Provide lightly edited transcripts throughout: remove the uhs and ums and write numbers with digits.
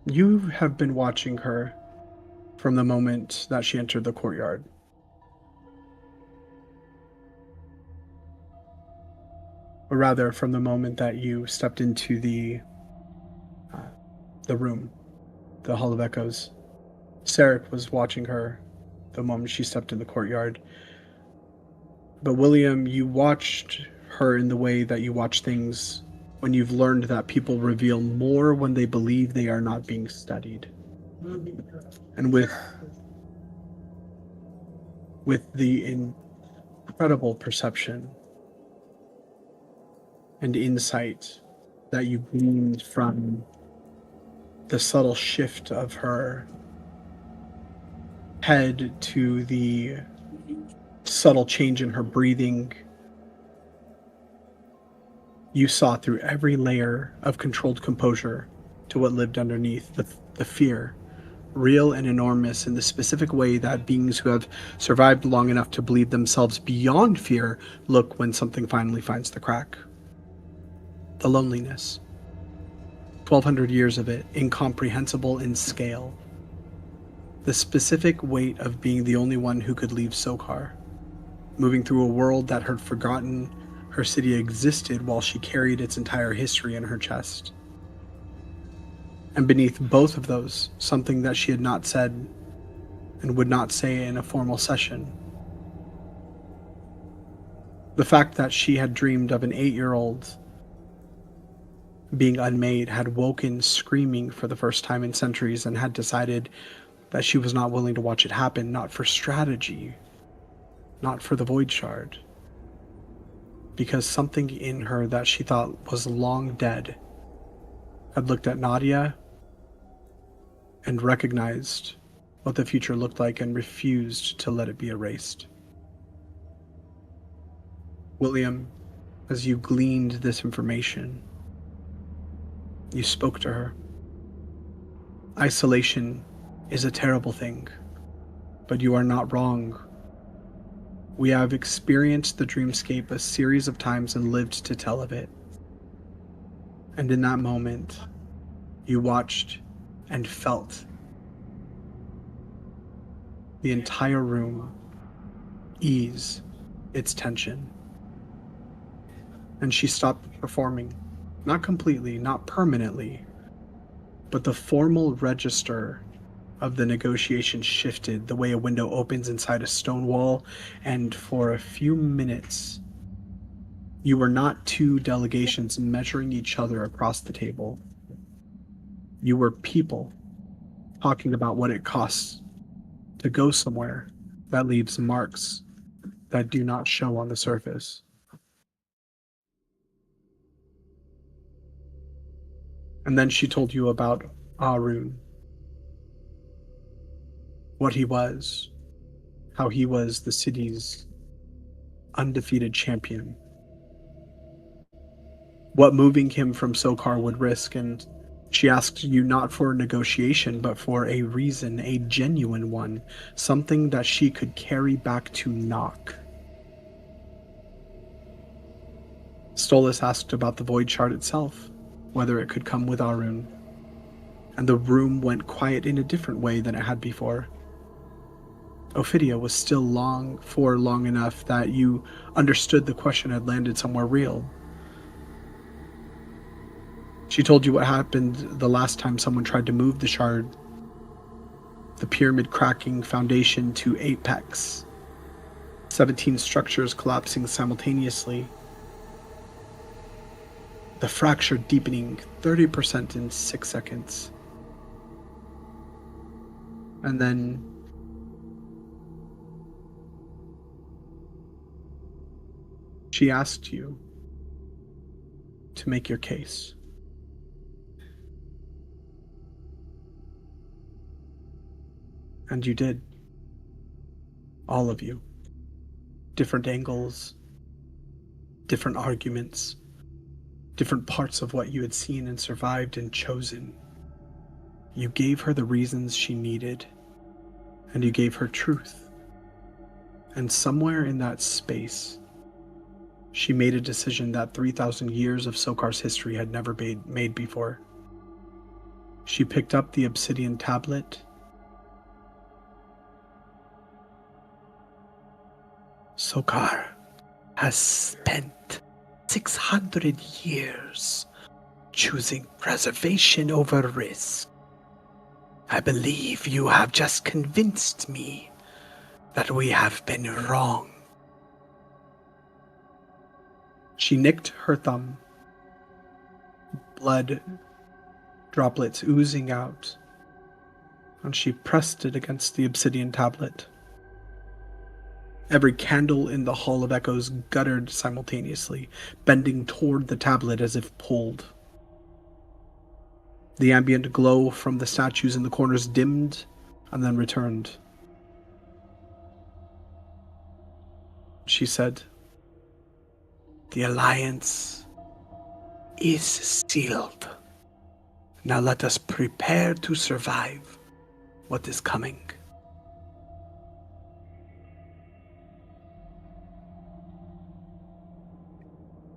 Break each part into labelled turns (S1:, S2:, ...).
S1: You have been watching her from the moment that she entered the courtyard, or rather, from the moment that you stepped into uh, the room, the Hall of Echoes. Sarek was watching her the moment she stepped in the courtyard. But William, you watched her in the way that you watch things when you've learned that people reveal more when they believe they are not being studied. And with the incredible perception and insight that you gleaned from the subtle shift of her head to the subtle change in her breathing, you saw through every layer of controlled composure to what lived underneath the fear, real and enormous in the specific way that beings who have survived long enough to believe themselves beyond fear look when something finally finds the crack. The loneliness. 1,200 years of it, incomprehensible in scale. The specific weight of being the only one who could leave Sokar, moving through a world that had forgotten her city existed while she carried its entire history in her chest. And beneath both of those, something that she had not said and would not say in a formal session. The fact that she had dreamed of an 8-year-old being unmade, had woken screaming for the first time in centuries, and had decided that she was not willing to watch it happen, not for strategy, not for the Void Shard, because something in her that she thought was long dead had looked at Nadia and recognized what the future looked like and refused to let it be erased. William, as you gleaned this information, you spoke to her. Isolation is a terrible thing, but you are not wrong. We have experienced the dreamscape a series of times and lived to tell of it. And in that moment, you watched and felt the entire room ease its tension. And she stopped performing. Not completely, not permanently, but the formal register of the negotiation shifted the way a window opens inside a stone wall, and for a few minutes, you were not two delegations measuring each other across the table. You were people talking about what it costs to go somewhere that leaves marks that do not show on the surface. And then she told you about Arun, what he was, how he was the city's undefeated champion, what moving him from Sokar would risk, and she asked you not for a negotiation, but for a reason, a genuine one, something that she could carry back to Nock. Stolas asked about the Void Shard itself, whether it could come with Arun, and the room went quiet in a different way than it had before. Ophidia was still long enough that you understood the question had landed somewhere real. She told you what happened the last time someone tried to move the shard. The pyramid cracking foundation to apex. 17 structures collapsing simultaneously. The fracture deepening 30% in 6 seconds. And then she asked you to make your case. And you did. All of you. Different angles, different arguments, different parts of what you had seen and survived and chosen. You gave her the reasons she needed, and you gave her truth. And somewhere in that space, she made a decision that 3,000 years of Sokar's history had never made before. She picked up the obsidian tablet. Zakara has spent 600 years choosing preservation over risk. I believe you have just convinced me that we have been wrong. She nicked her thumb, blood droplets oozing out, and she pressed it against the obsidian tablet. Every candle in the Hall of Echoes guttered simultaneously, bending toward the tablet as if pulled. The ambient glow from the statues in the corners dimmed and then returned. She said, "The alliance is sealed. Now let us prepare to survive what is coming."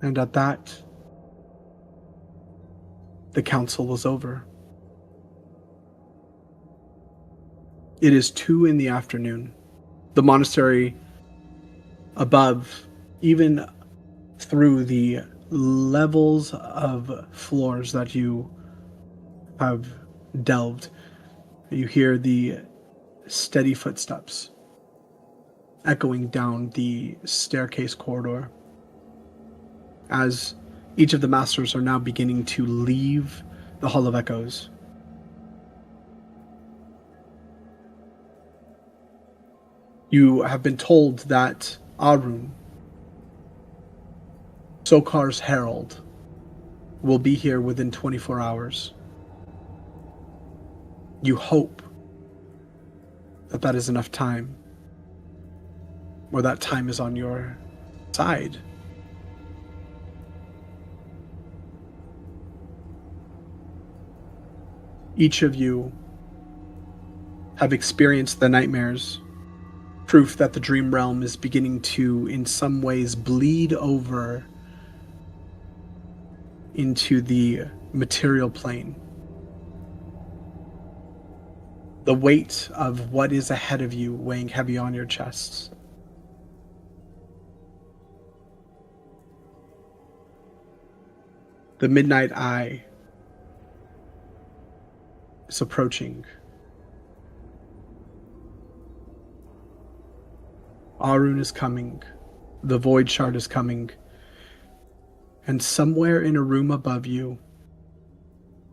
S1: And at that, the council was over. It is 2 p.m. The monastery above, even through the levels of floors that you have delved, you hear the steady footsteps echoing down the staircase corridor as each of the masters are now beginning to leave the Hall of Echoes. You have been told that Arun, Sokar's herald, will be here within 24 hours. You hope that that is enough time, or that time is on your side. Each of you have experienced the nightmares, proof that the dream realm is beginning to, in some ways, bleed over into the material plane. The weight of what is ahead of you weighing heavy on your chests. The midnight eye is approaching. Arun is coming. The Void Shard is coming. And somewhere in a room above you,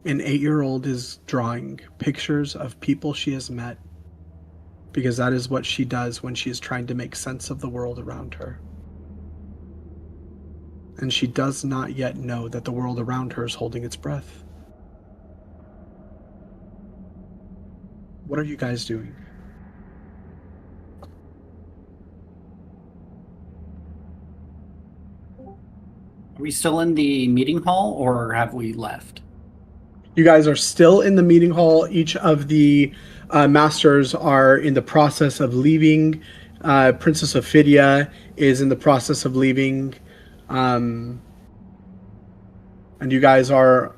S1: an 8-year-old is drawing pictures of people she has met, because that is what she does when she is trying to make sense of the world around her. And she does not yet know that the world around her is holding its breath. What are you guys doing?
S2: Are we still in the meeting hall, or have we left?
S1: You guys are still in the meeting hall. Each of the masters are in the process of leaving. Princess Ophidia is in the process of leaving. And you guys are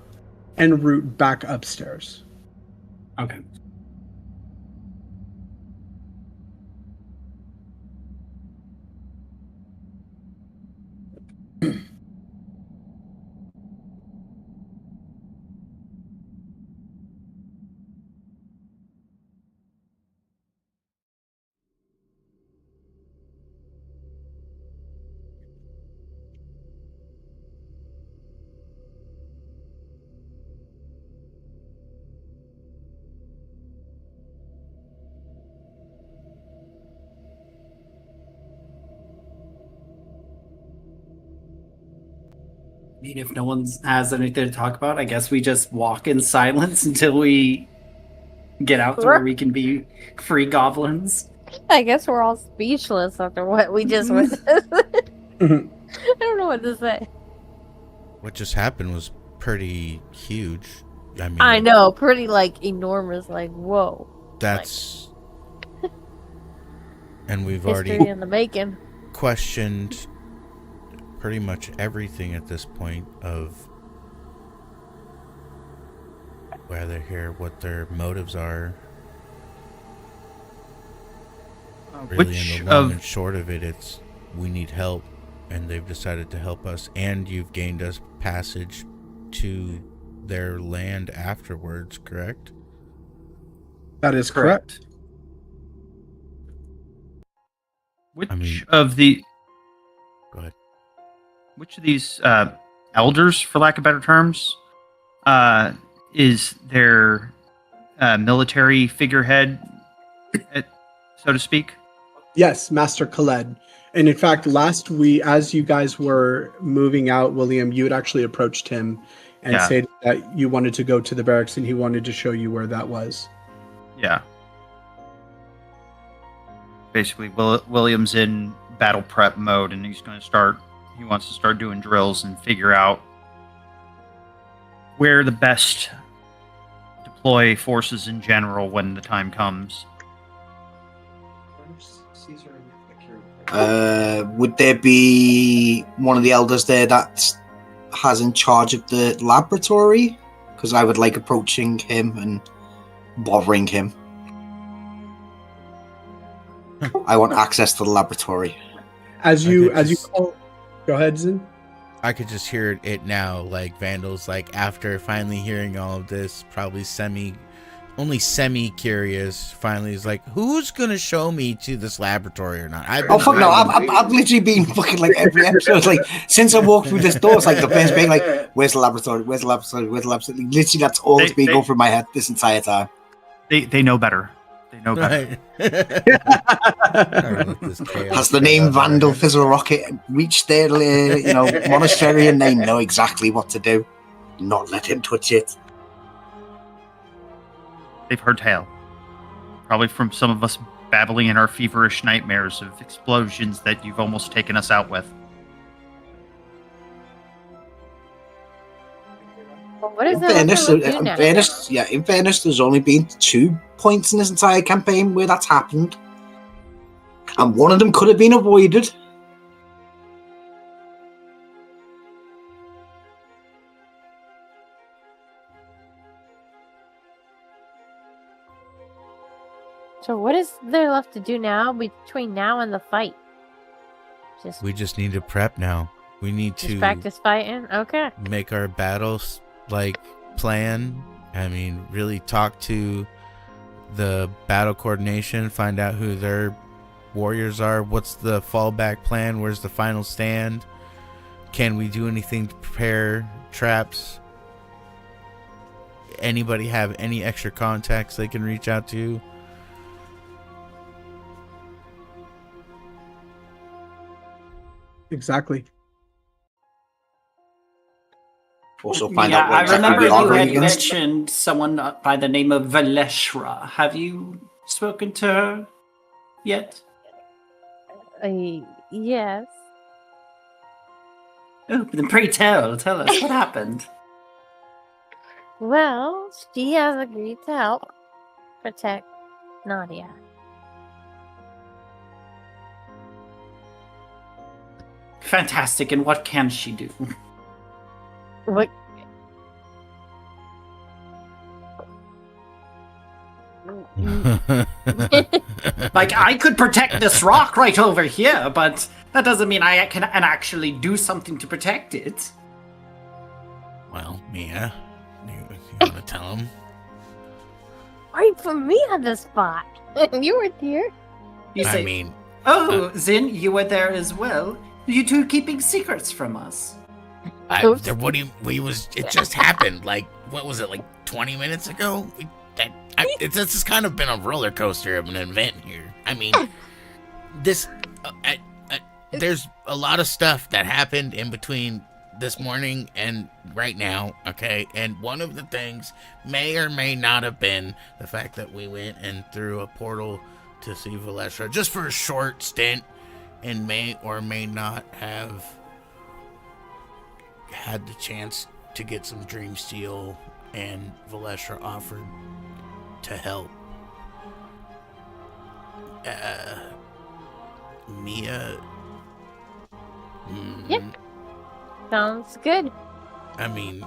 S1: en route back upstairs.
S2: Okay. I mean, if no one has anything to talk about, I guess we just walk in silence until we get out to where we can be free goblins.
S3: I guess we're all speechless after what we just witnessed. I don't know what to say.
S4: What just happened was pretty huge.
S3: I know, pretty enormous. Whoa.
S4: That's and we've
S3: History
S4: already
S3: in the making.
S4: questioned pretty much everything at this point of rather hear what their motives are. Really, in the long and short of it, it's we need help, and they've decided to help us, and you've gained us passage to their land afterwards, correct?
S1: That is correct.
S5: Which
S4: I mean-
S5: of the
S4: Go ahead.
S5: which of these elders, for lack of better terms, is their military figurehead, so to speak?
S1: Yes, Master Khaled. And in fact, as you guys were moving out, William, you had actually approached him and
S5: Yeah.
S1: said that you wanted to go to the barracks and he wanted to show you where that was.
S5: Yeah. Basically, William's in battle prep mode, and he wants to start doing drills and figure out where the best deploy forces in general when the time comes.
S6: Would there be one of the elders there that has in charge of the laboratory? Because I would like approaching him and bothering him. I want access to the laboratory.
S1: As you call, go ahead, Zin.
S4: I could just hear it now, like Vandal's like after finally hearing all of this, probably only semi-curious, finally is like, who's gonna show me to this laboratory or not?
S6: I've literally been fucking like every episode, like since I walked through this door, it's like the first being like, where's the laboratory? Where's the laboratory? Where's the laboratory? Literally, that's all that's been going through my head this entire time.
S5: They know better. They know better.
S4: Right.
S6: Has the name Vandal Fizzle Rocket reached their monastery, and they know exactly what to do? Not let him touch it.
S5: They've heard tale. Probably from some of us babbling in our feverish nightmares of explosions that you've almost taken us out with.
S3: Well, what is that?
S6: In fairness, there's only been 2 points in this entire campaign where that's happened. And one of them could have been avoided.
S3: So what is there left to do now between now and the fight?
S4: We just need to prep now. We need
S3: Just
S4: to
S3: practice fighting? Okay.
S4: make our battles plan. I mean, really talk to the battle coordination, find out who their warriors are, what's the fallback plan, where's the final stand, can we do anything to prepare traps, anybody have any extra contacts they can reach out to.
S1: Exactly.
S6: Also find out what
S2: I remember
S6: exactly
S2: you
S6: we are
S2: had
S6: against.
S2: mentioned someone by the name of Valeshra. Have you spoken to her yet?
S3: Yes.
S2: Oh, then pray tell us what happened.
S3: Well, she has agreed to help protect Nadia.
S2: Fantastic, and what can she do?
S3: What?
S2: Like, I could protect this rock right over here, but that doesn't mean I can actually do something to protect it.
S4: Well, Mia, you want to tell him?
S3: Why you put me on the spot? You were here.
S2: You say,
S4: I mean,
S2: oh, Zin, you were there as well. You two are keeping secrets from us.
S3: Oops.
S4: It just happened. Like, what was it, like 20 minutes ago? This has kind of been a roller coaster of an event here. I mean, there's a lot of stuff that happened in between this morning and right now, okay? And one of the things may or may not have been the fact that we went and threw a portal to see Valestra just for a short stint, and may or may not have had the chance to get some dream steel, and Valestra offered to help. Mia.
S3: Yep. Sounds good.
S4: I mean,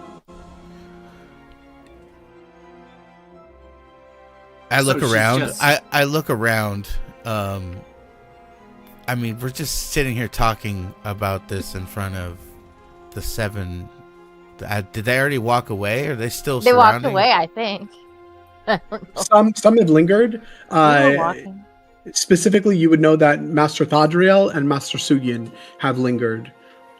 S4: I look
S2: So she's
S4: around.
S2: just-
S4: I look around. I mean, we're just sitting here talking about this in front of the 7. Did they already walk away? Or are they still
S3: They walked
S4: surrounding?
S3: away, I think. I don't know.
S1: Some had lingered.
S3: They were walking.
S1: Specifically, you would know that Master Thadriel and Master Sugin have lingered.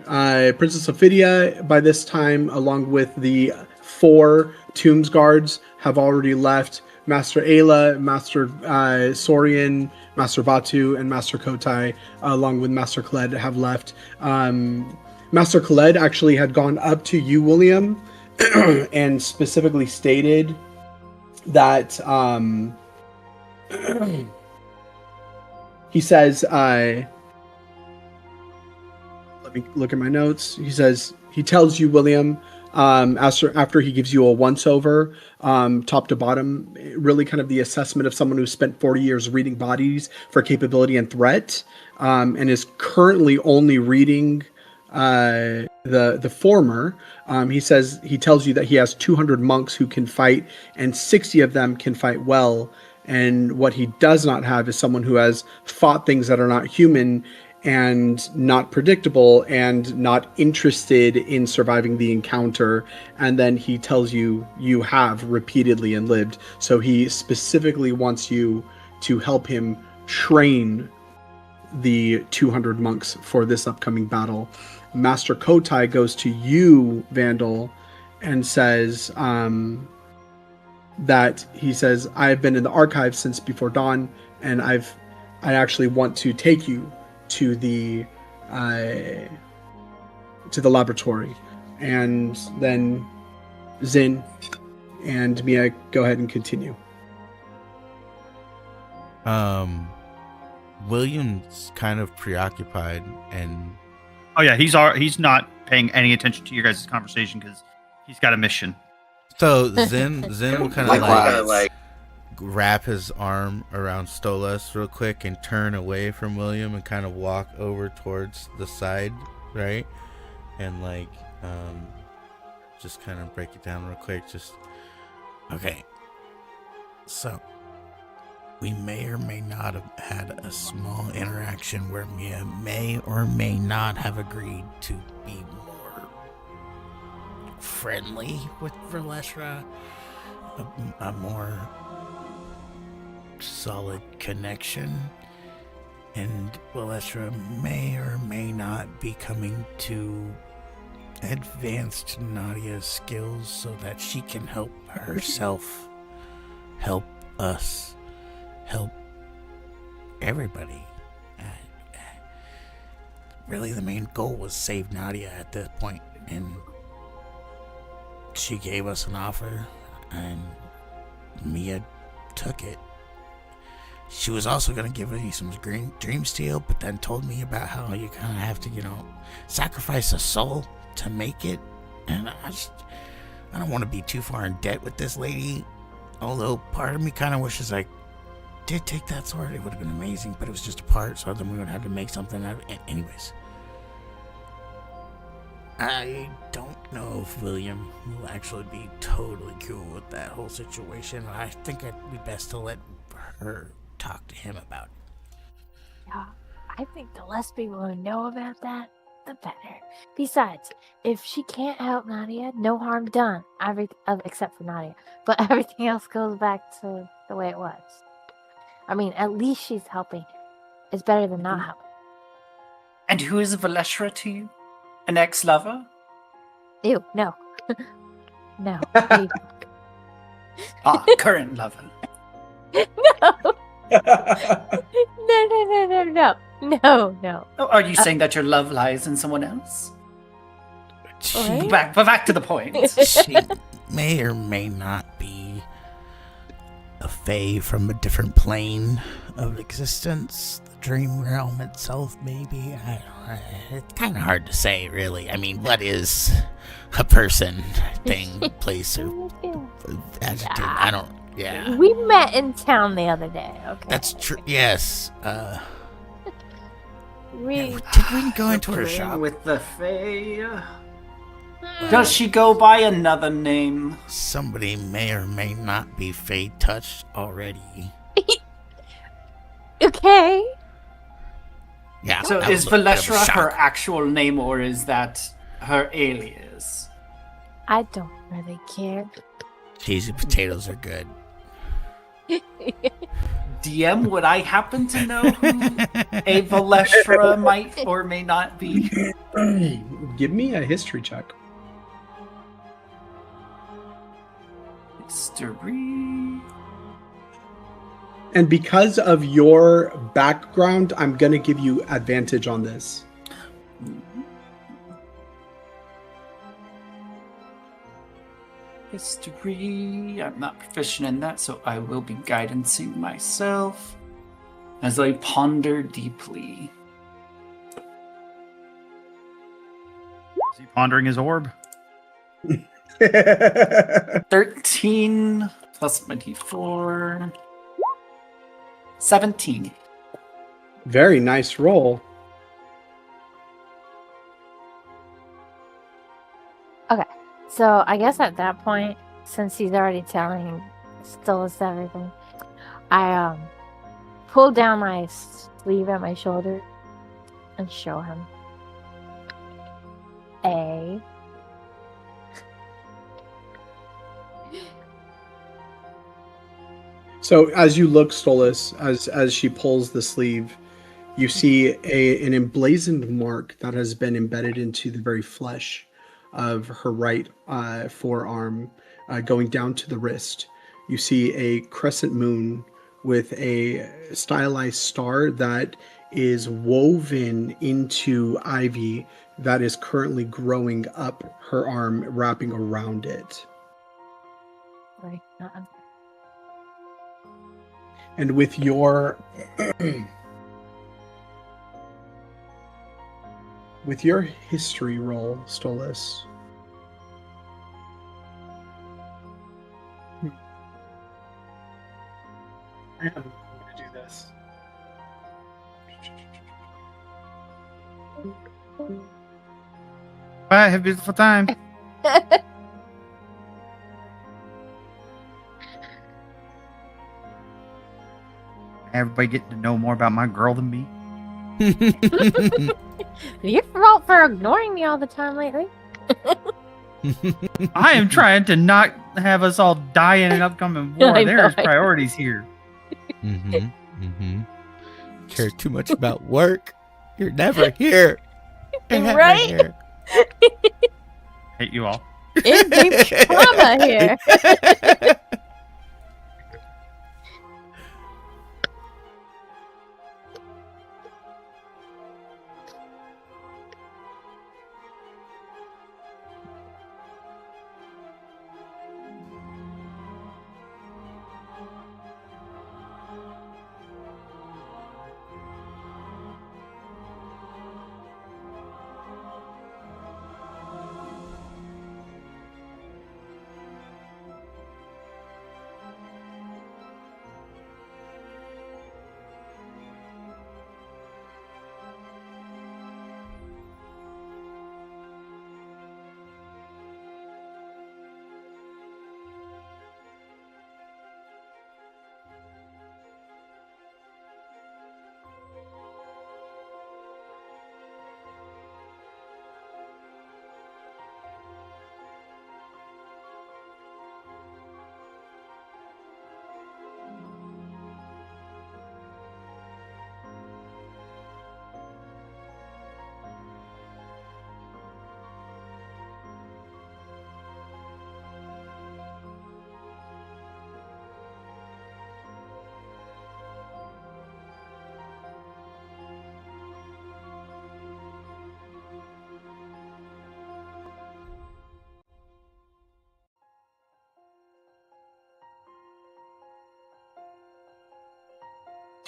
S1: Princess Ophidia, by this time, along with the 4 tombs guards, have already left. Master Ayla, Master Sorian, Master Vatu, and Master Kotai, along with Master Khaled, have left. Master Khaled actually had gone up to you, William, and specifically stated that he says, let me look at my notes. He says, he tells you, William, after he gives you a once-over, top to bottom, really kind of the assessment of someone who spent 40 years reading bodies for capability and threat, and is currently only reading the former. He tells you that he has 200 monks who can fight, and 60 of them can fight well. And what he does not have is someone who has fought things that are not human and not predictable and not interested in surviving the encounter. And then he tells you you have repeatedly and lived. So he specifically wants you to help him train the 200 monks for this upcoming battle. Master Kotai goes to you, Vandal, and says that he says, I've been in the archives since before dawn, and I actually want to take you to the laboratory. And then Zin and Mia, go ahead and continue.
S4: William's kind of preoccupied, and
S5: Oh yeah, he's not paying any attention to your guys' conversation because he's got a mission.
S4: so Zen will kind of
S6: Likewise.
S4: like wrap his arm around Stolas real quick and turn away from William and kind of walk over towards the side, right? And like just kind of break it down real quick. Just okay. So we may or may not have had a small interaction where Mia may or may not have agreed to be more friendly with Verlesra, a more solid connection, and Verlesra may or may not be coming to advanced Nadia's skills so that she can help herself, help us, help everybody. Really, the main goal was save Nadia at this point, and she gave us an offer, and Mia took it. She was also going to give me some dream steel, but then told me about how you kind of have to, sacrifice a soul to make it. And I don't want to be too far in debt with this lady. Although part of me kind of wishes I did take that sword. It would have been amazing, but it was just a part, so then we would have to make something out of it. Anyways, I don't know if William will actually be totally cool with that whole situation. I think it'd be best to let her talk to him about it.
S3: Yeah, I think the less people who know about that, the better. Besides, if she can't help Nadia, no harm done. Except for Nadia, but everything else goes back to the way it was. I mean, at least she's helping. It's better than not helping.
S2: And who is Valeshra to you? An ex-lover?
S3: Ew, no. No.
S2: Current lover.
S3: No. No.
S2: Oh, are you saying that your love lies in someone else?
S3: Alright.
S2: Back to the point.
S4: She may or may not be a fae from a different plane of existence. The dream realm itself, maybe. It's kind of hard to say, really. I mean, what is a person, thing, place, or adjective? I don't. Yeah.
S3: We met in town the other day, okay?
S4: That's true. Yes.
S3: We
S4: Did we go into her
S2: Playing
S4: shop?
S2: with the Fae. Does she go by another name?
S4: Somebody may or may not be fade touched already.
S3: Okay.
S4: Yeah.
S2: So
S4: that
S2: is
S4: was a bit of a
S2: Valestra her
S4: shock.
S2: actual name, or is that her alias?
S3: I don't really care.
S4: Cheesy potatoes are good.
S2: DM, would I happen to know who a Valestra might or may not be?
S1: Give me a history check.
S2: History.
S1: And because of your background, I'm going to give you advantage on this.
S2: History. I'm not proficient in that, so I will be guidancing myself as I ponder deeply.
S5: Is he pondering his orb?
S2: 13 plus my d4. 17.
S1: Very nice roll.
S3: So I guess at that point, since he's already telling Stillus everything, I pull down my sleeve at my shoulder and show him.
S1: So as you look, Stolas, as she pulls the sleeve, you see an emblazoned mark that has been embedded into the very flesh of her right forearm, going down to the wrist. You see a crescent moon with a stylized star that is woven into ivy that is currently growing up her arm, wrapping around it.
S3: Right.
S1: And with your with your history roll, Stolas, I am going to do this.
S5: Bye, have a beautiful time. Everybody getting to know more about my girl than me.
S3: Your fault for ignoring me all the time lately.
S5: I am trying to not have us all die in an upcoming war.
S3: I know,
S5: There's
S3: I know.
S5: priorities here.
S4: Care too much about work. You're never here. You're never
S3: Right?
S4: here.
S5: Hate you all.
S3: In deep trauma here.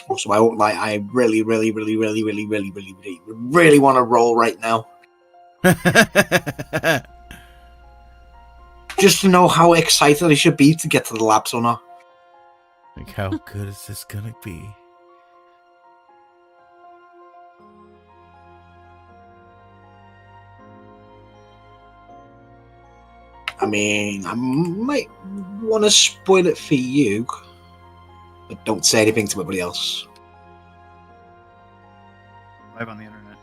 S6: Also, I won't lie, I really want to roll right now. Just to know how excited I should be to get to the labs or not.
S4: Like, how good is this gonna be?
S6: I mean, I might want to spoil it for you, but don't say anything to everybody else.
S5: Live on the internet.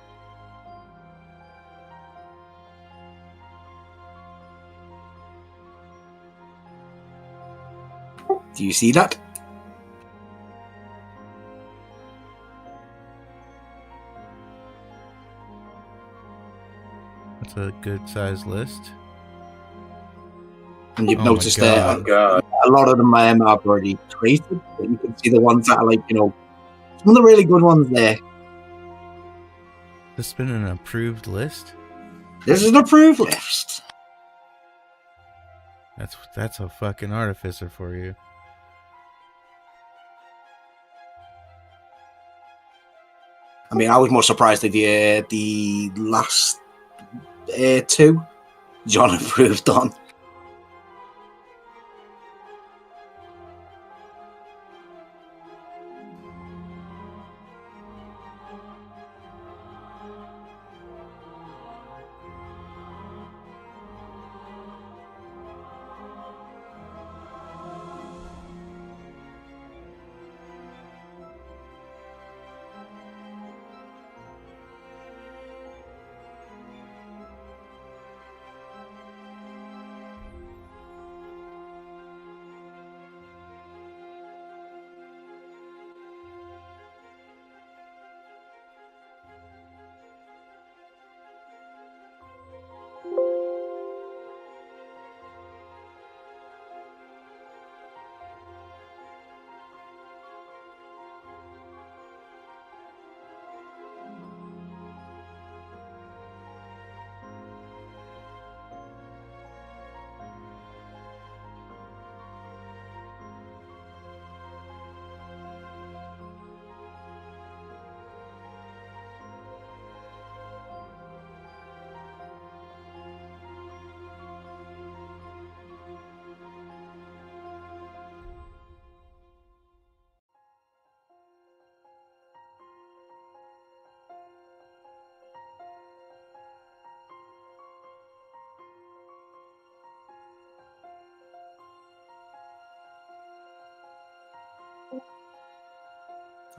S6: Do you see that?
S4: That's a good sized list.
S6: And you've
S4: Oh my
S6: noticed that
S4: God.
S6: a lot of them I've already created, but you can see the ones that are like, some of the really good ones there.
S4: This has been an approved list?
S6: This is an approved list.
S4: That's a fucking artificer for you.
S6: I mean, I was more surprised at the last two John approved on.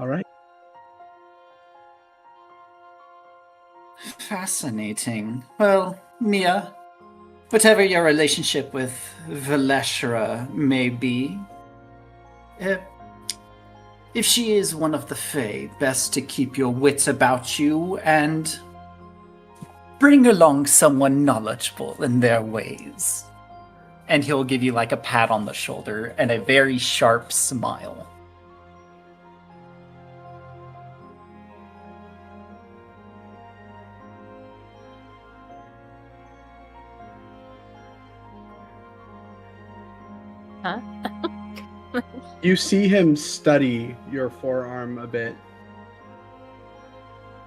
S1: All right.
S2: Fascinating. Well, Mia, whatever your relationship with Valeshra may be, if she is one of the Fae, best to keep your wits about you and bring along someone knowledgeable in their ways. And he'll give you like a pat on the shoulder and a very sharp smile.
S3: Huh?
S1: You see him study your forearm a bit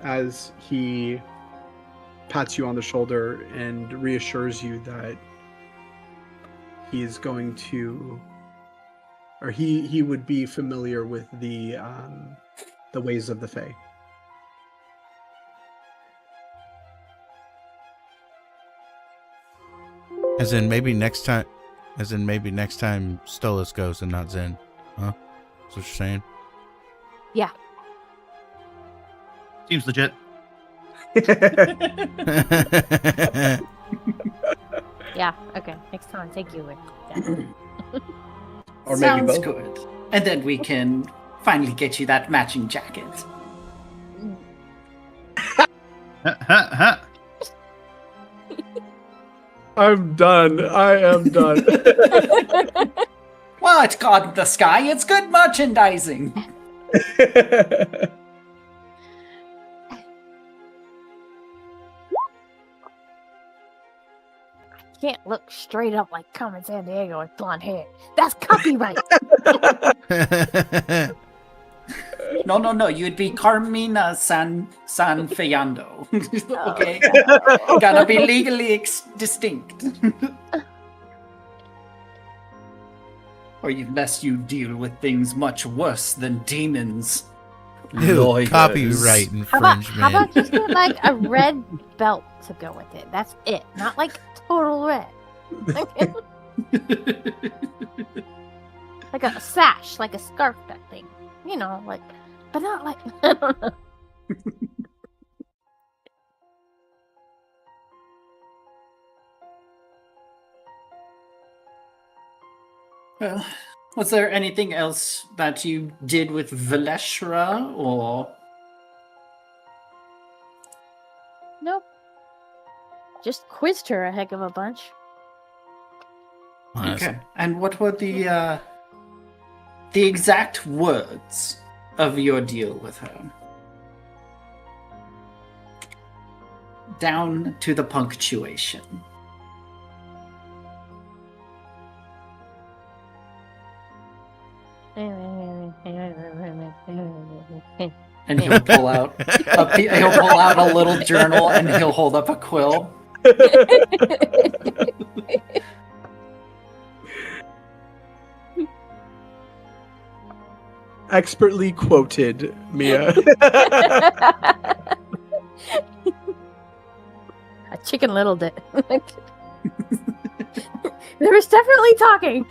S1: as he pats you on the shoulder and reassures you that he is going to, or he would be familiar with the ways of the Fae.
S4: As in maybe next time Stolas goes and not Zen. Huh? That's what you're saying?
S3: Yeah.
S5: Seems legit.
S3: Yeah. Okay. Next time, take you with. Yeah.
S1: Or maybe
S2: Sounds
S1: both.
S2: good. And then we can finally get you that matching jacket.
S1: I'm done. I am done.
S2: Well, it's God in the sky. It's good merchandising.
S3: Can't look straight up like Carmen San Diego with blonde hair. That's copyright.
S2: No. You'd be Carmina San Fernando. Okay? Gotta be legally distinct. Or unless you deal with things much worse than demons.
S4: Ew,
S2: Lawyers.
S4: copyright
S3: How about
S4: infringement.
S3: just get like a red belt to go with it? That's it. Not like total red. Like a sash, like a scarf type thing. You know, like, but not like. I don't know.
S2: Well, was there anything else that you did with Valeshra, or?
S3: Nope. Just quizzed her a heck of a bunch.
S4: Honestly.
S2: Okay. And what were the exact words of your deal with her? Down to the punctuation. And he'll pull out a little journal and he'll hold up a quill.
S1: Expertly quoted, Mia.
S3: A Chicken Little did. There was definitely talking.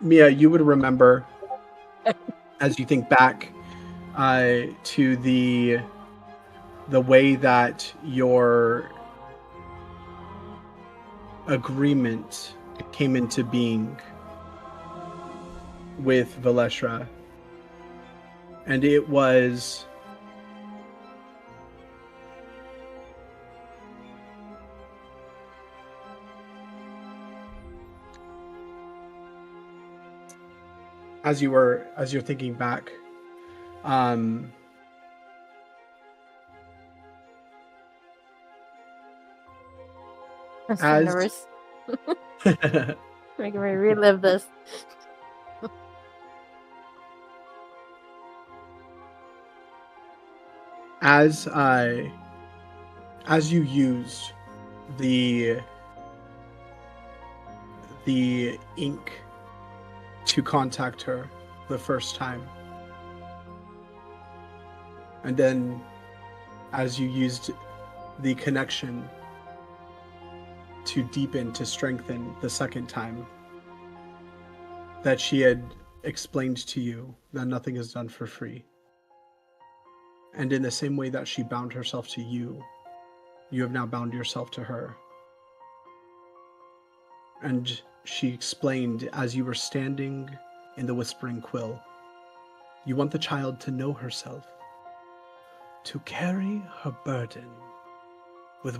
S1: Mia, you would remember, as you think back to the way that your agreement came into being with Valeshra, and it was as you're thinking back, I'm so nervous. Making me relive this. as you used the ink to contact her the first time, and then as you used the connection to deepen, to strengthen the second time, that she had explained to you that nothing is done for free. And in the same way that she bound herself to you, you have now bound yourself to her. And she explained, as you were standing in the Whispering Quill, you want the child to know herself, to carry her burden with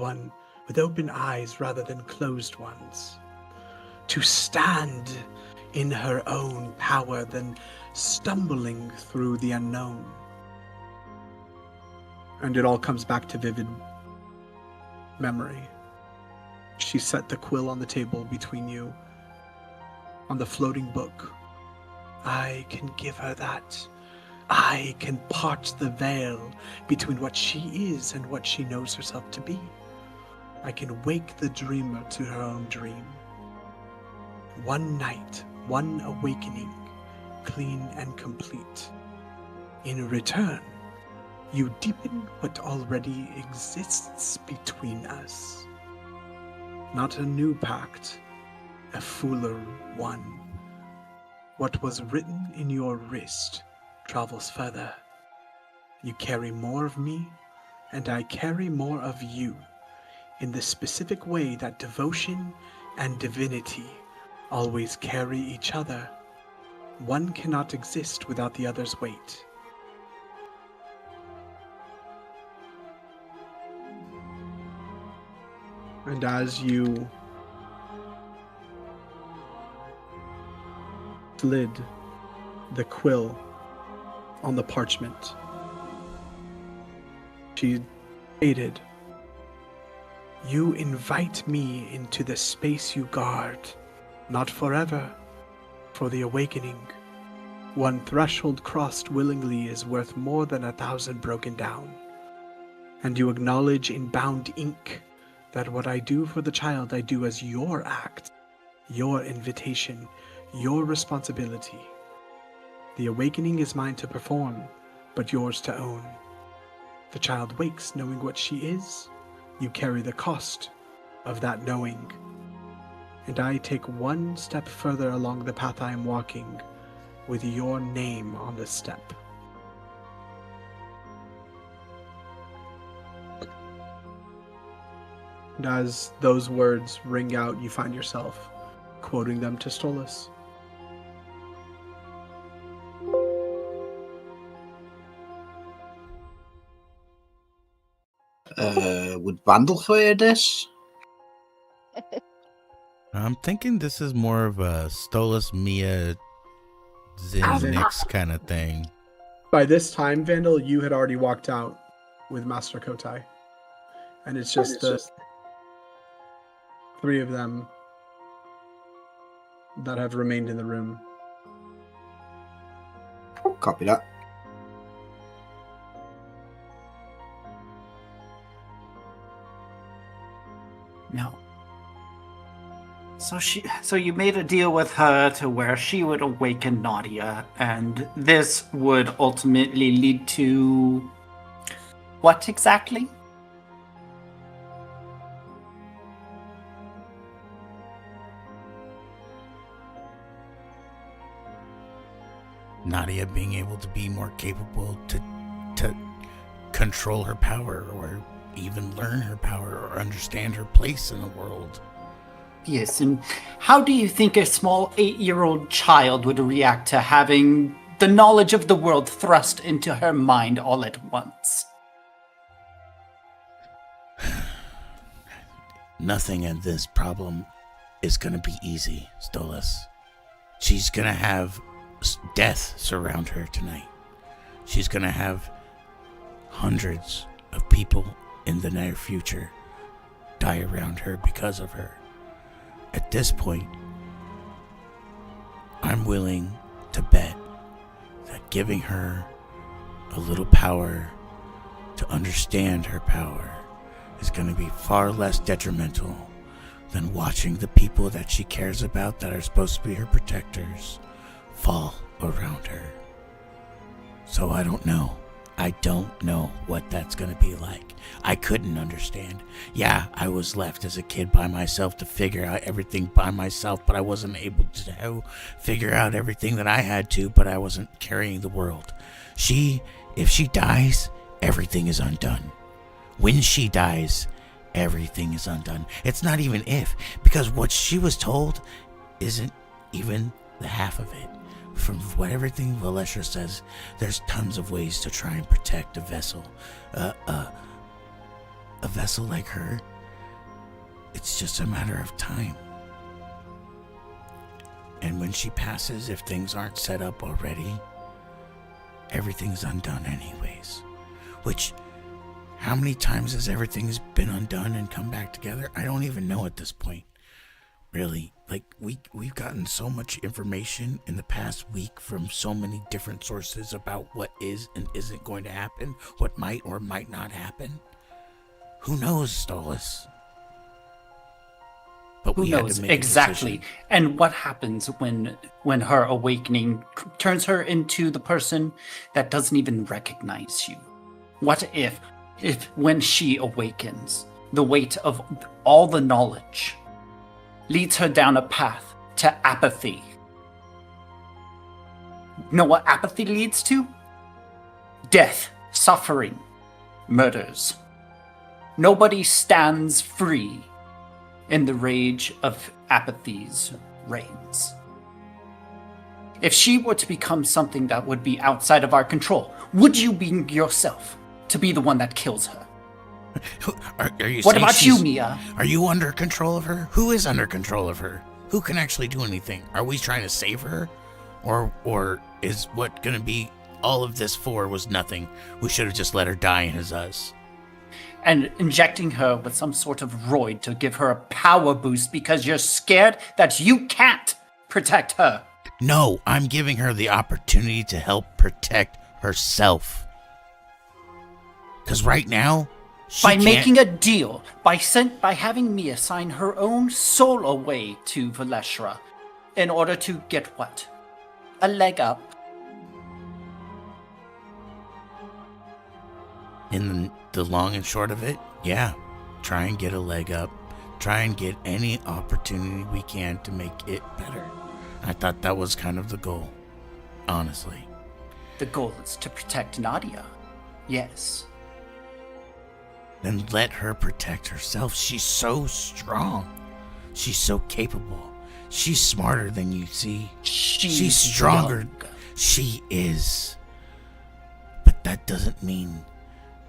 S1: open eyes rather than closed ones, to stand in her own power than stumbling through the unknown. And it all comes back to vivid memory. She set the quill on the table between you, on the floating book. I can give her that. I can part the veil between what she is and what she knows herself to be. I can wake the dreamer to her own dream. One night, one awakening, clean and complete. In return, you deepen what already exists between us. Not a new pact, a fuller one. What was written in your wrist travels further. You carry more of me, and I carry more of you, in the specific way that devotion and divinity always carry each other. One cannot exist without the other's weight. And as you slid the quill on the parchment, she stated, "You invite me into the space you guard, not forever, for the awakening, One threshold crossed willingly is worth more than 1,000 broken down. And you acknowledge in bound ink that what I do for the child I do as your act, your invitation, your responsibility. The awakening is mine to perform, but yours to own. The child wakes knowing what she is. You carry the cost of that knowing. And I take one step further along the path I am walking, with your name on the step. And as those words ring out, you find yourself quoting them to Stolas.
S6: Would Vandal hear this?
S4: I'm thinking this is more of a Stolas Mia Zinix kind of thing.
S1: By this time, Vandal, you had already walked out with Master Kotai. And it's just the three of them that have remained in the room.
S6: Copy that.
S2: No. So you made a deal with her to where she would awaken Nadia, and this would ultimately lead to what exactly?
S4: Nadia being able to be more capable to control her power, or even learn her power, or understand her place in the world.
S2: Yes, and how do you think a small 8-year-old child would react to having the knowledge of the world thrust into her mind all at once?
S4: Nothing in this problem is going to be easy, Stolas. She's going to have death surround her tonight. She's going to have hundreds of people in the near future die around her because of her. At this point, I'm willing to bet that giving her a little power to understand her power is going to be far less detrimental than watching the people that she cares about, that are supposed to be her protectors, fall around her. So I don't know. I don't know what that's going to be like. I couldn't understand. Yeah, I was left as a kid by myself to figure out everything by myself, but I wasn't able to figure out everything that I had to, but I wasn't carrying the world. If she dies, everything is undone. When she dies, everything is undone. It's not even if, because what she was told isn't even the half of it. From what everything Valesha says, there's tons of ways to try and protect a vessel. A vessel like her, it's just a matter of time. And when she passes, if things aren't set up already, everything's undone anyways. Which, how many times has everything's been undone and come back together? I don't even know at this point. Really, like, we've gotten so much information in the past week from so many different sources about what is and isn't going to happen, what might or might not happen. Who knows, Stolas? But
S2: Who
S4: we had
S2: knows
S4: to make a
S2: exactly?
S4: decision.
S2: And what happens when her awakening turns her into the person that doesn't even recognize you? What if when she awakens, the weight of all the knowledge leads her down a path to apathy? You know what apathy leads to? Death, suffering, murders. Nobody stands free in the rage of apathy's reigns. If she were to become something that would be outside of our control, would you be yourself to be the one that kills her?
S4: Are you
S2: What
S4: saying
S2: about you, Mia?
S4: Are you under control of her? Who is under control of her? Who can actually do anything? Are we trying to save her? Or is what gonna be all of this for was nothing? We should have just let her die in his us.
S2: And injecting her with some sort of roid to give her a power boost because you're scared that you can't protect her.
S4: No, I'm giving her the opportunity to help protect herself. Because right now,
S2: by making a deal, by having me assign her own soul away to Valeshra, in order to get what? A leg up.
S4: In the long and short of it, yeah. Try and get a leg up. Try and get any opportunity we can to make it better. I thought that was kind of the goal, honestly.
S2: The goal is to protect Nadia. Yes.
S4: Then let her protect herself. She's so strong. She's so capable. She's smarter than you see. She's stronger.
S2: Young.
S4: She is. But that doesn't mean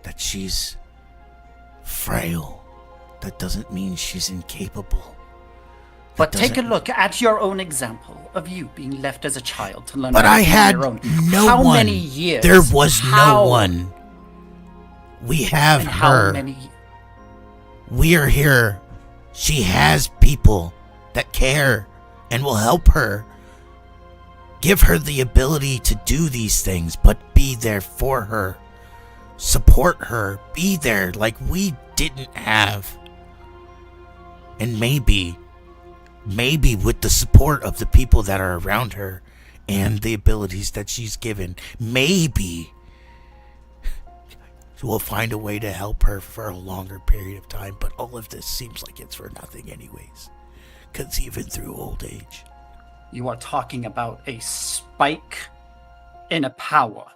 S4: that she's frail. That doesn't mean she's incapable.
S2: But take a look at your own example of you being left as a child to learn.
S4: But I had
S2: on your own.
S4: no
S2: how
S4: one.
S2: How many years?
S4: There was no one. We have
S2: and
S4: her.
S2: How many?
S4: We are here. She has people that care and will help her. Give her the ability to do these things, but be there for her. Support her. Be there like we didn't have. And maybe with the support of the people that are around her and the abilities that she's given, maybe we'll find a way to help her for a longer period of time. But all of this seems like it's for nothing anyways. Because even through old age.
S2: You are talking about a spike in a power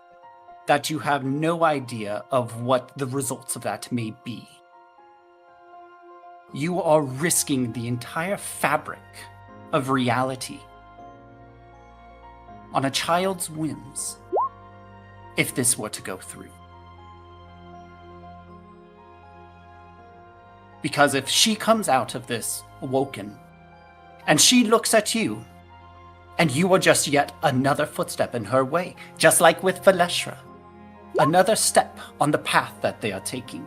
S2: that you have no idea of what the results of that may be. You are risking the entire fabric of reality on a child's whims if this were to go through. Because if she comes out of this awoken and she looks at you and you are just yet another footstep in her way, just like with Valeshra, another step on the path that they are taking,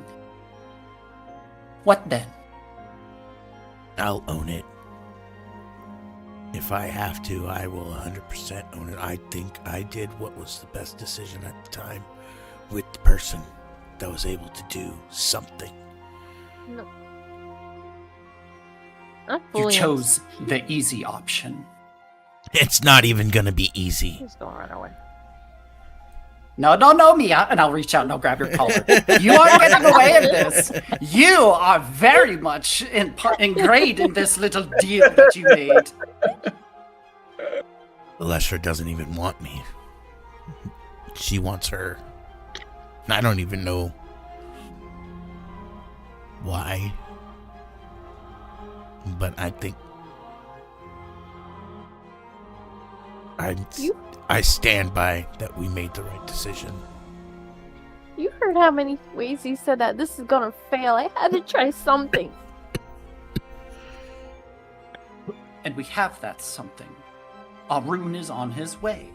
S2: what then?
S4: I'll own it. If I have to, I will 100% own it. I think I did what was the best decision at the time with the person that was able to do something.
S3: No.
S2: You chose the easy option.
S4: It's not even gonna be easy.
S3: Just don't run away.
S2: No, Mia, and I'll reach out and I'll grab your collar. You aren't getting away with this. You are very much ingrained in this little deal that you made.
S4: Lesher doesn't even want me. She wants her. I don't even know why. But I think I stand by that we made the right decision.
S3: You heard how many ways he said that this is gonna fail. I had to try something.
S2: And we have that something. Arun is on his way.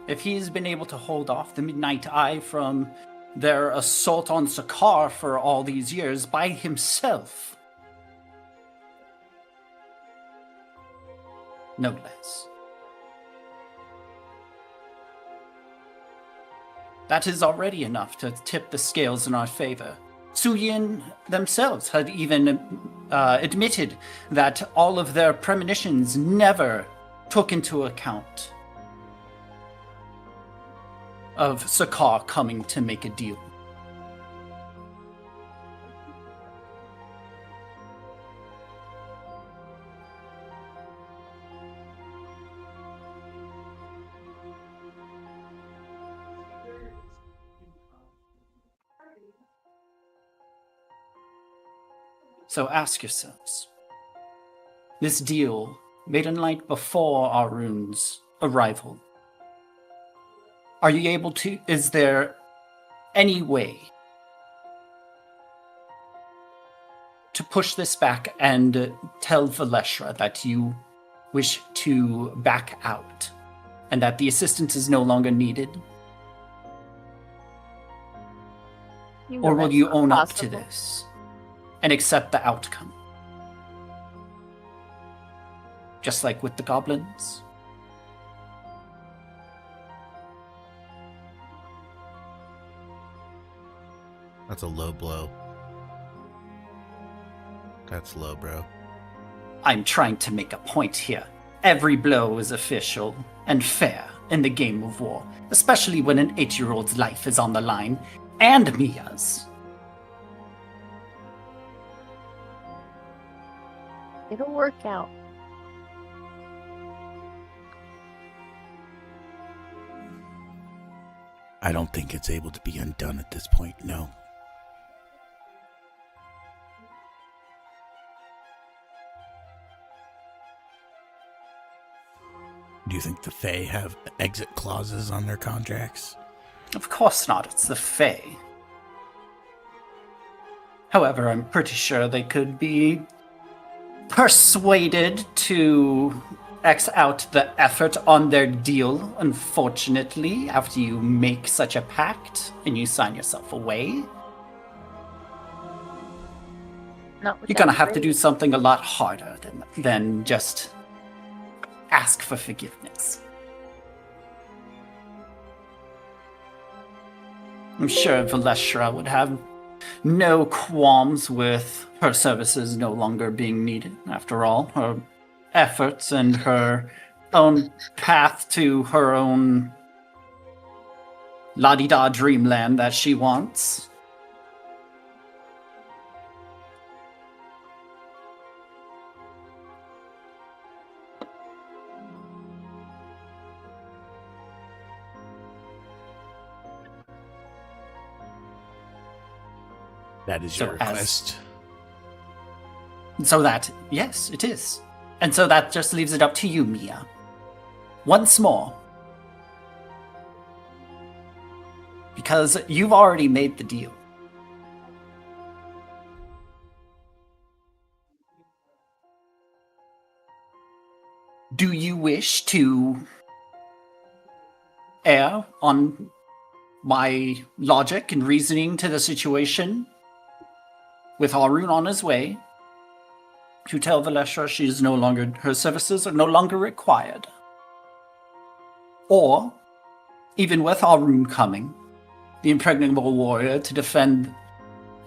S2: If he's been able to hold off the Midnight Eye from their assault on Zakara for all these years by himself, no less. That is already enough to tip the scales in our favor. Suyin themselves had even admitted that all of their premonitions never took into account of Zakara coming to make a deal. So ask yourselves, this deal made in light before Arun's arrival, are you able to, is there any way to push this back and tell Valeshra that you wish to back out and that the assistance is no longer needed? Or will you own up to this and accept the outcome? Just like with the goblins?
S4: That's a low blow. That's low, bro.
S2: I'm trying to make a point here. Every blow is official and fair in the game of war, especially when an 8-year-old's life is on the line, and Mia's.
S3: It'll work out.
S4: I don't think it's able to be undone at this point, no. Do you think the Fae have exit clauses on their contracts?
S2: Of course not, it's the Fae. However, I'm pretty sure they could be persuaded to X out the effort on their deal, unfortunately, after you make such a pact and you sign yourself away. You're gonna have to do something a lot harder than just ask for forgiveness. I'm sure Valeshra would have no qualms with her services no longer being needed. After all, her efforts and her own path to her own la-di-da dreamland that she wants.
S4: That is your request.
S2: So that, yes, it is. And so that just leaves it up to you, Mia. Once more. Because you've already made the deal. Do you wish to err on my logic and reasoning to the situation? With Harun on his way, to tell Valeshra her services are no longer required. Or, even with Harun coming, the impregnable warrior to defend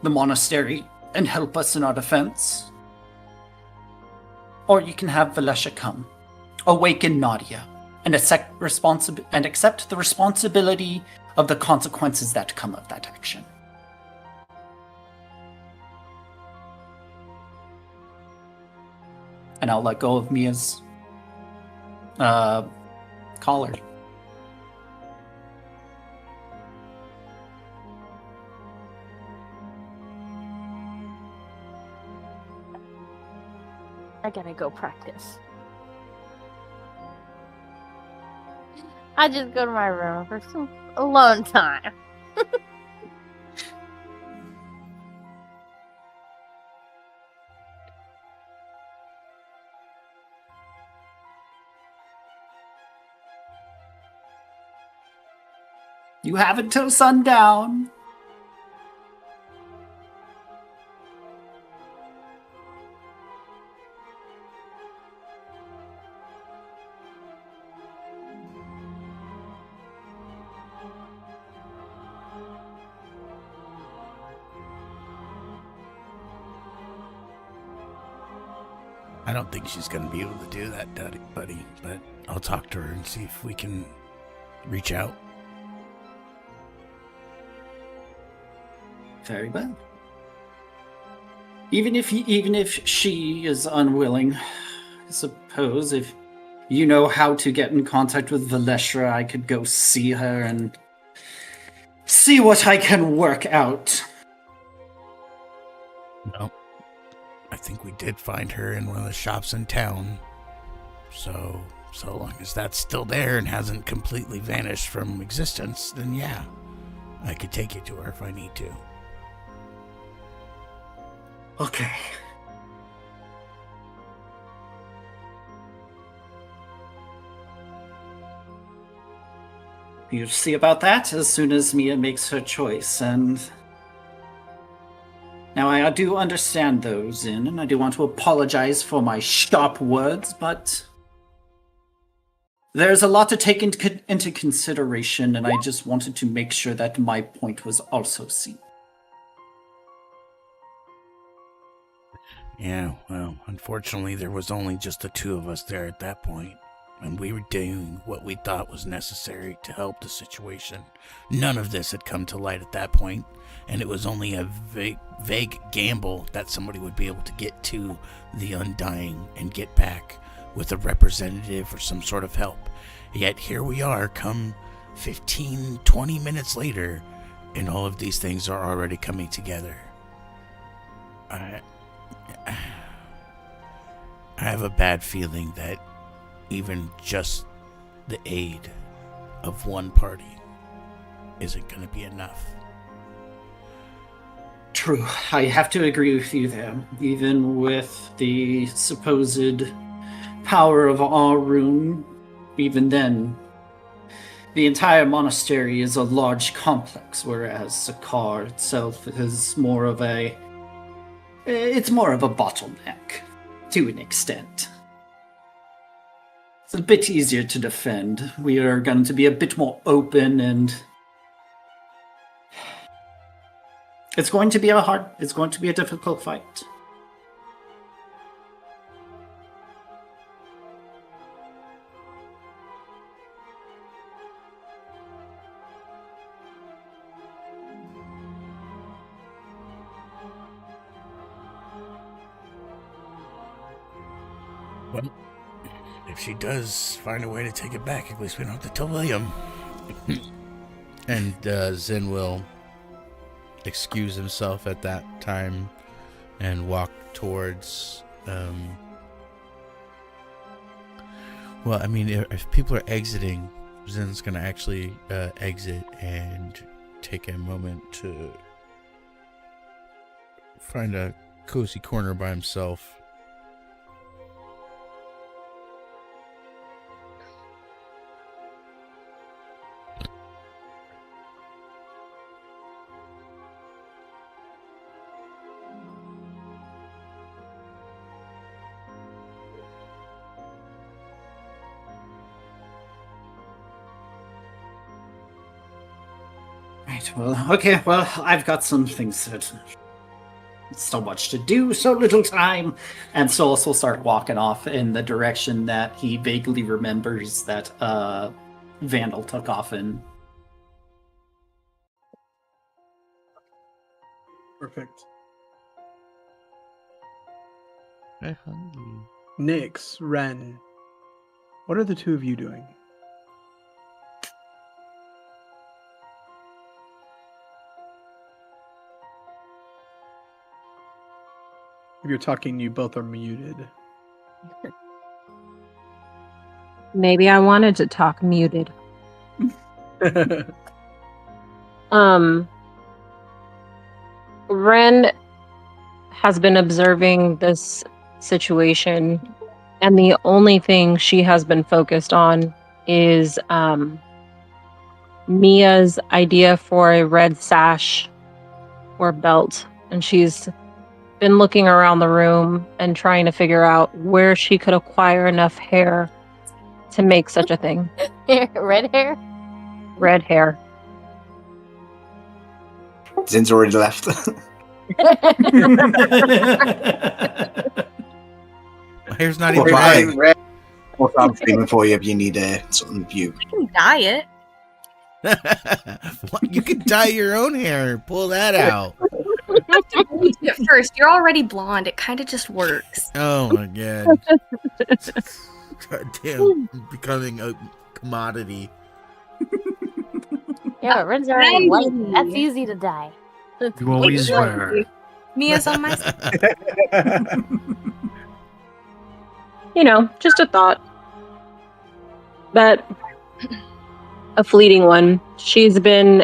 S2: the monastery and help us in our defense. Or you can have Valeshra come, awaken Nadia, and accept the responsibility of the consequences that come of that action. And I'll let go of Mia's collar.
S3: I gotta go practice. I just go to my room for some alone time.
S2: You have until sundown.
S4: I don't think she's going to be able to do that, buddy, but I'll talk to her and see if we can reach out.
S2: Very well. Even if she is unwilling, I suppose if you know how to get in contact with Valeshra, I could go see her and see what I can work out.
S4: No. I think we did find her in one of the shops in town. So long as that's still there and hasn't completely vanished from existence, then yeah, I could take you to her if I need to.
S2: Okay. You'll see about that as soon as Mia makes her choice, and now I do understand those, and I do want to apologize for my sharp words, but there's a lot to take into consideration, and I just wanted to make sure that my point was also seen.
S4: Yeah, well, unfortunately, there was only just the two of us there at that point, and we were doing what we thought was necessary to help the situation. None of this had come to light at that point, and it was only a vague gamble that somebody would be able to get to the Undying and get back with a representative or some sort of help. Yet here we are, come 15, 20 minutes later, and all of these things are already coming together. I have a bad feeling that even just the aid of one party isn't going to be enough.
S2: True. I have to agree with you there. Even with the supposed power of Arun, even then, the entire monastery is a large complex, whereas Zakar itself is more of a... It's more of a bottleneck, to an extent. It's a bit easier to defend. We are going to be a bit more open, and it's going to be a difficult fight.
S4: Well, if she does find a way to take it back, at least we don't have to tell William. And Zen will excuse himself at that time and walk towards... Well, I mean, if people are exiting, Zen's going to actually exit and take a moment to find a cozy corner by himself.
S2: Right, well, okay, well, I've got some things that... So much to do, so little time. And Solus will start walking off in the direction that he vaguely remembers that Vandal took off in.
S1: Perfect.
S4: I'm hungry.
S1: Nyx, Ren, what are the two of you doing? If you're talking, you both are muted.
S7: Maybe I wanted to talk muted. Ren has been observing this situation, and the only thing she has been focused on is Mia's idea for a red sash or belt, and she's been looking around the room and trying to figure out where she could acquire enough hair to make such a thing.
S3: Red hair?
S7: Red hair.
S6: Zin's already left.
S4: My hair's not
S6: Well,
S4: even red.
S6: Well, I'm feeling for you if you need something you.
S8: I can dye it.
S4: You can dye your own hair. Pull that out.
S8: You have to bleach it first. You're already blonde. It kind of just works.
S4: Oh my god. Goddamn, becoming a commodity.
S3: Yeah, but Ren's already white. That's easy to dye.
S5: You always were.
S8: Mia's on my side.
S7: You know, just a thought. But a fleeting one. She's been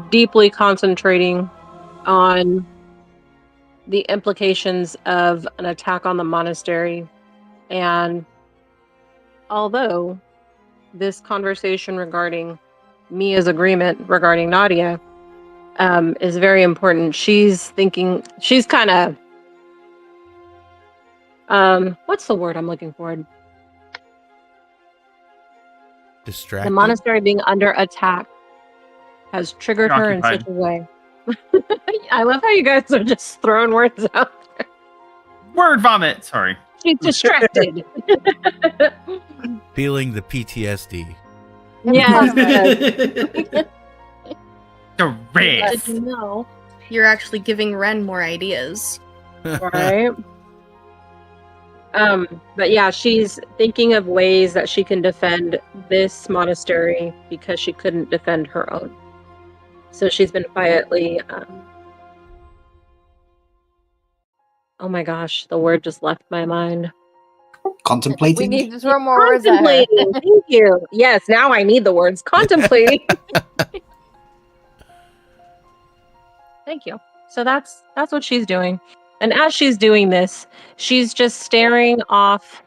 S7: deeply concentrating on the implications of an attack on the monastery. And although this conversation regarding Mia's agreement regarding Nadia is very important, she's kind of what's the word I'm looking for?
S4: Distracted.
S7: The monastery being under attack has triggered her in
S5: Preoccupied.
S7: such a way. I love how you guys are just throwing words out there.
S5: Word vomit. Sorry.
S7: She's distracted.
S4: Feeling the PTSD.
S7: Yes.
S5: The red.
S7: Did you know?
S8: You're actually giving Ren more ideas.
S7: Right. But yeah, she's thinking of ways that she can defend this monastery because she couldn't defend her own. So she's been quietly, oh my gosh, the word just left my mind.
S6: Contemplating.
S3: We need to throw more words at her.
S7: Contemplating. Thank you. Yes, now I need the words. Contemplating. Thank you. So that's what she's doing. And as she's doing this, she's just staring off.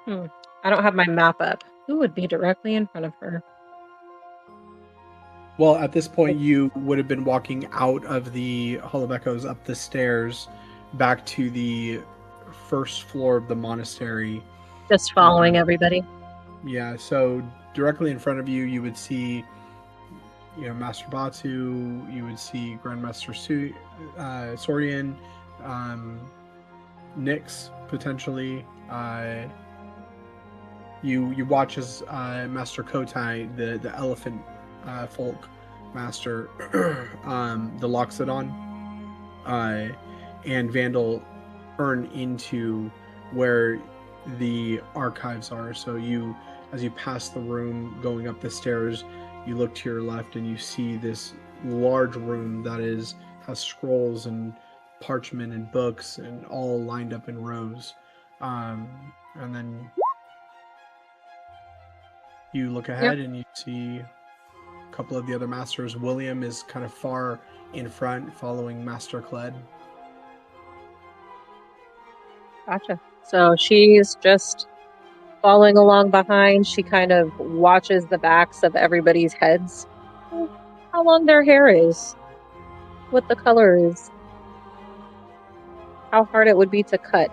S7: I don't have my map up. Who would be directly in front of her?
S1: Well, at this point, you would have been walking out of the Hall of Echoes up the stairs back to the first floor of the monastery.
S7: Just following everybody.
S1: Yeah, so directly in front of you, you would see, Master Batu, you would see Grandmaster Sorian, Nyx, potentially. You watch as Master Kotai, the elephant folk master, the Loxodon, and Vandal earn into where the archives are. So as you pass the room going up the stairs, you look to your left and you see this large room that has scrolls and parchment and books and all lined up in rows. And then you look ahead and you see a couple of the other masters. William is kind of far in front, following Master Kled.
S7: Gotcha. So she's just following along behind. She kind of watches the backs of everybody's heads. How long their hair is. What the color is. How hard it would be to cut.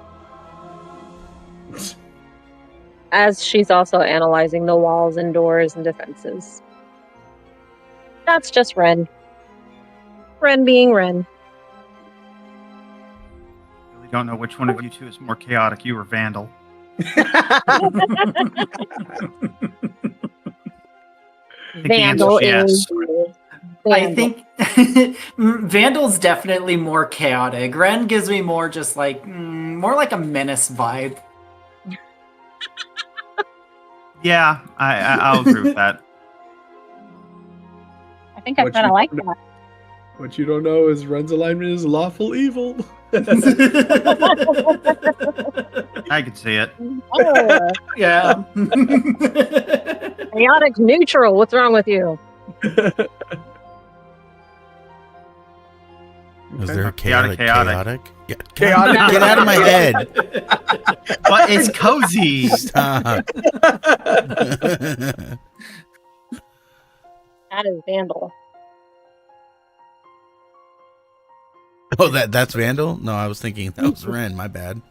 S7: As she's also analyzing the walls and doors and defenses. That's just Ren. Ren being Ren.
S5: I really don't know which one of you two is more chaotic, you or Vandal.
S7: Vandal is.
S2: I think Vandal's definitely more chaotic. Ren gives me more just like more like a menace vibe.
S5: Yeah, I'll agree with that.
S7: I think I kind of like that.
S1: What you don't know is Ren's alignment is lawful evil.
S5: I can see it.
S7: Oh,
S2: Yeah.
S7: chaotic neutral. What's wrong with you?
S4: Was there a
S5: Chaotic,
S4: chaotic?
S1: Chaotic.
S4: Get out of my head.
S5: But it's cozy.
S4: Stop.
S7: That is Vandal.
S4: Oh, that's Vandal? No, I was thinking that was Ren. My bad.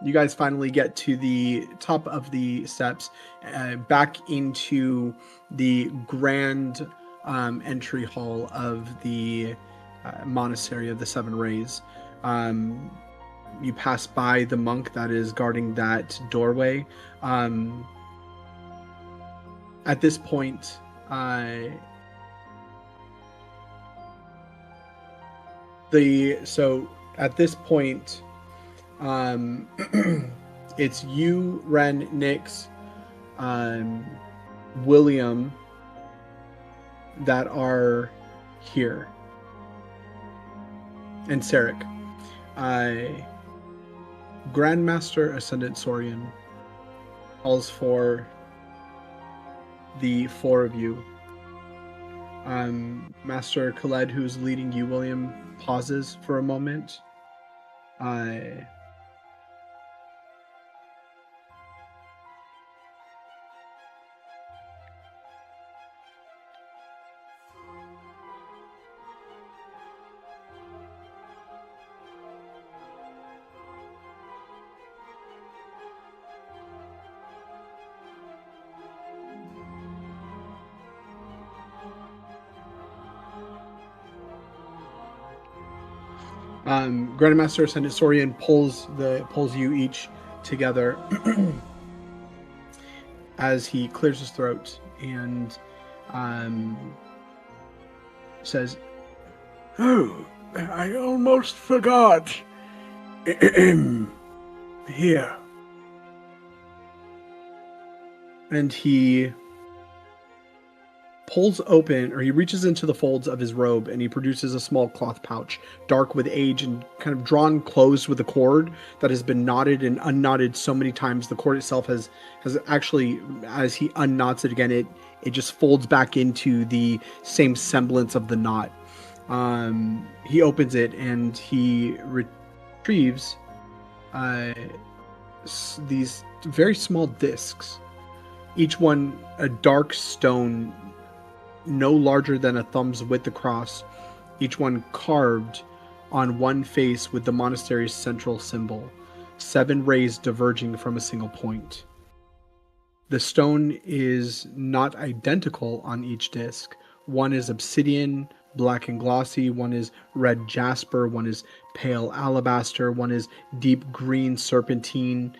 S1: You guys finally get to the top of the steps, back into the grand entry hall of the monastery of the Seven Rays. You pass by the monk that is guarding that doorway. At this point, it's you, Ren, Nyx, William that are here, and Sarek. Grandmaster Ascendant Sorian calls for the four of you. Master Khaled, who's leading you, William, pauses for a moment. Grandmaster Sendisorian pulls you each together as he clears his throat and says, "Oh, I almost forgot. Here." And he pulls open, or he reaches into the folds of his robe and he produces a small cloth pouch, dark with age and kind of drawn closed with a cord that has been knotted and unknotted so many times. The cord itself has actually, as he unknots it again, it just folds back into the same semblance of the knot. He opens it and he retrieves these very small discs, each one a dark stone no larger than a thumb's width across, each one carved on one face with the monastery's central symbol, 7 rays diverging from a single point. The stone is not identical on each disc. One is obsidian, black and glossy, one is red jasper, one is pale alabaster, one is deep green serpentine,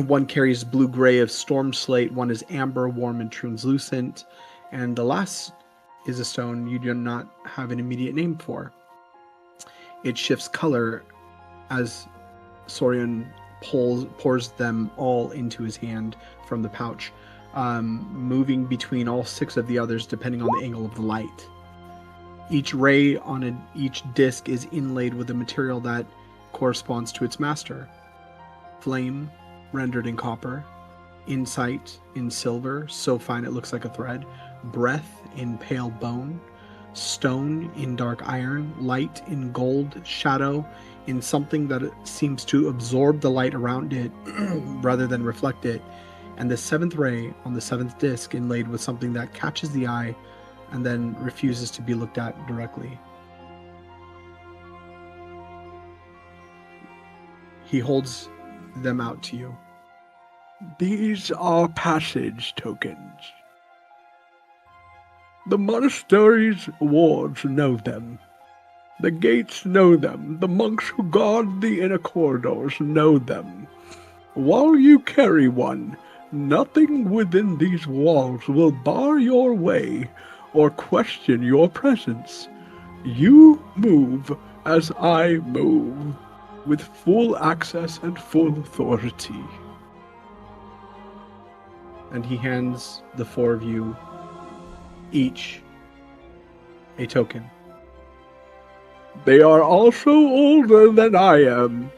S1: one carries blue-gray of storm slate, one is amber, warm and translucent, and the last is a stone you do not have an immediate name for. It shifts color as Sorian pours them all into his hand from the pouch, moving between all 6 of the others depending on the angle of the light. Each ray on each disc is inlaid with a material that corresponds to its master. Flame, rendered in copper. Insight in silver, so fine it looks like a thread. Breath in pale bone. Stone in dark iron. Light in gold. Shadow in something that seems to absorb the light around it rather than reflect it. And the 7th ray on the 7th disc inlaid with something that catches the eye and then refuses to be looked at directly. He holds them out to you. These are passage tokens. The monastery's wards know them. The gates know them. The monks who guard the inner corridors know them. While you carry one, nothing within these walls will bar your way or question your presence. You move as I move, with full access and full authority. And he hands the 4 of you each a token. They are also older than I am.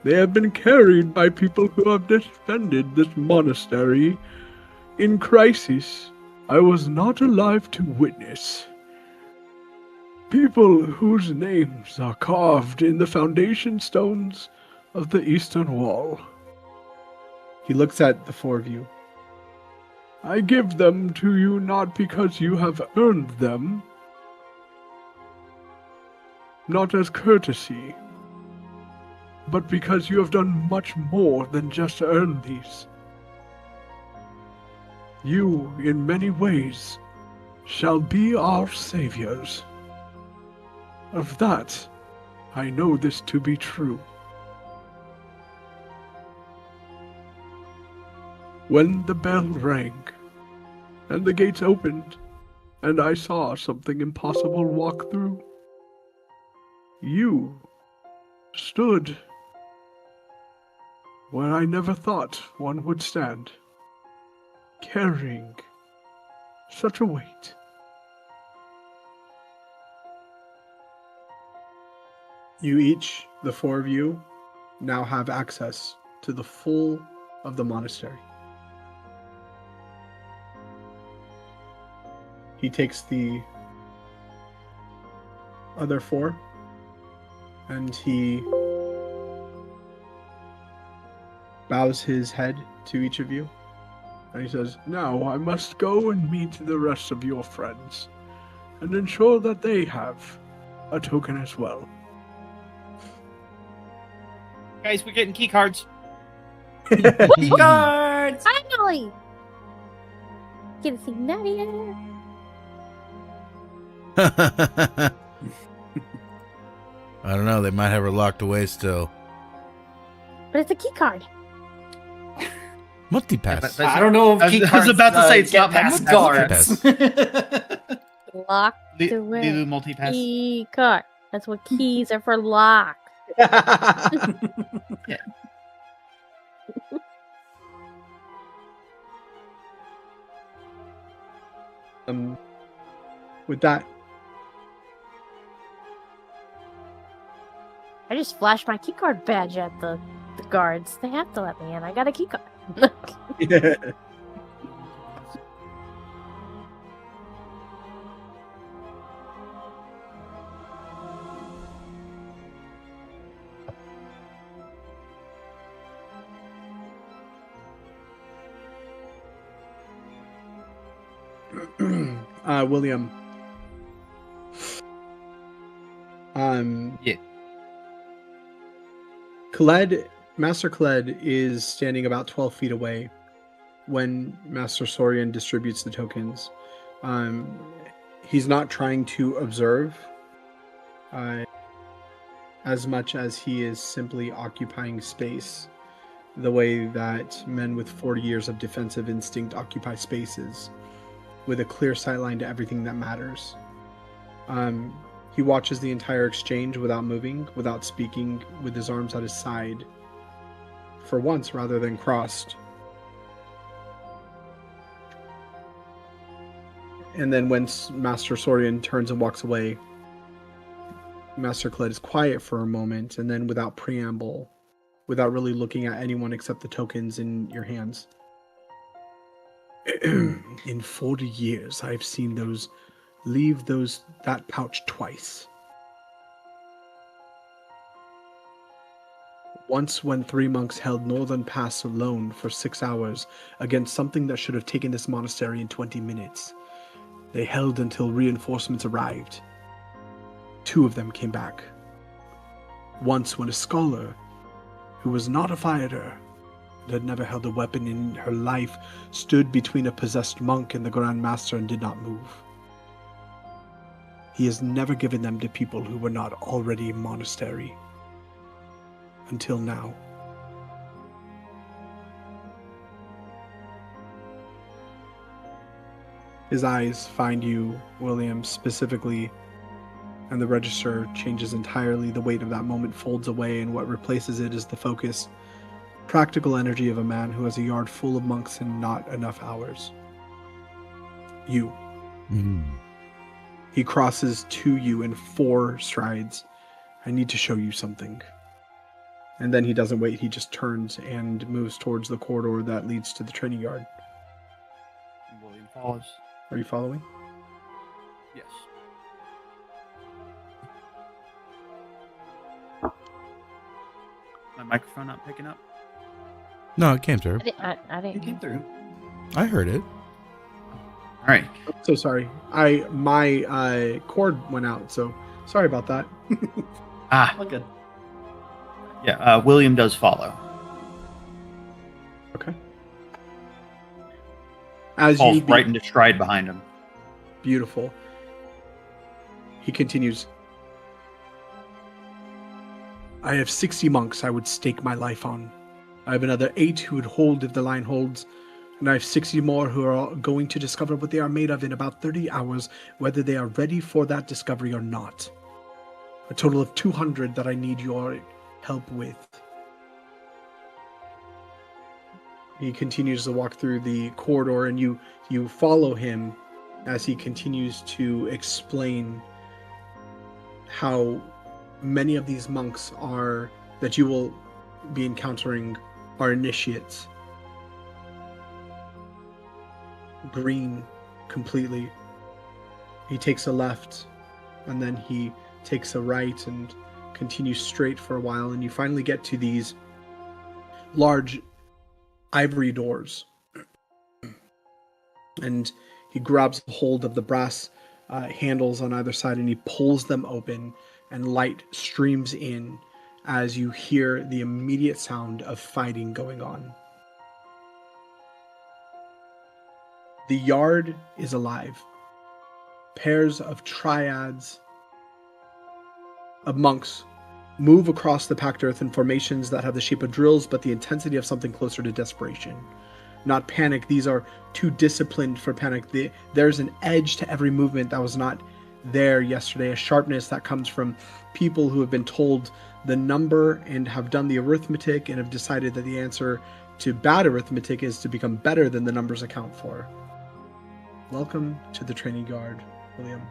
S1: They have been carried by people who have defended this monastery in crisis I was not alive to witness. People whose names are carved in the foundation stones of the eastern wall. He looks at the 4 of you. I give them to you not because you have earned them, not as courtesy, but because you have done much more than just earn these. You, in many ways, shall be our saviors. Of that, I know this to be true. When the bell rang, and the gates opened, and I saw something impossible walk through, you stood where I never thought one would stand, carrying such a weight. You each, the 4 of you, now have access to the full of the monastery. He takes the other 4 and he bows his head to each of you. And he says, now I must go and meet the rest of your friends and ensure that they have a token as well.
S5: Guys, we're getting key cards.
S2: Key cards!
S3: Finally! Get to see Nadia.
S4: I don't know. They might have her locked away still.
S3: But it's a key card.
S4: Multipass.
S2: I don't know if
S5: I was-
S2: key
S5: I was
S2: cards,
S5: about to say it's
S2: get
S5: not my
S2: past
S5: multipass.
S2: guards.
S3: Locked away.
S5: Lilu multipass.
S3: Key card. That's what keys are for. Lock.
S1: With that,
S3: I just flashed my keycard badge at the guards. They have to let me in. I got a keycard.
S1: William.
S5: Yeah.
S1: Master Khaled is standing about 12 feet away when Master Sorian distributes the tokens. He's not trying to observe as much as he is simply occupying space the way that men with 40 years of defensive instinct occupy spaces, with a clear sightline to everything that matters. He watches the entire exchange without moving, without speaking, with his arms at his side, for once rather than crossed. And then when Master Sorian turns and walks away, Master Khaled is quiet for a moment, and then without preamble, without really looking at anyone except the tokens in your hands. In 40 years, I've seen those leave that pouch twice. Once when 3 monks held Northern Pass alone for 6 hours against something that should have taken this monastery in 20 minutes. They held until reinforcements arrived. 2 of them came back. Once when a scholar, who was not a fighter, and had never held a weapon in her life, stood between a possessed monk and the Grand Master and did not move. He has never given them to people who were not already a monastery. Until now. His eyes find you, William, specifically, and the register changes entirely. The weight of that moment folds away, and what replaces it is the focus, practical energy of a man who has a yard full of monks and not enough hours. You. He crosses to you in 4 strides. I need to show you something. And then he doesn't wait, he just turns and moves towards the corridor that leads to the training yard.
S5: William follows.
S1: Are you following?
S5: Yes. My microphone not picking up?
S4: No, it came through.
S3: I didn't.
S2: It came through.
S4: I heard it.
S5: All right.
S1: So sorry. My cord went out, so sorry about that.
S2: All good.
S5: Yeah, William does follow.
S1: Okay. As
S5: Falls
S1: you
S5: right into stride behind him.
S1: Beautiful. He continues. I have 60 monks I would stake my life on. I have another 8 who would hold if the line holds, and I have 60 more who are going to discover what they are made of in about 30 hours, whether they are ready for that discovery or not. A total of 200 that I need your help with. He continues to walk through the corridor, and you follow him as he continues to explain how many of these monks that you will be encountering are initiates. Green completely. He takes a left, and then he takes a right and continues straight for a while, and you finally get to these large ivory doors. And he grabs hold of the brass handles on either side, and he pulls them open, and light streams in as you hear the immediate sound of fighting going on. The yard is alive. Pairs of triads of monks move across the packed earth in formations that have the shape of drills, but the intensity of something closer to desperation. Not panic. These are too disciplined for panic. There's an edge to every movement that was not there yesterday, a sharpness that comes from people who have been told the number and have done the arithmetic and have decided that the answer to bad arithmetic is to become better than the numbers account for. Welcome to the training guard, William.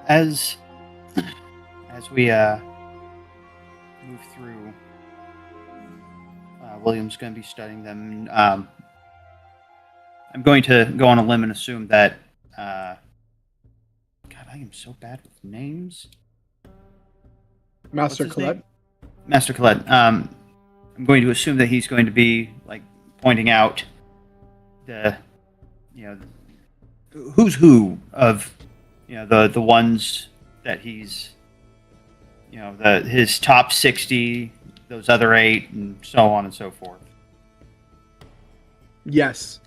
S5: As we move through, William's going to be studying them. I'm going to go on a limb and assume that. God, I am so bad with names.
S1: Master Colette.
S5: Master Colette. I'm going to assume that he's going to be like pointing out the, who's who of, the ones that he's, his top 60, those other 8, and so on and so forth.
S1: Yes.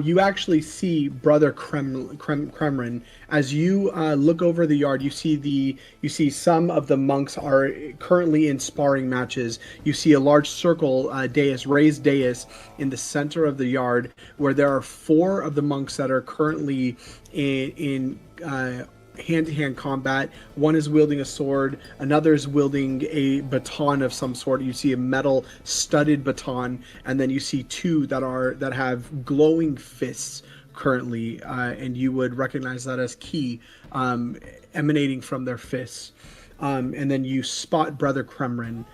S1: You actually see Brother Kremrin as you look over the yard. You see some of the monks are currently in sparring matches. You see a large circle raised dais in the center of the yard, where there are 4 of the monks that are currently in hand-to-hand combat. One is wielding a sword, another is wielding a baton of some sort. You see a metal studded baton, and then you see 2 that have glowing fists currently, and you would recognize that as ki emanating from their fists. And then you spot Brother Kremrin,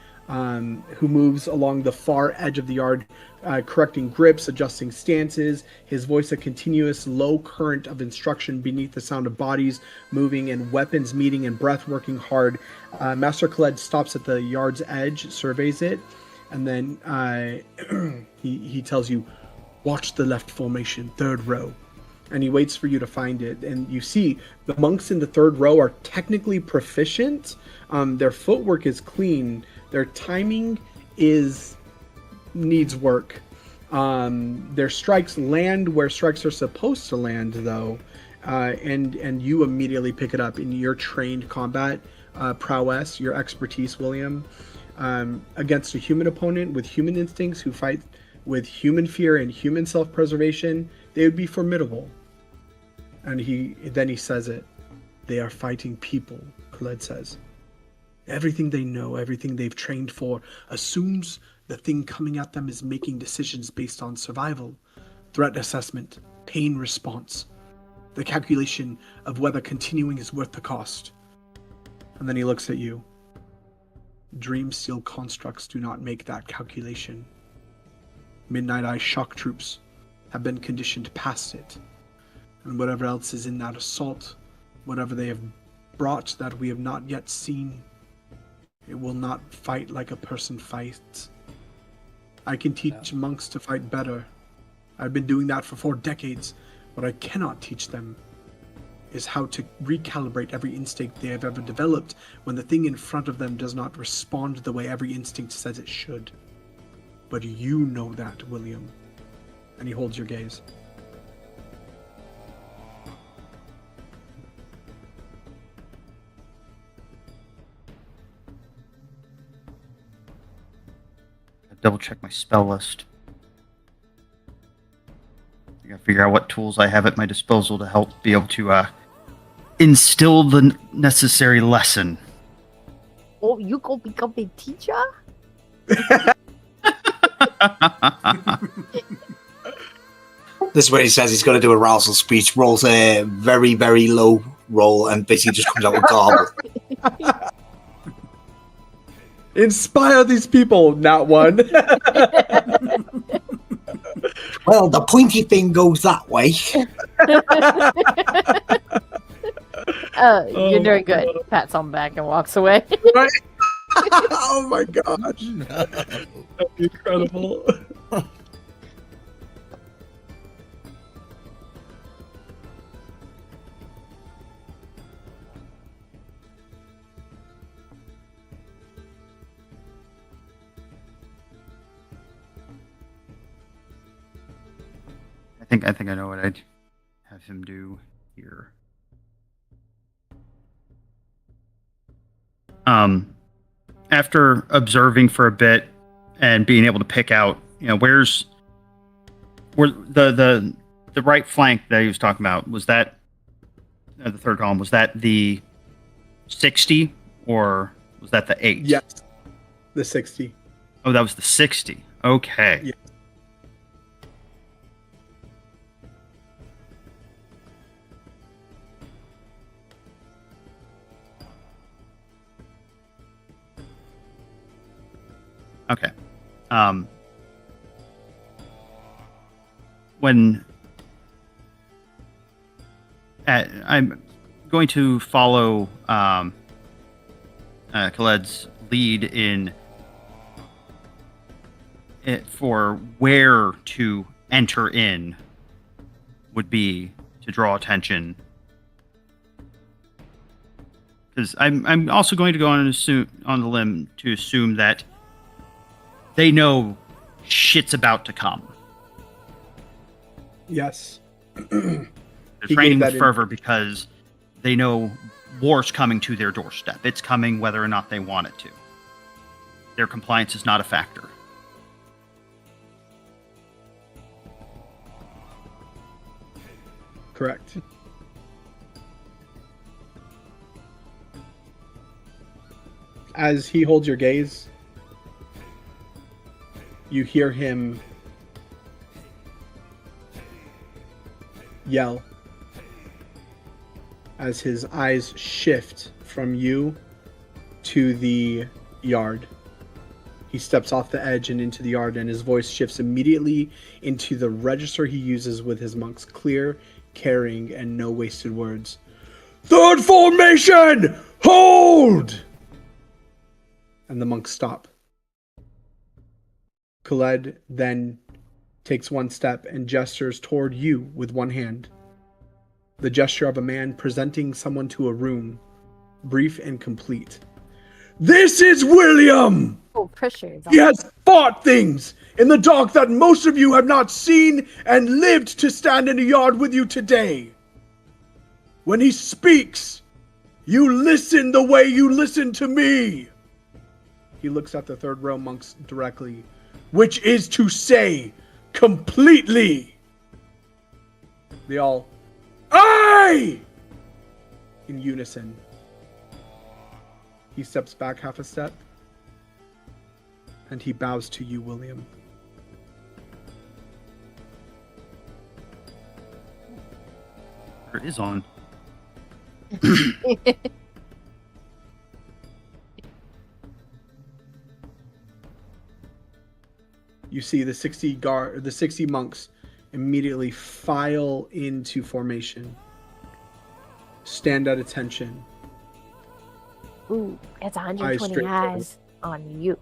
S1: who moves along the far edge of the yard, correcting grips, adjusting stances, his voice a continuous low current of instruction beneath the sound of bodies moving and weapons meeting and breath working hard. Master Khaled stops at the yard's edge, surveys it, and then he tells you, watch the left formation, 3rd row. And he waits for you to find it. And you see the monks in the 3rd row are technically proficient. Their footwork is clean. Their timing needs work. Their strikes land where strikes are supposed to land, though, and you immediately pick it up in your trained combat prowess, your expertise, William, against a human opponent with human instincts who fight with human fear and human self-preservation. They would be formidable. And he says it. They are fighting people, Khaled says. Everything they know, everything they've trained for, assumes the thing coming at them is making decisions based on survival, threat assessment, pain response, the calculation of whether continuing is worth the cost. And then he looks at you. Dream steel constructs do not make that calculation. Midnight Eye shock troops have been conditioned past it. And whatever else is in that assault, whatever they have brought that we have not yet seen, it will not fight like a person fights. I can teach monks to fight better. I've been doing that for 4 decades. What I cannot teach them is how to recalibrate every instinct they have ever developed when the thing in front of them does not respond the way every instinct says it should. But you know that, William. And he holds your gaze.
S5: Double check my spell list. I gotta figure out what tools I have at my disposal to help be able to instill the necessary lesson.
S3: Oh, you go become a teacher?
S6: This is where he says he's got to do a rousal speech, rolls a very, very low roll, and basically just comes out with garble.
S1: Inspire these people, not one.
S6: Well, the pointy thing goes that way.
S3: You're doing good. Pats on the back and walks away.
S1: Oh my gosh.
S4: No.
S1: That'd be incredible.
S5: think I know what I'd have him do here. After observing for a bit and being able to pick out, where the right flank that he was talking about, was that the third column, was that the 60 or was that the 8?
S1: Yes, the 60.
S5: Oh, that was the 60. Okay.
S1: Yeah.
S5: Okay. When I'm going to follow Khaled's lead in it for where to enter in would be to draw attention, because I'm also going to go on the limb to assume that they know shit's about to come.
S1: Yes.
S5: They're training with fervor because they know war's coming to their doorstep. It's coming whether or not they want it to. Their compliance is not a factor.
S1: Correct. As he holds your gaze, you hear him yell as his eyes shift from you to the yard. He steps off the edge and into the yard, and his voice shifts immediately into the register he uses with his monks. Clear, caring, and no wasted words. Third formation! Hold! And the monks stop. Khaled then takes one step and gestures toward you with one hand. The gesture of a man presenting someone to a room, brief and complete. This is William!
S3: Oh, pressure.
S1: He has fought things in the dark that most of you have not seen and lived to stand in the yard with you today. When he speaks, you listen the way you listen to me. He looks at the third row monks directly, which is to say, completely. They all, aye! In unison. He steps back half a step, and he bows to you, William.
S5: It is on.
S1: You see the 60 monks immediately file into formation. Stand at attention.
S3: Ooh, it's
S1: Eyes
S3: 120
S1: straight
S3: eyes on you.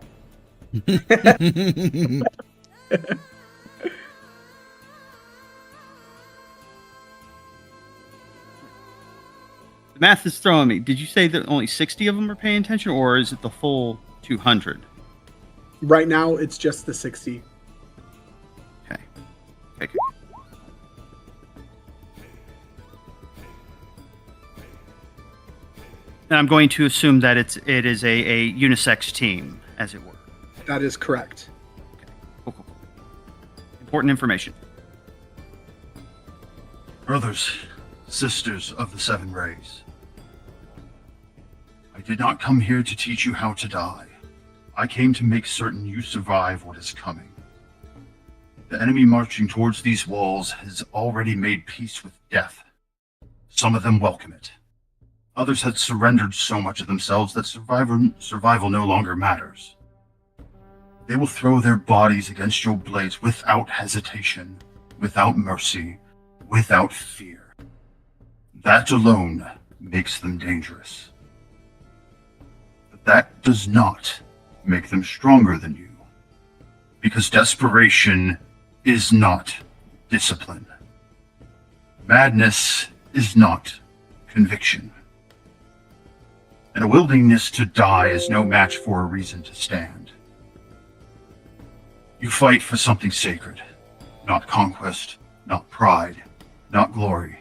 S5: The math is throwing me. Did you say that only 60 of them are paying attention, or is it the full 200?
S1: Right now, it's just the 60.
S5: Okay. And I'm going to assume that it is a unisex team, as it were.
S1: That is correct.
S5: Okay. Cool. Important information.
S9: Brothers, sisters of the Seven Rays, I did not come here to teach you how to die. I came to make certain you survive what is coming. The enemy marching towards these walls has already made peace with death. Some of them welcome it. Others had surrendered so much of themselves that survival no longer matters. They will throw their bodies against your blades without hesitation, without mercy, without fear. That alone makes them dangerous. But that does not make them stronger than you, because desperation is not discipline. Madness is not conviction. And a willingness to die is no match for a reason to stand. You fight for something sacred, not conquest not pride, not glory.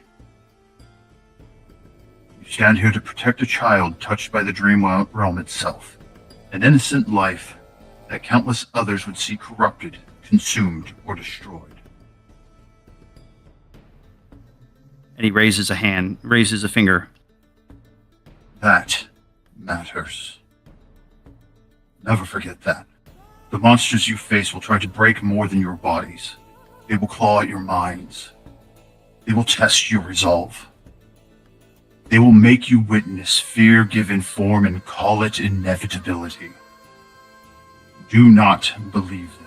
S9: You stand here to protect a child touched by the dream realm itself, an innocent life that countless others would see corrupted, consumed, or destroyed.
S5: And he raises a finger.
S9: That matters. Never forget that. The monsters you face will try to break more than your bodies. They will claw at your minds. They will test your resolve. They will make you witness fear given form and call it inevitability. Do not believe them.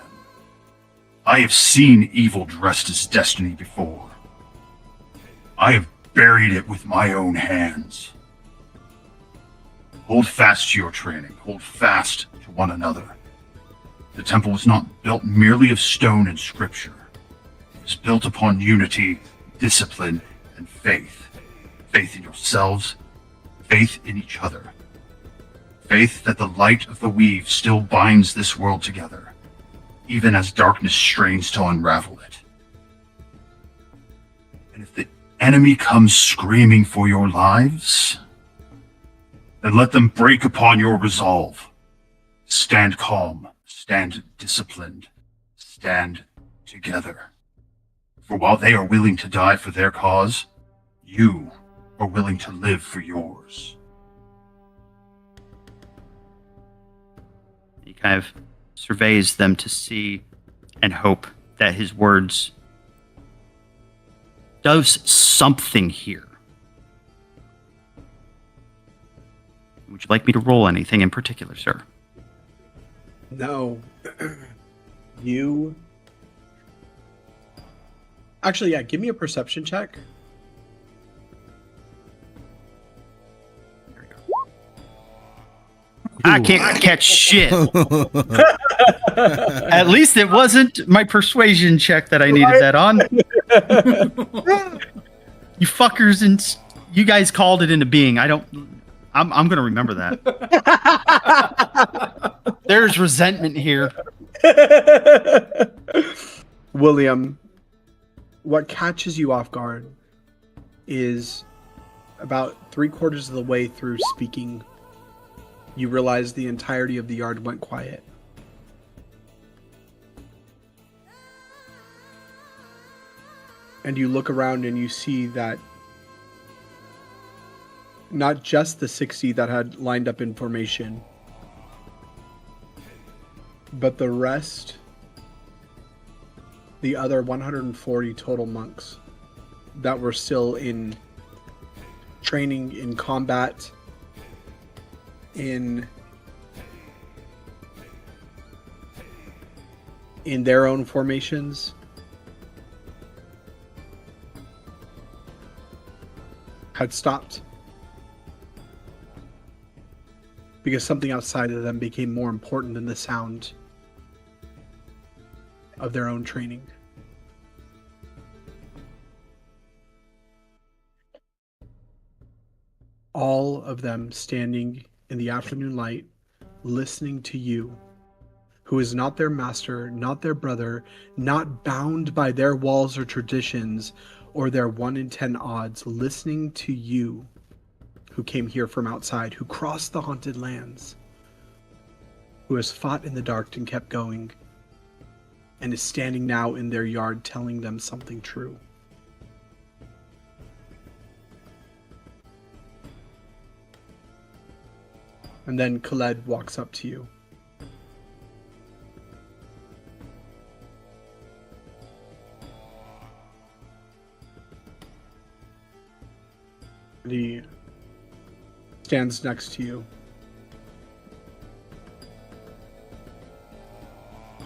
S9: I have seen evil dressed as destiny before. I have buried it with my own hands. Hold fast to your training. Hold fast to one another. The temple was not built merely of stone and scripture. It was built upon unity, discipline, and faith. Faith in yourselves, faith in each other. Faith that the light of the weave still binds this world together, even as darkness strains to unravel it. And if the enemy comes screaming for your lives, then let them break upon your resolve. Stand calm, stand disciplined, stand together. For while they are willing to die for their cause, you are willing to live for yours.
S5: He kind of surveys them to see and hope that his words does something here. Would you like me to roll anything in particular, sir?
S1: No. You... Actually, yeah, give me a perception check.
S5: I can't catch shit. At least it wasn't my persuasion check that I needed that on. You fuckers, and you guys called it into being. I'm going to remember that. There's resentment here.
S1: William, what catches you off guard is about 3/4 of the way through speaking, you realize the entirety of the yard went quiet. And you look around and you see that not just the 60 that had lined up in formation, but the rest, the other 140 total monks that were still in training, in combat, in their own formations, had stopped because something outside of them became more important than the sound of their own training. All of them standing in the afternoon light, listening to you, who is not their master, not their brother, not bound by their walls or traditions or their 1 in 10 odds, listening to you, who came here from outside, who crossed the haunted lands, who has fought in the dark and kept going, and is standing now in their yard telling them something true. And then Khaled walks up to you. And he stands next to you.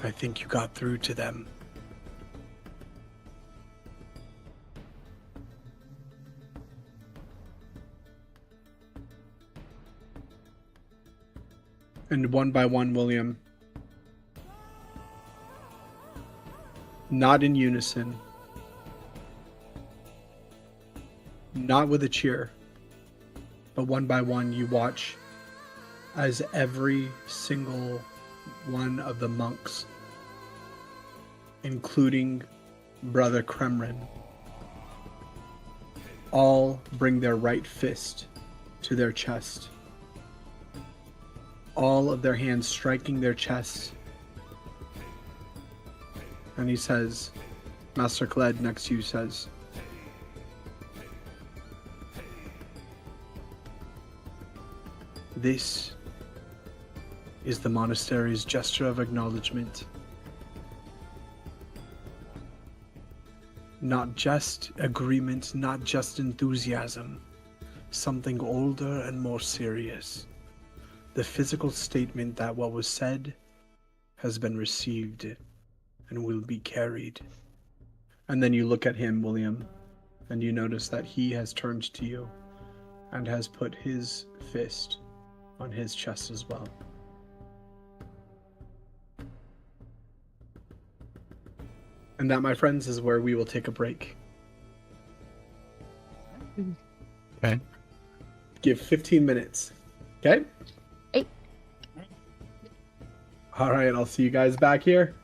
S1: I think you got through to them. And one by one, William, not in unison, not with a cheer, but one by one, you watch as every single one of the monks, including Brother Kremrin. All bring their right fist to their chest. All of their hands striking their chest. And he says, Master Kled next to you says, this is the monastery's gesture of acknowledgement. Not just agreement, not just enthusiasm, something older and more serious. The physical statement that what was said has been received and will be carried. And then you look at him, William, and you notice that he has turned to you and has put his fist on his chest as well. And that, my friends, is where we will take a break.
S4: Okay.
S1: Give 15 minutes. Okay?
S3: 8.
S1: All right, I'll see you guys back here.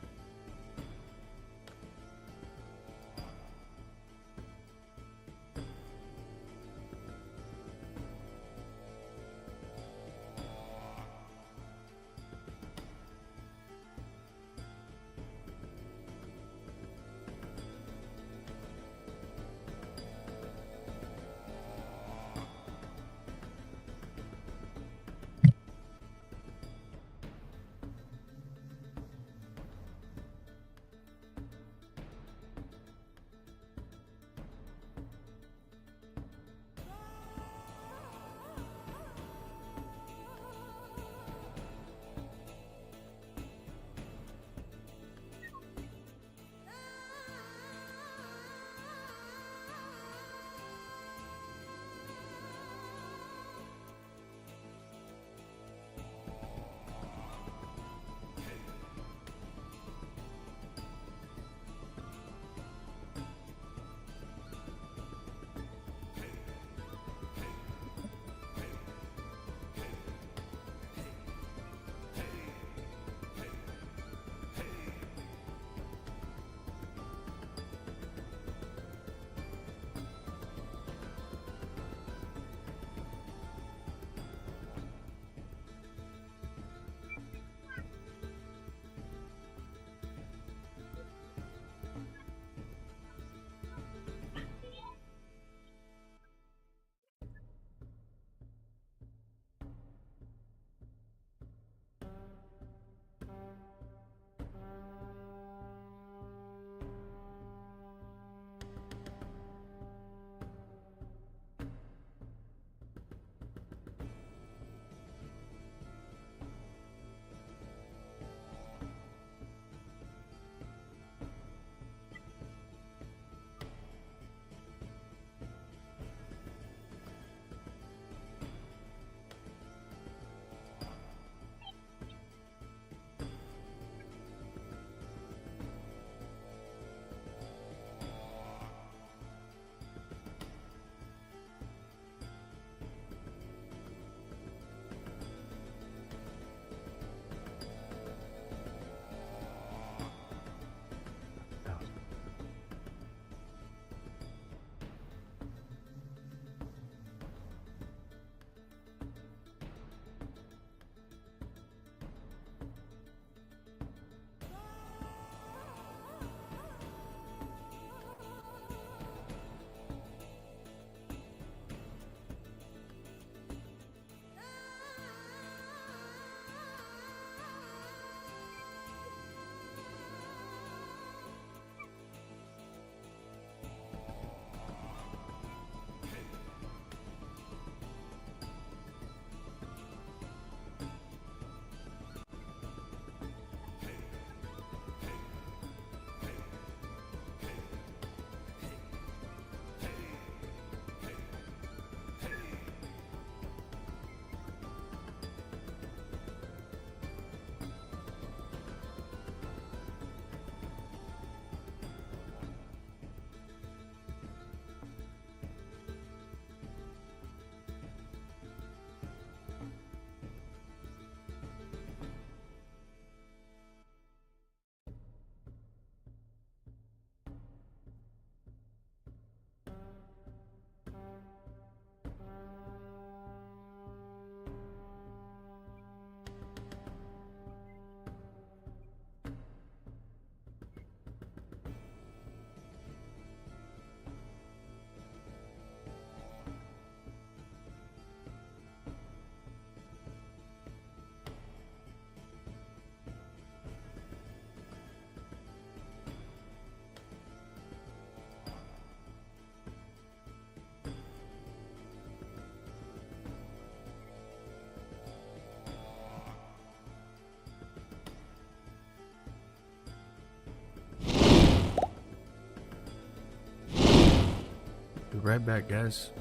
S4: right back, guys.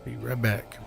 S4: Be right back.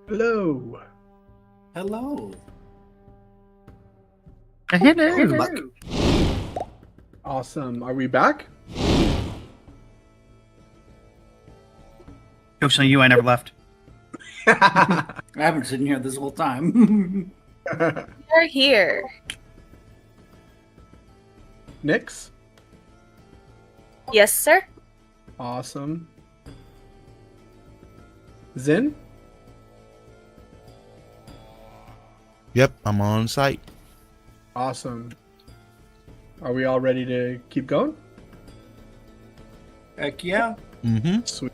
S1: Hello.
S2: Hello.
S5: Hello.
S1: Awesome. Are we back?
S5: Joke's on you, I never left.
S2: I haven't been sitting here this whole time.
S8: You're here.
S1: Nix?
S8: Yes, sir.
S1: Awesome. Zin?
S4: Yep, I'm on site.
S1: Awesome. Are we all ready to keep going?
S2: Heck yeah.
S4: Mm-hmm.
S1: Sweet.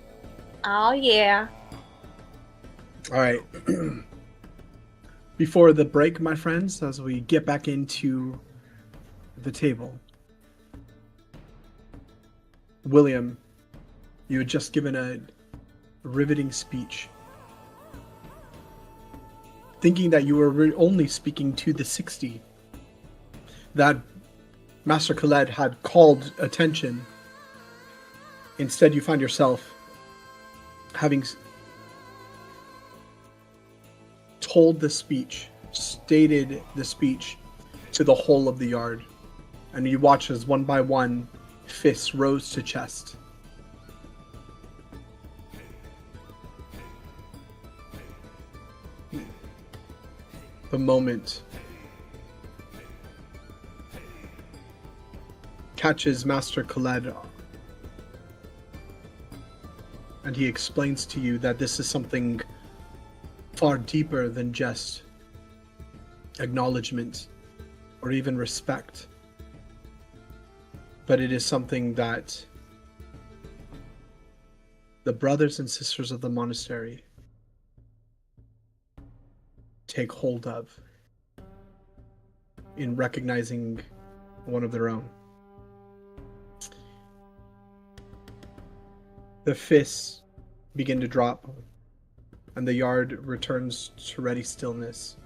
S8: Oh, yeah.
S1: All right. Before the break, my friends, as we get back into the table, William, you had just given a riveting speech, thinking that you were only speaking to the 60, that Master Khaled had called attention. Instead, you find yourself having told the speech, stated the speech to the whole of the yard. And you watch as one by one, fists rose to chest. The moment catches Master Khaled, and he explains to you that this is something far deeper than just acknowledgement or even respect, but it is something that the brothers and sisters of the monastery take hold of in recognizing one of their own. The fists begin to drop, and the yard returns to ready stillness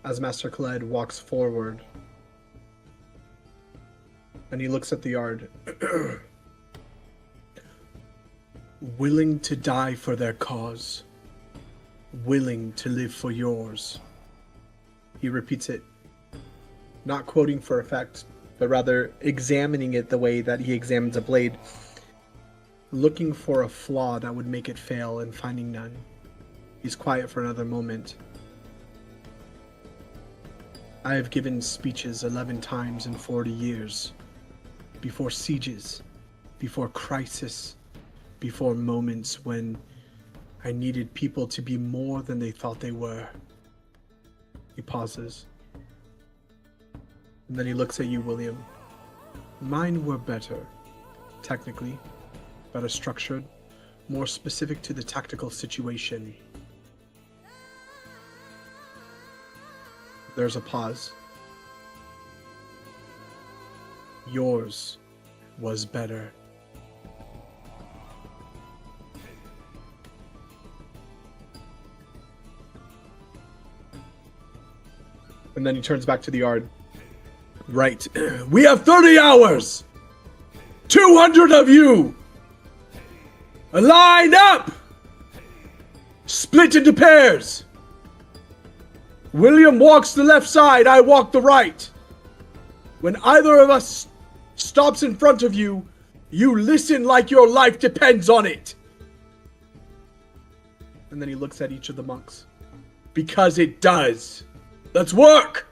S1: as Master Khaled walks forward, and he looks at the yard. Willing to die for their cause, willing to live for yours. He repeats it, not quoting for effect, but rather examining it the way that he examines a blade, looking for a flaw that would make it fail and finding none. He's quiet for another moment. I have given speeches 11 times in 40 years. Before sieges, before crisis, before moments when I needed people to be more than they thought they were. He pauses. And then he looks at you, William. Mine were better, technically, better structured, more specific to the tactical situation. There's a pause. Yours was better. And then he turns back to the yard. Right. We have 30 hours! 200 of you! Line up! Split into pairs! William walks the left side, I walk the right. When either of us stops in front of you, you listen like your life depends on it. And then he looks at each of the monks. Because it does. Let's work!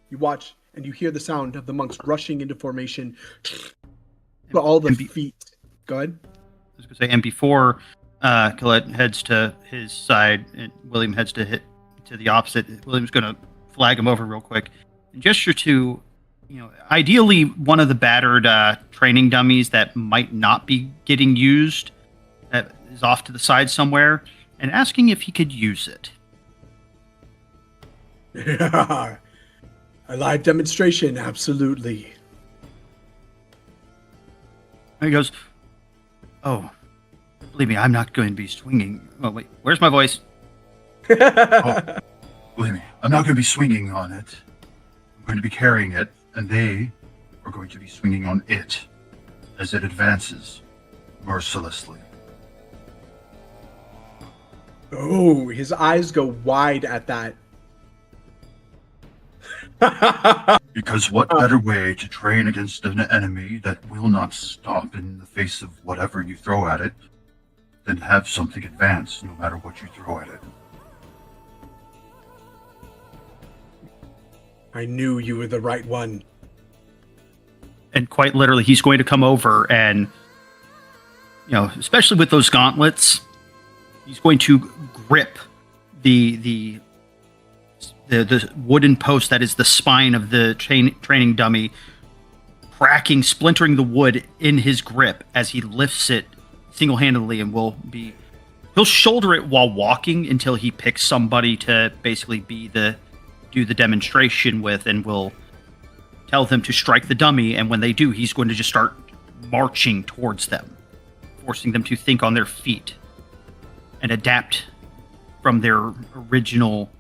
S1: You watch, and you hear the sound of the monks rushing into formation. But all the feet. Go ahead.
S5: I was going to say, and before Colette heads to his side and William heads to the opposite, William's going to flag him over real quick and gesture to, ideally one of the battered training dummies that might not be getting used, that is off to the side somewhere, and asking if he could use it.
S1: Yeah, a live demonstration, absolutely.
S5: And he goes, "Oh, believe me, I'm not going to be swinging." Oh, wait, where's my voice?
S9: Oh, believe me, I'm not going to be swinging on it. I'm going to be carrying it, and they are going to be swinging on it as it advances mercilessly.
S1: Oh, his eyes go wide at that.
S9: Because what better way to train against an enemy that will not stop in the face of whatever you throw at it than have something advance no matter what you throw at it?
S1: I knew you were the right one.
S5: And quite literally, he's going to come over and, especially with those gauntlets, he's going to grip the wooden post that is the spine of the training dummy, cracking, splintering the wood in his grip as he lifts it single-handedly, and he'll shoulder it while walking until he picks somebody to basically do the demonstration with, and will tell them to strike the dummy. And when they do, he's going to just start marching towards them, forcing them to think on their feet and adapt from their original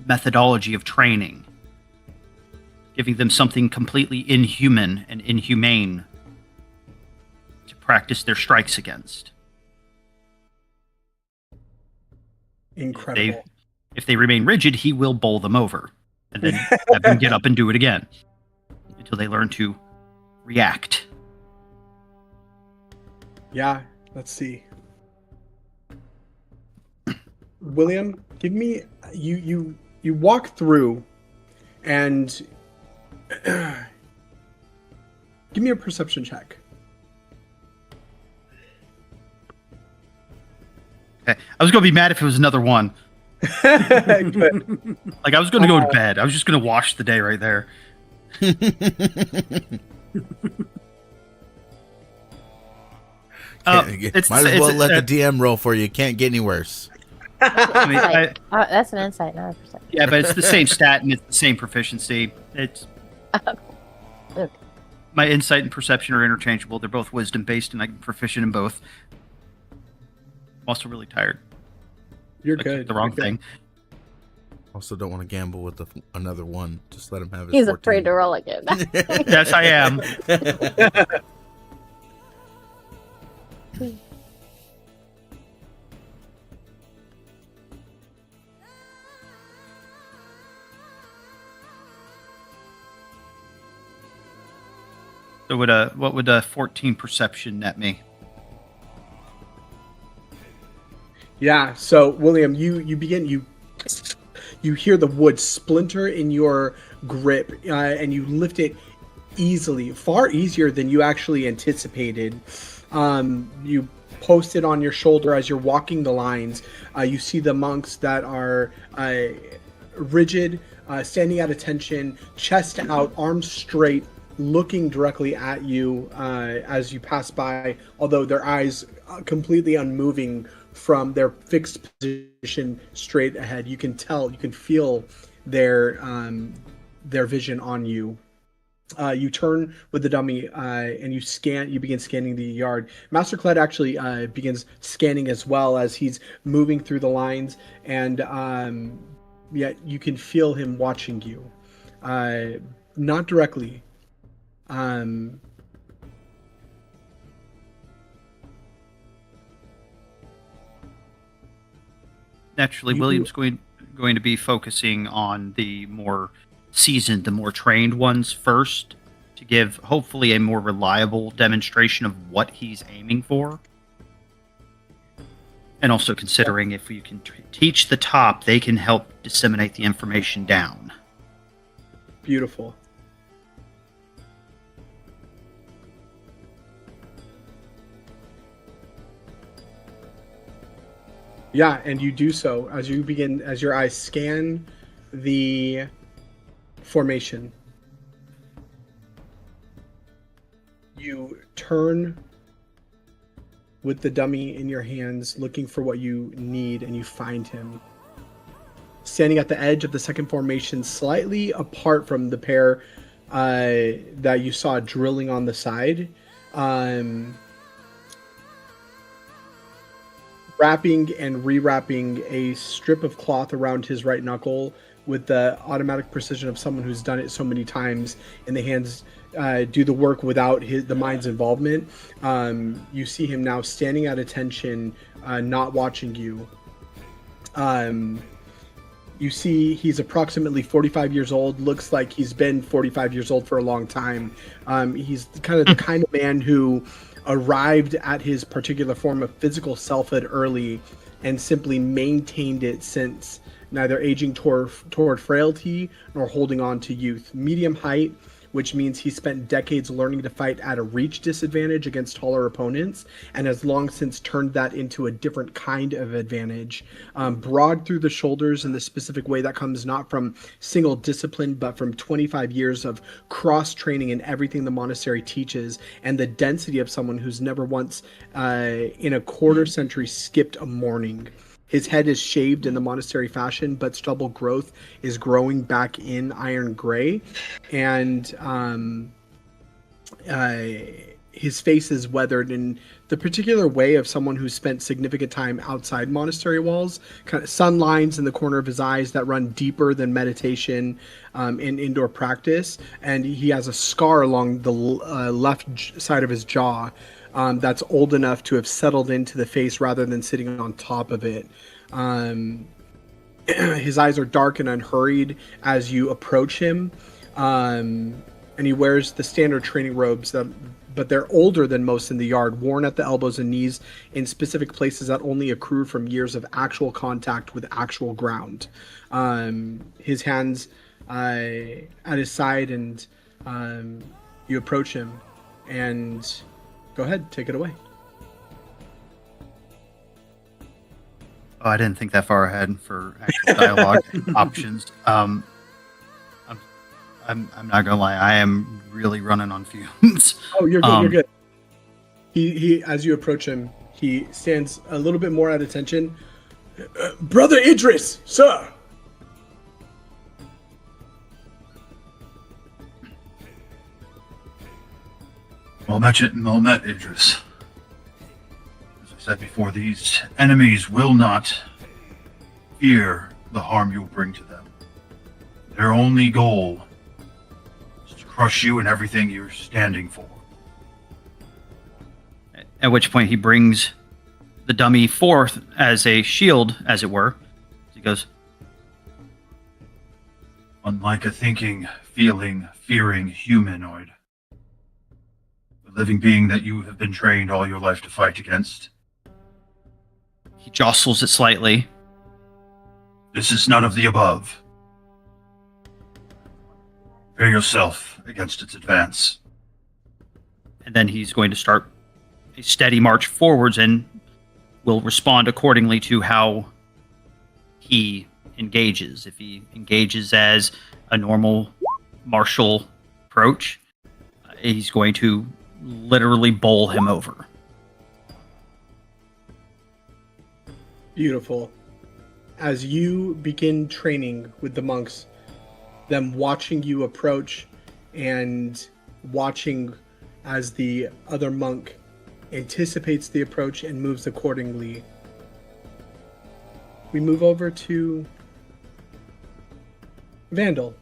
S5: methodology of training, giving them something completely inhuman and inhumane to practice their strikes against.
S1: Incredible.
S5: If they remain rigid, he will bowl them over and then have them get up and do it again until they learn to react.
S1: Yeah, let's see. William, give me you walk through and give me a perception check.
S5: Okay. I was going to be mad if it was another one.
S1: Good.
S5: Like, I was going to go to bed. I was just going to wash the day right there.
S4: Might as well let the DM roll for you. Can't get any worse.
S5: I mean,
S3: That's an insight, not a perception.
S5: yeah, but it's the same stat and it's the same proficiency. It's
S3: Okay.
S5: my insight and perception are interchangeable. They're both wisdom based, and I'm proficient in both. I'm also really tired.
S1: You're
S5: I
S1: good.
S5: clicked the wrong
S1: You're good.
S5: thing.
S4: Also, don't want to gamble with another one. Just let him have his
S3: He's
S4: 14.
S3: afraid to roll again.
S5: Yes, I am. So what would a 14 perception net me?
S1: Yeah, so William, you begin you hear the wood splinter in your grip, and you lift it easily, far easier than you actually anticipated. You post it on your shoulder as you're walking the lines. You see the monks that are rigid, standing at attention, chest out, arms straight, looking directly at you as you pass by, although their eyes completely unmoving from their fixed position straight ahead. You can feel their vision on you. You turn with the dummy and you begin scanning the yard. Master Kled actually begins scanning as well as he's moving through the lines, and yet you can feel him watching you. Not directly.
S5: Naturally, William's going to be focusing on the more seasoned, the more trained ones first, to give hopefully a more reliable demonstration of what he's aiming for. And also considering if you can teach the top, they can help disseminate the information down.
S1: Beautiful. Yeah, and you do so as your eyes scan the formation. You turn with the dummy in your hands, looking for what you need, and you find him. Standing at the edge of the second formation, slightly apart from the pair that you saw drilling on the side. Wrapping and rewrapping a strip of cloth around his right knuckle with the automatic precision of someone who's done it so many times, and the hands do the work without the mind's involvement. You see him now standing at attention, not watching you. You see he's approximately 45 years old, looks like he's been 45 years old for a long time. He's the kind of man who arrived at his particular form of physical selfhood early and simply maintained it since, neither aging toward frailty nor holding on to youth. Medium height, which means he spent decades learning to fight at a reach disadvantage against taller opponents, and has long since turned that into a different kind of advantage. Broad through the shoulders in the specific way that comes not from single discipline, but from 25 years of cross-training in everything the monastery teaches, and the density of someone who's never once in a quarter century skipped a morning. His head is shaved in the monastery fashion, but stubble growth is growing back in iron gray. And his face is weathered in the particular way of someone who spent significant time outside monastery walls. Kind of sun lines in the corner of his eyes that run deeper than meditation in indoor practice. And he has a scar along the left side of his jaw. That's old enough to have settled into the face rather than sitting on top of it. His eyes are dark and unhurried as you approach him, and he wears the standard training robes, but they're older than most in the yard, worn at the elbows and knees in specific places that only accrue from years of actual contact with actual ground. His hands at his side, and you approach him, and go ahead, take it away.
S5: Oh, I didn't think that far ahead for actual dialogue options. I'm not gonna lie, I am really running on fumes.
S1: Oh, you're good. You're good. He as you approach him, he stands a little bit more at attention. Brother Idris, sir.
S9: Well met, Idris. As I said before, these enemies will not fear the harm you bring to them. Their only goal is to crush you and everything you're standing for.
S5: At which point he brings the dummy forth as a shield, as it were. He goes,
S9: Unlike a thinking, feeling, fearing humanoid, a living being that you have been trained all your life to fight against,
S5: he jostles it slightly.
S9: this is none of the above. Prepare yourself against its advance.
S5: And then he's going to start a steady march forwards and will respond accordingly to how he engages. If he engages as a normal martial approach, he's going to literally bowl him over.
S1: Beautiful. As you begin training with the monks, them watching you approach and watching as the other monk anticipates the approach and moves accordingly, we move over to Vandal.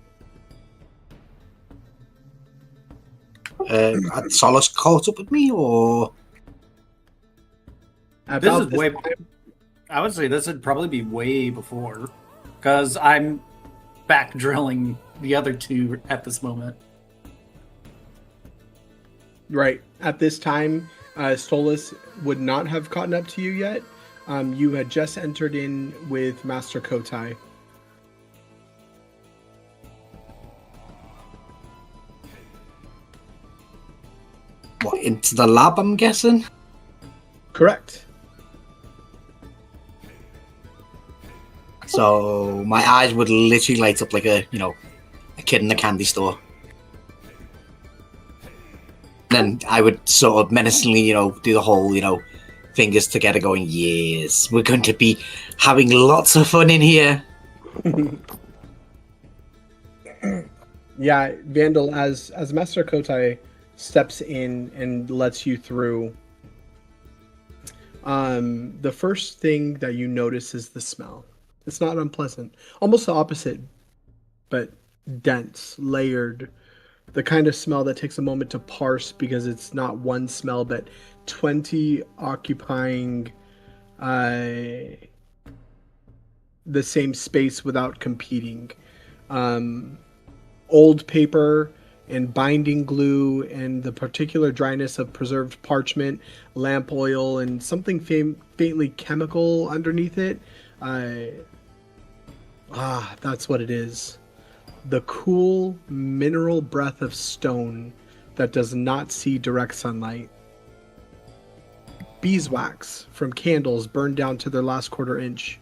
S6: Had Solace caught up with me, or
S1: About
S2: This is way.
S1: time-
S2: I would say this would probably be way before, because I'm back drilling the other two at this moment.
S1: Right. At this time, Stolas would not have caught up to you yet. You had just entered in with Master Kotai.
S6: what, into the lab, I'm guessing?
S1: Correct.
S6: So my eyes would literally light up like a kid in a candy store. Then I would sort of menacingly, do the whole, fingers together going, yes, we're going to be having lots of fun in here.
S1: Yeah, Vandal, as Master Kotai steps in and lets you through, the first thing that you notice is the smell. It's not unpleasant. Almost the opposite, but dense, layered. The kind of smell that takes a moment to parse because it's not one smell, but 20 occupying the same space without competing. Old paper and binding glue and the particular dryness of preserved parchment, lamp oil, and something faintly chemical underneath it. That's what it is. The cool mineral breath of stone that does not see direct sunlight. Beeswax from candles burned down to their last quarter inch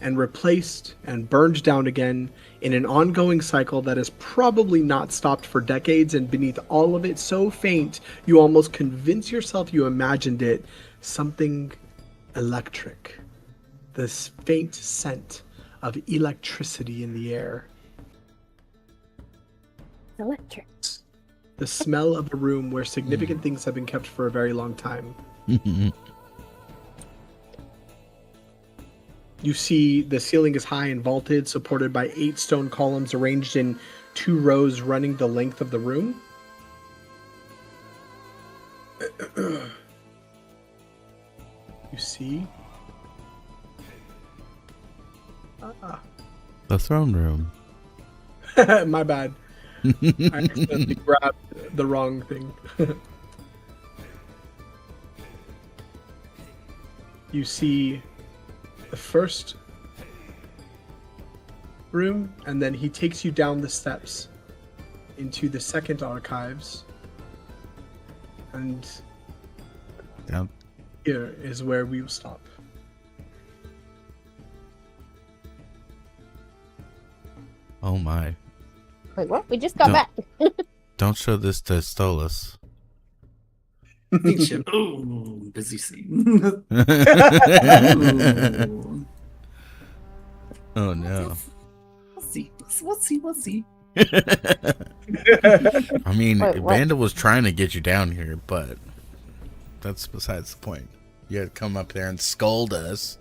S1: and replaced and burned down again in an ongoing cycle that has probably not stopped for decades, and beneath all of it, so faint you almost convince yourself you imagined it, something electric. This faint scent of electricity in the air.
S3: Electric.
S1: The smell of a room where significant things have been kept for a very long time. You see the ceiling is high and vaulted, supported by 8 stone columns arranged in 2 rows running the length of the room. You see?
S4: The throne room.
S1: My bad. I accidentally grabbed the wrong thing. You see the first room, and then he takes you down the steps into the second archives. And
S4: Down.
S1: here is where we will stop.
S4: Oh my.
S3: Wait, what? We just got
S4: Don't-
S3: back.
S4: Don't show this to Stolas.
S2: Ooh, busy scene. Ooh.
S4: Oh no.
S2: We'll see. We'll see.
S4: I mean,
S3: Wait, what?
S4: Vanda was trying to get you down here, but that's besides the point. You had to come up there and scold us.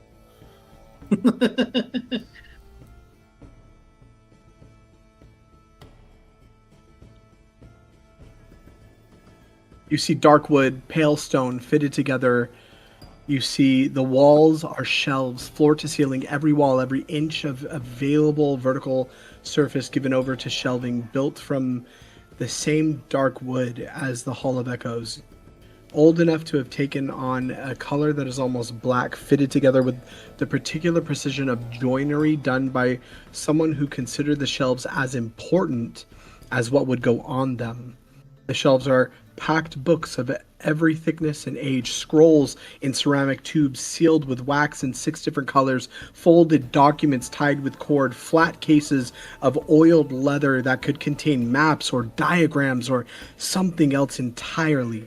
S1: You see dark wood, pale stone fitted together. You see the walls are shelves, floor to ceiling, every wall, every inch of available vertical surface given over to shelving, built from the same dark wood as the Hall of Echoes. Old enough to have taken on a color that is almost black, fitted together with the particular precision of joinery done by someone who considered the shelves as important as what would go on them. The shelves are packed books of every thickness and age, scrolls in ceramic tubes sealed with wax in 6 different colors, folded documents tied with cord, flat cases of oiled leather that could contain maps or diagrams or something else entirely.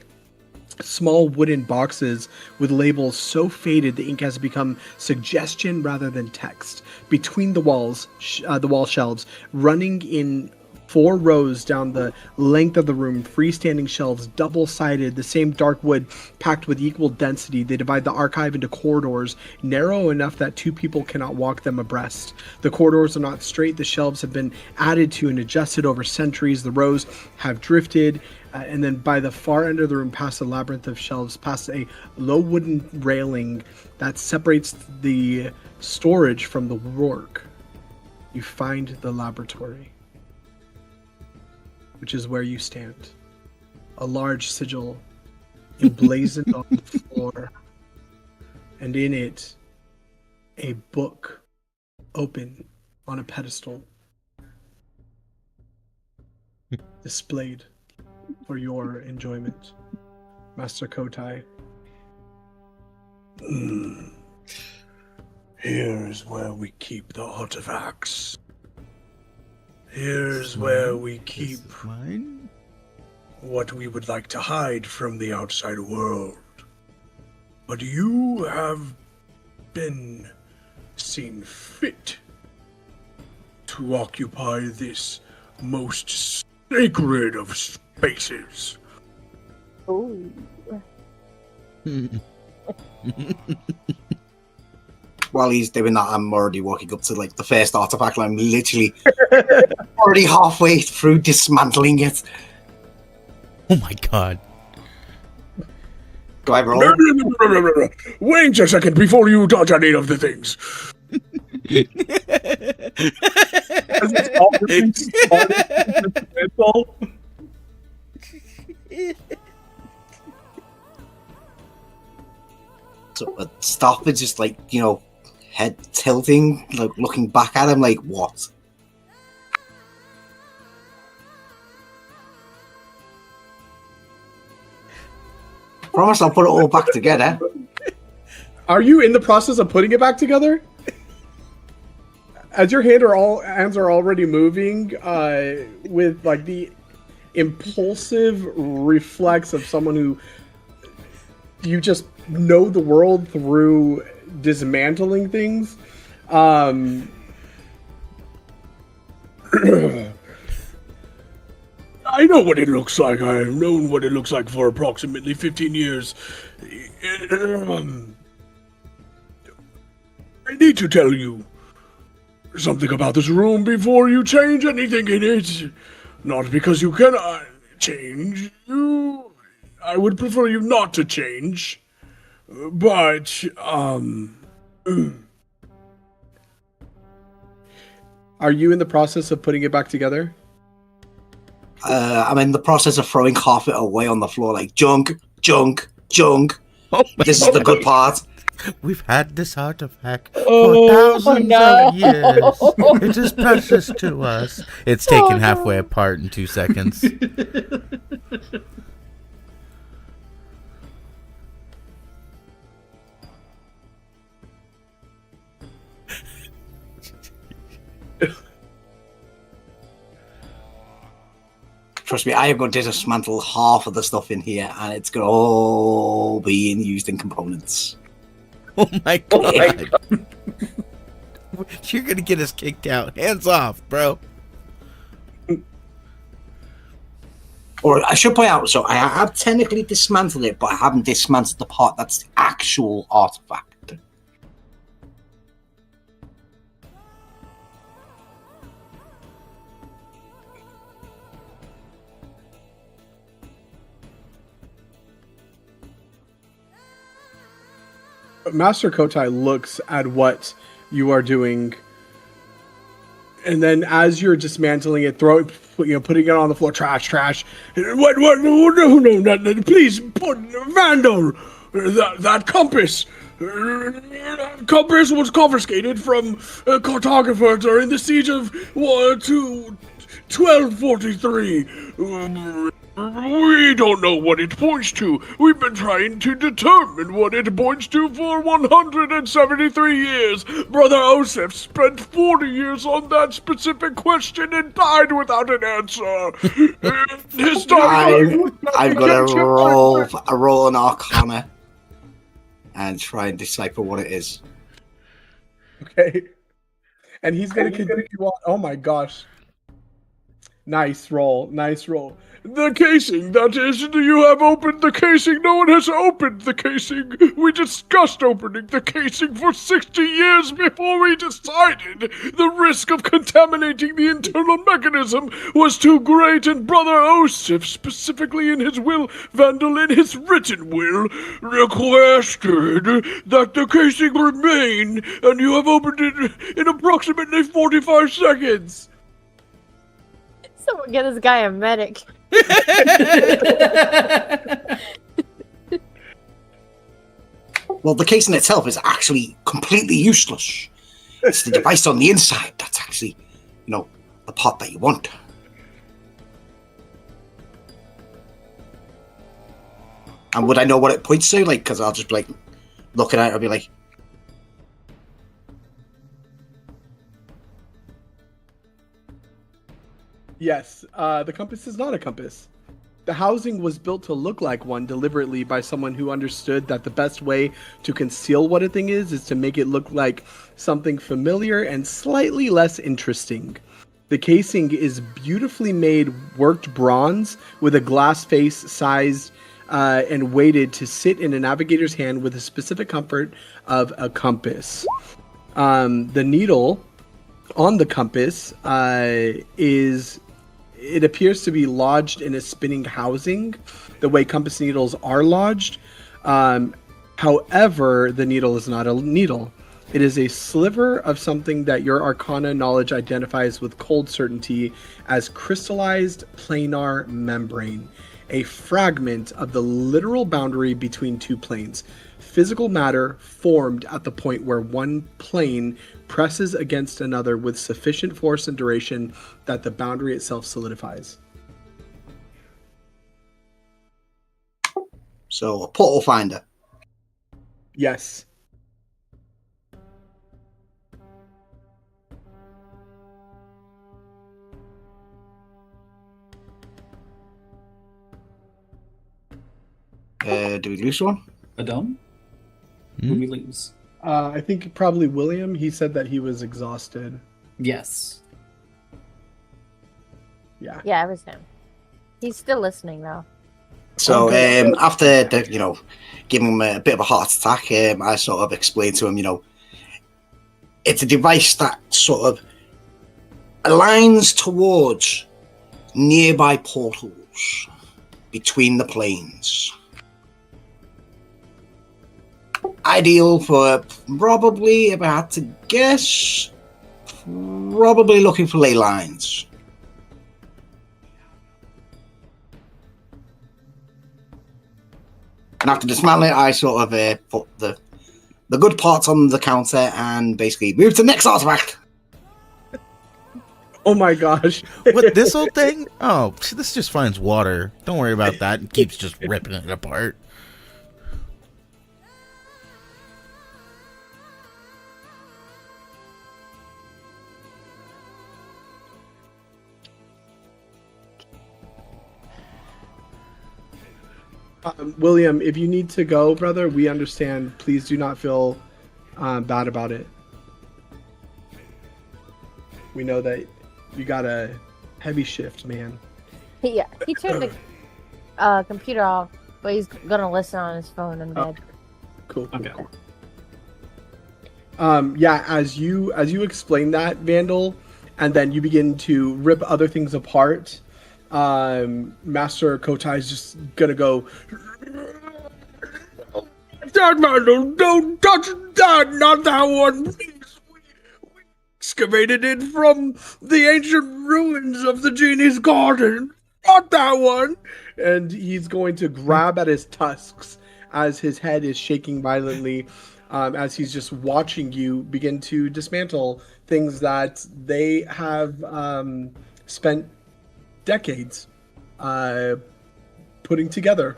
S1: Small wooden boxes with labels so faded the ink has become suggestion rather than text. Between the wall shelves, running in 4 rows down the length of the room, freestanding shelves, double-sided, the same dark wood packed with equal density. They divide the archive into corridors, narrow enough that 2 people cannot walk them abreast. The corridors are not straight. The shelves have been added to and adjusted over centuries. The rows have drifted, and then by the far end of the room, past a labyrinth of shelves, past a low wooden railing that separates the storage from the work, you find the laboratory, which is where you stand. A large sigil emblazoned on the floor, and in it, a book open on a pedestal, displayed for your enjoyment. Master Kotai. Here's where we keep the artifacts. Here's where we keep
S4: Mine?
S1: what we would like to hide from the outside world. But you have been seen fit to occupy this most sacred of spaces.
S3: Oh.
S6: While he's doing that, I'm already walking up to like the first artifact, and I'm literally already halfway through dismantling it.
S4: Oh my god.
S6: Do I roll?
S1: Wait a second before you touch any of the things. As it's all really mental.
S6: So Stop is just like, head tilting, like looking back at him like, what? Promise I'll put it all back together.
S1: Are you in the process of putting it back together? As your hands are already moving, with like the impulsive reflex of someone who you just know the world through dismantling things. I know what it looks like. I have known what it looks like for approximately 15 years. I need to tell you something about this room before you change anything in it. Not because you cannot change. I would prefer you not to change. But, are you in the process of putting it back together?
S6: I'm in the process of throwing half it away on the floor like junk.
S4: Oh my
S6: This is the good part.
S4: We've had this artifact for
S7: Oh,
S4: thousands
S7: no.
S4: of years. It is precious to us. It's taken halfway apart in 2 seconds.
S6: Trust me, I am going to dismantle half of the stuff in here, and it's going to all be used in components.
S4: Oh my god. You're gonna get us kicked out. Hands off, bro.
S6: Or I should point out, so I have technically dismantled it, but I haven't dismantled the part that's the actual artifact.
S1: Master Kotai looks at what you are doing, and then as you're dismantling it, putting it on the floor, trash. What? No, please, Vandal, that compass. Compass was confiscated from a cartographer during the siege of 1243. We don't know what it points to. We've been trying to determine what it points to for 173 years. Brother Osef spent 40 years on that specific question and died without an answer.
S6: I'm going to roll an Arcana and try and decipher what it is.
S1: Okay. And he's going to continue on. Oh my gosh. Nice roll. The casing, that is, you have opened the casing. No one has opened the casing. We discussed opening the casing for 60 years before we decided the risk of contaminating the internal mechanism was too great, and Brother Osif, specifically in his will, Vandal in his written will, requested that the casing remain, and you have opened it in approximately 45 seconds.
S3: Someone get this guy a medic.
S6: Well, the casing itself is actually completely useless. It's the device on the inside that's actually, the part that you want. And would I know what it points to? Like, because I'll just be like, looking at it, I'll be like,
S1: Yes, the compass is not a compass. The housing was built to look like one deliberately by someone who understood that the best way to conceal what a thing is to make it look like something familiar and slightly less interesting. The casing is beautifully made worked bronze with a glass face sized and weighted to sit in a navigator's hand with the specific comfort of a compass. The needle on the compass it appears to be lodged in a spinning housing, the way compass needles are lodged. However, the needle is not a needle. It is a sliver of something that your Arcana knowledge identifies with cold certainty as crystallized planar membrane, a fragment of the literal boundary between two planes. Physical matter formed at the point where one plane presses against another with sufficient force and duration that the boundary itself solidifies.
S6: So, a portal finder.
S1: Yes.
S6: Do we lose one?
S2: Adam?
S4: Hmm?
S2: Who we lose?
S1: I think probably William. He said that he was exhausted.
S2: Yes.
S1: Yeah.
S3: Yeah, it was him. He's still listening though.
S6: So,
S1: Okay.
S6: after giving him a bit of a heart attack, I sort of explained to him, it's a device that sort of aligns towards nearby portals between the planes. Ideal for probably, if I had to guess, probably looking for ley lines. And after dismantling it, I sort of put the good parts on the counter and basically move to the next artifact.
S1: Oh my gosh.
S4: What, this whole thing? Oh, this just finds water. Don't worry about that. It keeps just ripping it apart.
S1: William, if you need to go, brother, we understand. Please do not feel bad about it. We know that you got a heavy shift, man.
S3: Yeah, he turned the computer off, but he's gonna listen on his phone in bed.
S1: Cool.
S2: Okay.
S1: Yeah, as you explain that, Vandal, and then you begin to rip other things apart, Master Kotai is just gonna go, "That Vandal, don't touch that, not that one, please. We excavated it from the ancient ruins of the Genie's Garden, not that one." And he's going to grab at his tusks as his head is shaking violently, as he's just watching you begin to dismantle things that they have spent decades putting together.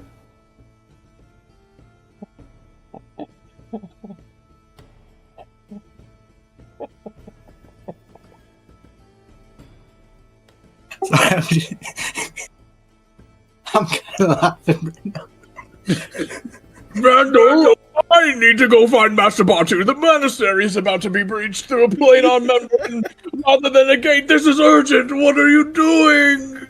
S6: I'm kind of laughing right now.
S1: Randall, I need to go find Master Batu. The monastery is about to be breached through a planar membrane rather than a gate. This is urgent. What are you doing?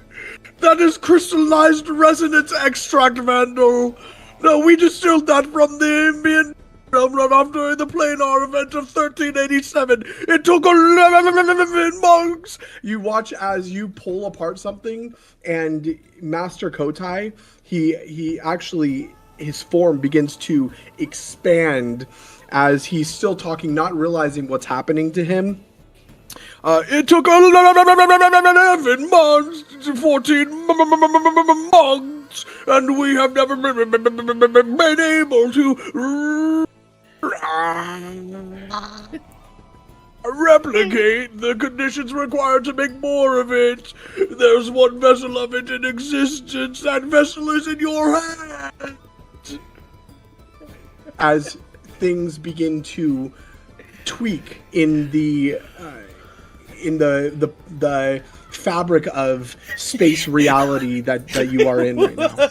S1: That is crystallized resonance extract, Vandal. No, we distilled that from the ambient realm right after the planar event of 1387. It took 11 months. You watch as you pull apart something, and Master Kotai, he actually, his form begins to expand as he's still talking, not realizing what's happening to him. It took 11 months, 14 months, and we have never been able to replicate the conditions required to make more of it. There's one vessel of it in existence. That vessel is in your hand. As things begin to tweak in the fabric of space reality that you are in right now.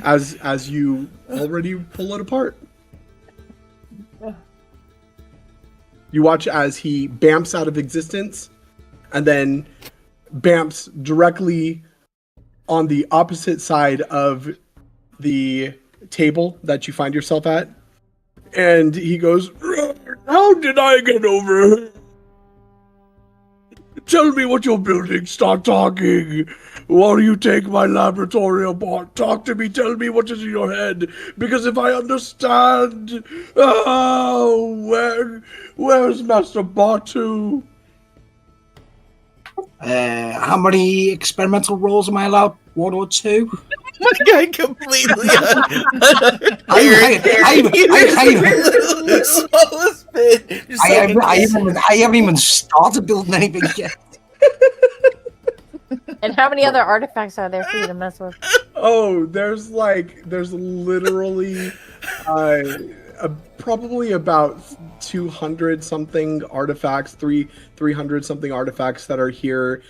S1: As you already pull it apart. You watch as he bamps out of existence and then bamps directly on the opposite side of the table that you find yourself at. And he goes, "How did I get over here?" Tell me what you're building. Start talking. While you take my laboratory apart, talk to me. Tell me what is in your head. Because if I understand, where's Master Batu?
S6: How many experimental rolls am I allowed? 1 or 2?
S4: My guy completely
S6: I
S4: smallest bit. Just
S6: haven't even started building anything yet.
S3: And how many other artifacts are there for you to mess with?
S1: Oh, there's literally probably about 200 something artifacts, 300 something artifacts that are here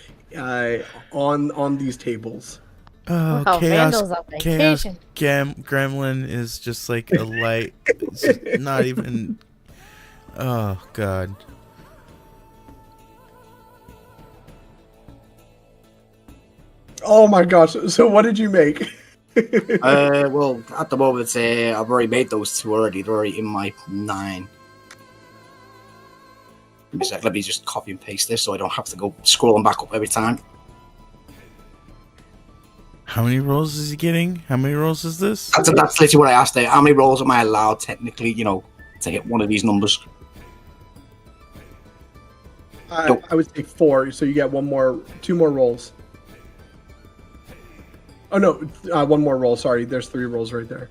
S1: on these tables.
S4: Oh,
S3: Oh,
S4: chaos!
S3: Vandal's on
S4: Chaos
S3: vacation.
S4: Gremlin is just like a light. It's just not even. Oh God.
S1: Oh my gosh! So what did you make?
S6: Well, at the moment, I've already made those 2 already. They're already in my 9. Let me just copy and paste this so I don't have to go scrolling back up every time.
S4: How many rolls is he getting? How many rolls is this?
S6: That's literally what I asked there. How many rolls am I allowed, technically, to hit one of these numbers?
S1: I would say 4, so you get 2 more rolls. Oh no, 1 more roll. Sorry, there's 3 rolls right there.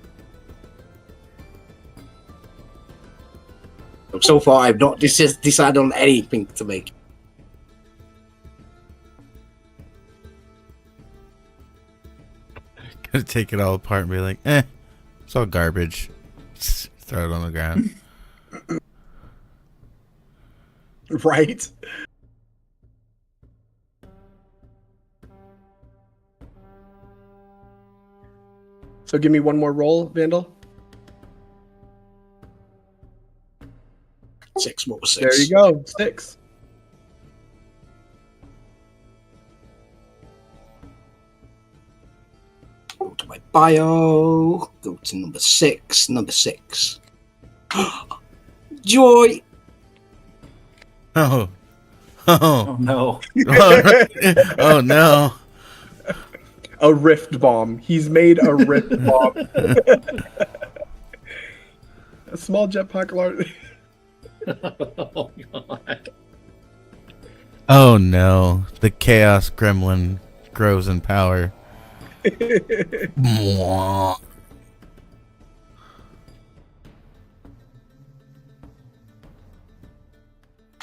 S6: So far, I've not decided on anything to make.
S4: Gonna take it all apart and be like, it's all garbage. Throw it on the ground.
S1: Right? So give me 1 more roll, Vandal.
S6: 6. What was 6?
S1: There you go, 6.
S6: Go to my bio. Go to number 6. Number 6. Joy.
S4: Oh.
S2: Oh no.
S4: Oh no.
S1: A rift bomb. He's made a rift bomb. A small jetpack large.
S2: Oh god.
S4: Oh no. The chaos gremlin grows in power. Mwah.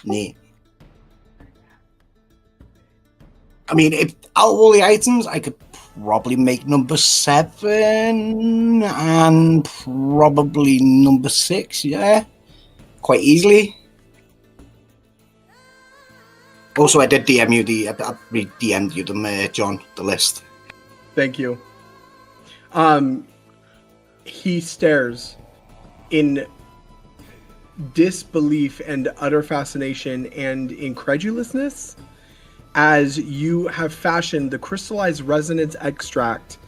S6: Neat. I mean, if out of all the items, I could probably make number 7 and probably number 6, yeah. Quite easily. Also, I did DM you I DM'd you the John, the list.
S1: Thank you. He stares in disbelief and utter fascination and incredulousness as you have fashioned the crystallized resonance extract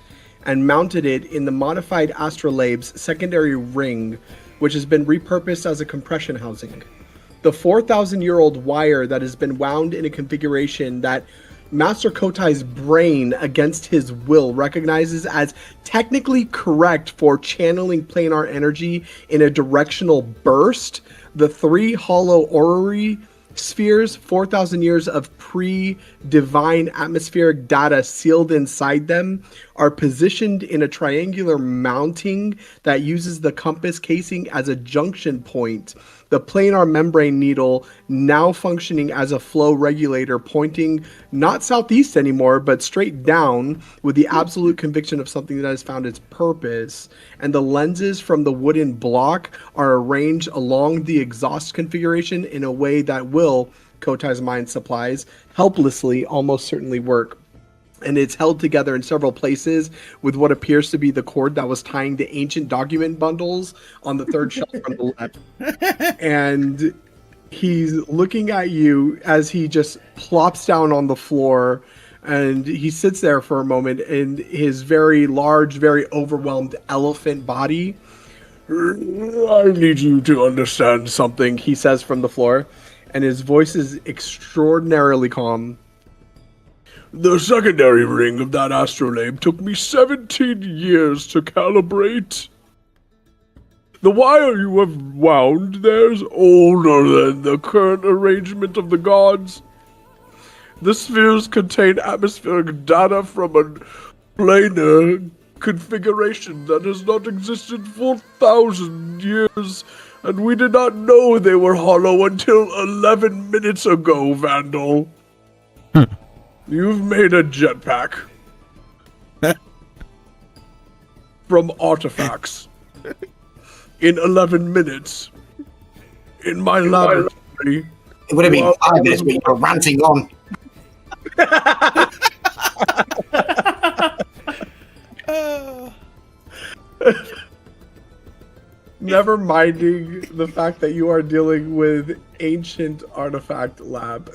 S1: and mounted it in the modified astrolabe's secondary ring, which has been repurposed as a compression housing. The 4,000-year-old wire that has been wound in a configuration that Master Kotai's brain, against his will, recognizes as technically correct for channeling planar energy in a directional burst. The 3 hollow orrery spheres, 4,000 years of pre-divine atmospheric data sealed inside them, are positioned in a triangular mounting that uses the compass casing as a junction point. The planar membrane needle now functioning as a flow regulator, pointing not southeast anymore, but straight down, with the absolute conviction of something that has found its purpose. And the lenses from the wooden block are arranged along the exhaust configuration in a way that will, Kotai's mind supplies, helplessly almost certainly work. And it's held together in several places with what appears to be the cord that was tying the ancient document bundles on the third shelf from the left. And he's looking at you as he just plops down on the floor, and he sits there for a moment in his very large, very overwhelmed elephant body. I need you to understand something, he says from the floor. and his voice is extraordinarily calm. The secondary ring of that astrolabe took me 17 years to calibrate. The wire you have wound there is older than the current arrangement of the gods. The spheres contain atmospheric data from a planar configuration that has not existed for 1,000 years, and we did not know they were hollow until 11 minutes ago, Vandal. You've made a jetpack from artifacts in 11 minutes in my laboratory.
S6: It would have been 5 minutes, but you were ranting on.
S1: Never minding the fact that you are dealing with ancient artifact lab.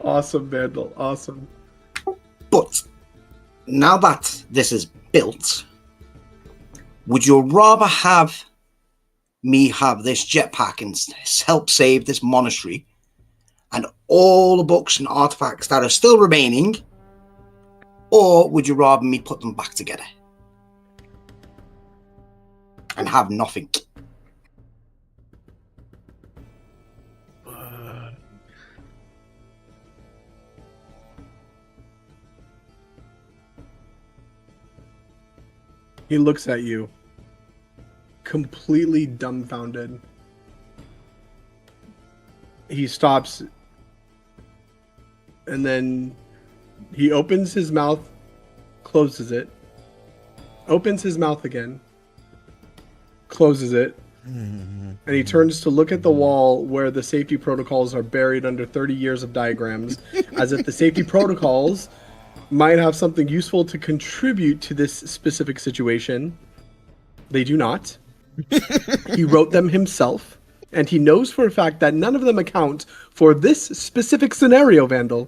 S1: Awesome, Vandal. Awesome.
S6: But now that this is built, would you rather have me have this jetpack and help save this monastery and all the books and artifacts that are still remaining, or would you rather me put them back together and have nothing?
S1: He looks at you, completely dumbfounded. He stops, and then he opens his mouth, closes it, opens his mouth again, closes it, and he turns to look at the wall where the safety protocols are buried under 30 years of diagrams, as if the safety protocols might have something useful to contribute to this specific situation. They do not. He wrote them himself, and he knows for a fact that none of them account for this specific scenario, Vandal.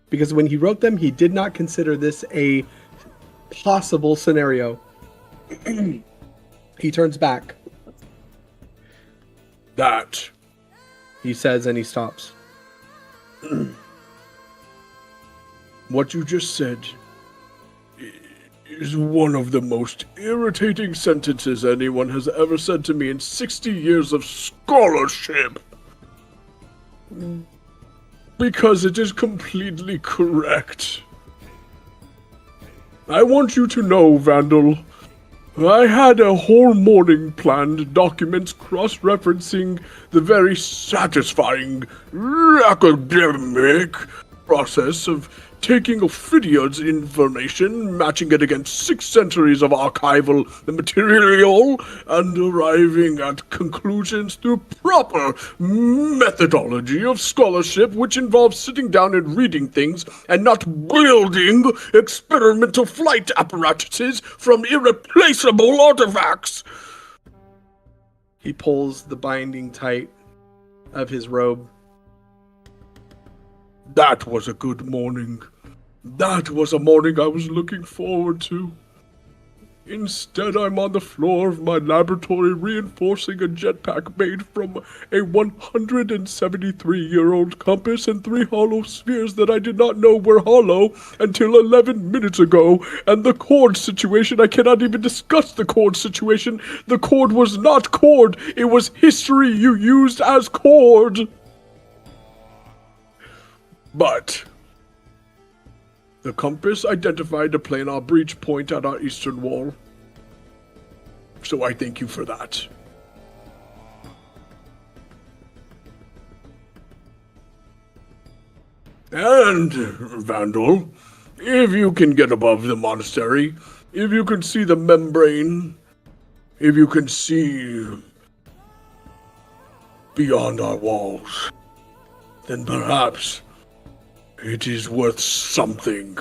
S1: Because when he wrote them, he did not consider this a possible scenario. He turns back. That, he says, and he stops. What you just said is one of the most irritating sentences anyone has ever said to me in 60 years of scholarship. Because it is completely correct. I want you to know, Vandal, I had a whole morning planned, documents cross-referencing the very satisfying academic process of taking Ophidion's information, matching it against 6 centuries of archival material, and arriving at conclusions through proper methodology of scholarship, which involves sitting down and reading things and not building experimental flight apparatuses from irreplaceable artifacts. He pulls the binding tight of his robe. That was a good morning. That was a morning I was looking forward to. Instead, I'm on the floor of my laboratory reinforcing a jetpack made from a 173-year-old compass and 3 hollow spheres that I did not know were hollow until 11 minutes ago. And the cord situation, I cannot even discuss the cord situation. The cord was not cord. It was history you used as cord. But the compass identified a planar breach point at our eastern wall. So I thank you for that. And, Vandal, if you can get above the monastery, if you can see the membrane, if you can see beyond our walls, then perhaps it is worth something.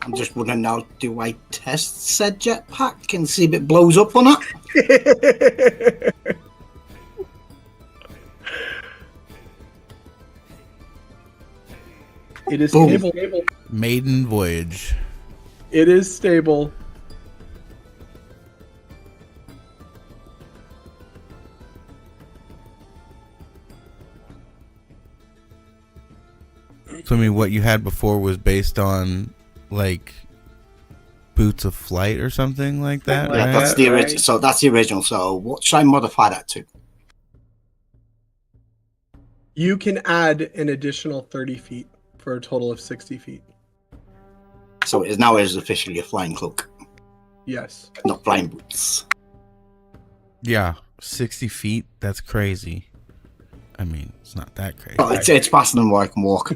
S6: I'm just wondering now, do I test said jetpack and see if it blows up or not?
S1: It is
S6: Boom.
S1: stable.
S4: Maiden voyage.
S1: It is stable.
S4: So I mean, what you had before was based on like Boots of Flight or something like that,
S6: Yeah,
S4: right?
S6: that's the original. So that's the original. So what should I modify that to?
S1: You can add an additional 30 feet for a total of 60 feet.
S6: So it is officially a flying cloak,
S1: Yes.
S6: not flying boots.
S4: Yeah, 60 feet. That's crazy. I mean, it's not that crazy.
S6: But it's faster than where I can walk.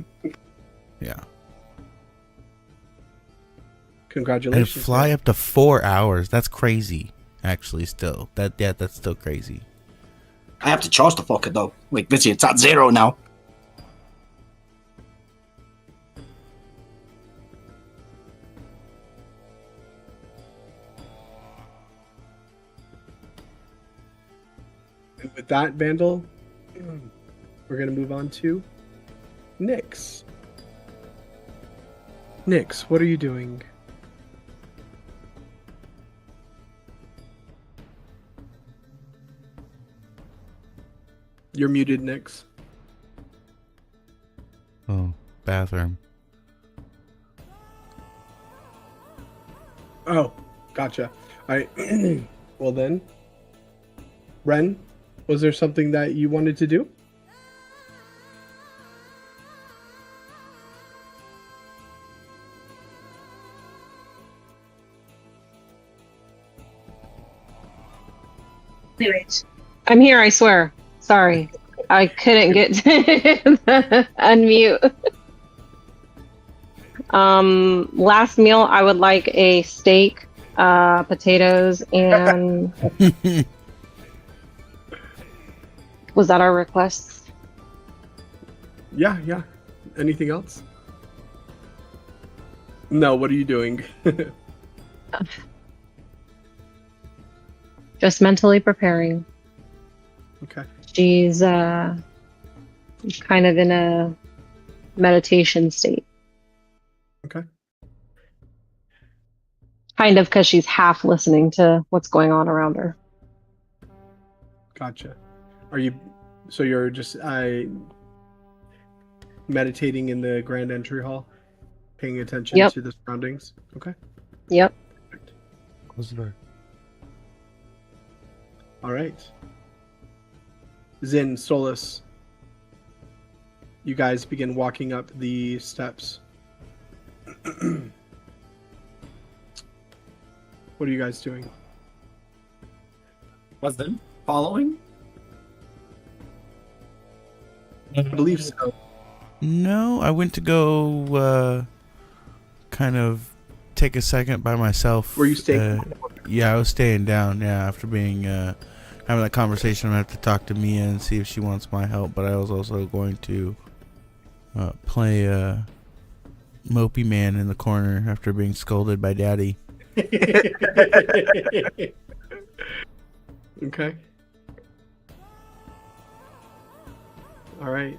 S4: Yeah. And
S1: Congratulations.
S4: fly up to 4 hours. That's crazy. Actually, still that's still crazy.
S6: I have to charge the fucker though. Like literally, it's at 0 now.
S1: And with that, Vandal, we're going to move on to Nyx. Nyx, what are you doing? You're muted, Nyx.
S4: Oh, bathroom.
S1: Oh, gotcha. All right. Well then, Ren, was there something that you wanted to do?
S7: I'm here, I swear. Sorry. I couldn't get to unmute. Last meal, I would like a steak, potatoes, and was that our requests?
S1: Yeah. Anything else? No, what are you doing?
S7: Just mentally preparing.
S1: Okay.
S7: She's kind of in a meditation state.
S1: Okay.
S7: Kind of because she's half listening to what's going on around her.
S1: Gotcha. So you're just meditating in the grand entry hall, paying attention
S7: Yep.
S1: to the surroundings? Okay.
S7: Yep.
S1: Perfect.
S4: Close the door.
S1: All right. Zin, Solus, you guys begin walking up the steps. What are you guys doing?
S2: Was it following?
S1: I believe so.
S4: No, I went to go kind of take a second by myself.
S1: Were you staying?
S4: Yeah, I was staying down. Yeah, after being having that conversation, I'm gonna have to talk to Mia and see if she wants my help. But I was also going to play Mopey Man in the corner after being scolded by Daddy.
S1: Okay. All right.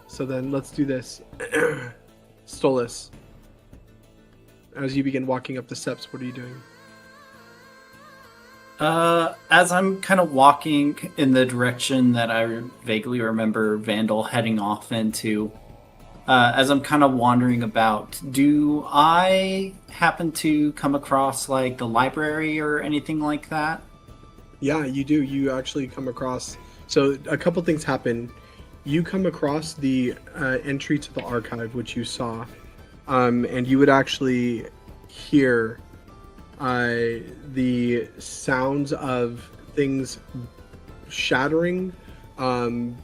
S1: So then let's do this. Stolas, as you begin walking up the steps, what are you doing?
S2: As I'm kind of walking in the direction that I vaguely remember Vandal heading off into, as I'm kind of wandering about, do I happen to come across like the library or anything like that?
S1: Yeah, you do. You actually come across. So a couple things happen. You come across the entry to the archive, which you saw, and you would actually hear the sounds of things shattering,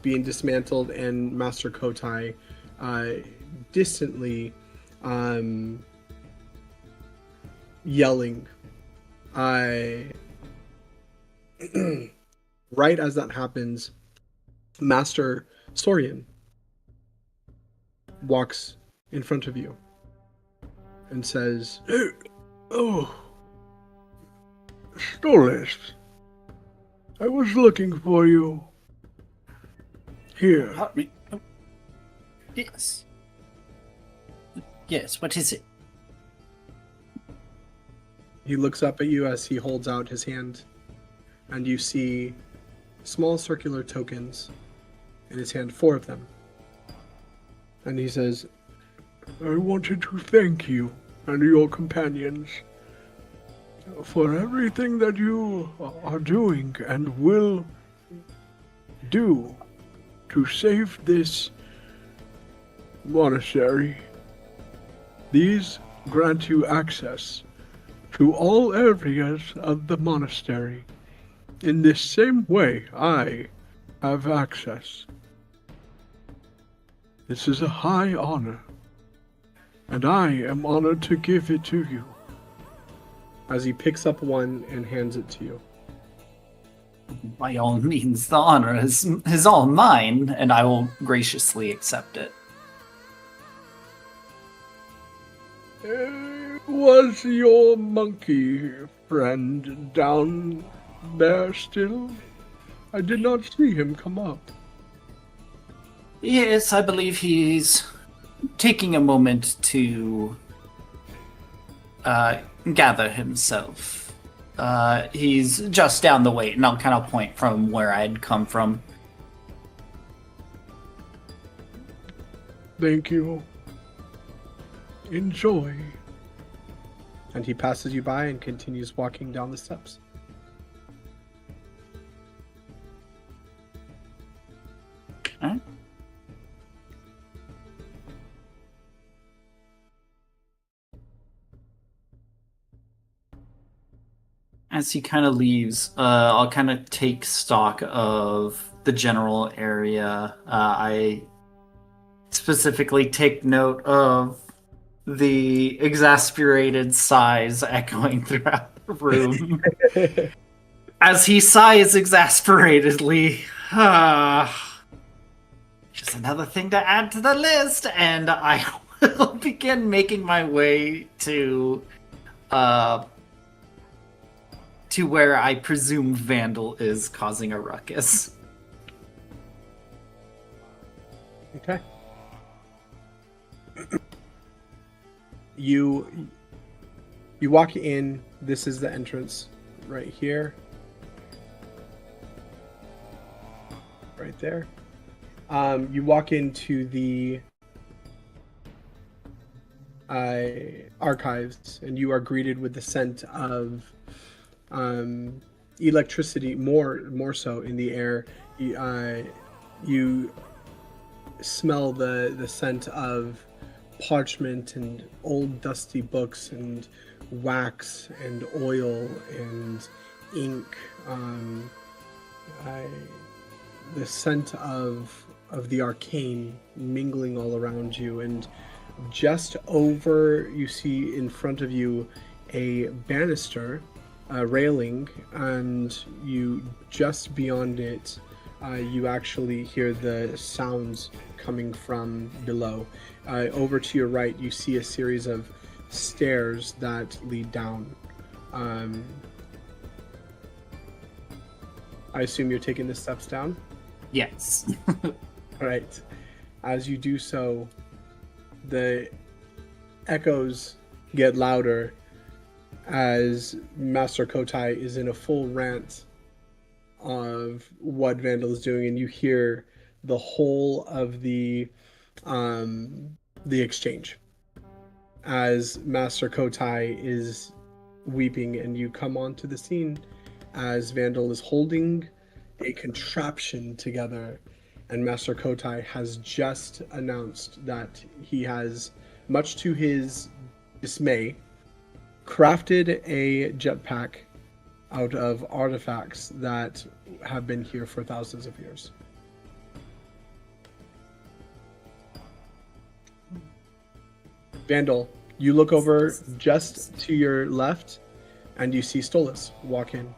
S1: being dismantled, and Master Kotai distantly yelling. Right as that happens, Master Sorian walks in front of you and says, "Hey, oh, Stolas, I was looking for you. Here,
S2: Help me. Oh. Yes. Yes, what is it?
S1: He looks up at you as he holds out his hand, and you see small circular tokens in his hand, 4 of them. And he says, I wanted to thank you and your companions for everything that you are doing and will do to save this monastery. These grant you access to all areas of the monastery. In this same way, I have access. This is a high honor, and I am honored to give it to you. As he picks up one and hands it to you.
S2: By all means, the honor is all mine, and I will graciously accept it.
S1: Was your monkey friend down there still? I did not see him come up.
S2: Yes, I believe he's taking a moment to gather himself. He's just down the way, and I'll kind of point from where I'd come from.
S1: Thank you. Enjoy. And he passes you by and continues walking down the steps.
S2: Alright. As he kind of leaves, I'll kind of take stock of the general area. I specifically take note of the exasperated sighs echoing throughout the room. As he sighs exasperatedly, just another thing to add to the list, and I will begin making my way to where I presume Vandal is causing a ruckus.
S1: Okay. You walk in. This is the entrance right here. Right there. You walk into the archives, and you are greeted with the scent of electricity, more so in the air. You smell the scent of parchment and old dusty books and wax and oil and ink. The scent of the arcane mingling all around you, and just over, you see in front of you a banister, a railing, and you just beyond it, you actually hear the sounds coming from below. Over to your right, you see a series of stairs that lead down. I assume you're taking the steps down?
S2: Yes.
S1: All right. As you do so, the echoes get louder as Master Kotai is in a full rant of what Vandal is doing, and you hear the whole of the exchange as Master Kotai is weeping, and you come onto the scene as Vandal is holding a contraption together, and Master Kotai has just announced that he has, much to his dismay, crafted a jetpack out of artifacts that have been here for thousands of years. Vandal, you look over just to your left, and you see Stolas walk in.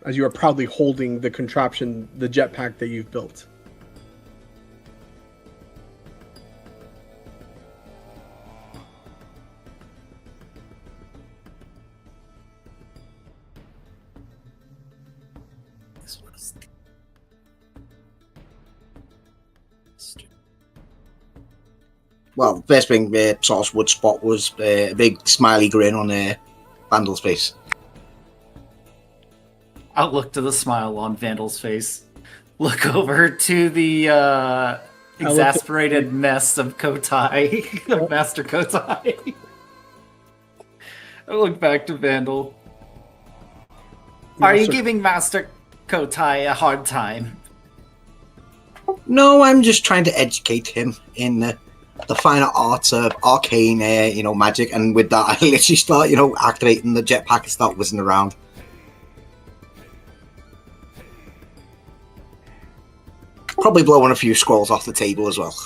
S1: As you are proudly holding the contraption, the jetpack that you've built.
S6: well, the first thing Sauce would spot was a big smiley grin on Vandal's face.
S2: I'll look to the smile on Vandal's face. Look over to the exasperated mess of Kotai, of Master Kotai. I look back to Vandal. Are you giving Master Kotai a hard time?
S6: No, I'm just trying to educate him in the finer arts of arcane, magic, and with that, I literally start, activating the jetpack and start whizzing around. Probably blowing a few scrolls off the table as well.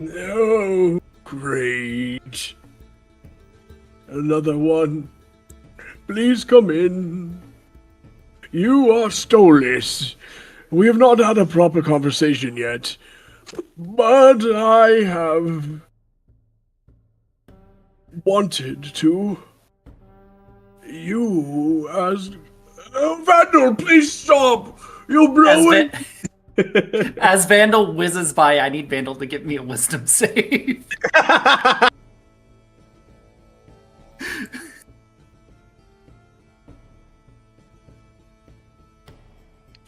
S10: Oh, great. Another one. Please come in. You are Stolas. We have not had a proper conversation yet, but I have wanted to. You as... Oh, Vandal, please stop! You're blowing...
S2: As Vandal whizzes by, I need Vandal to give me a wisdom save.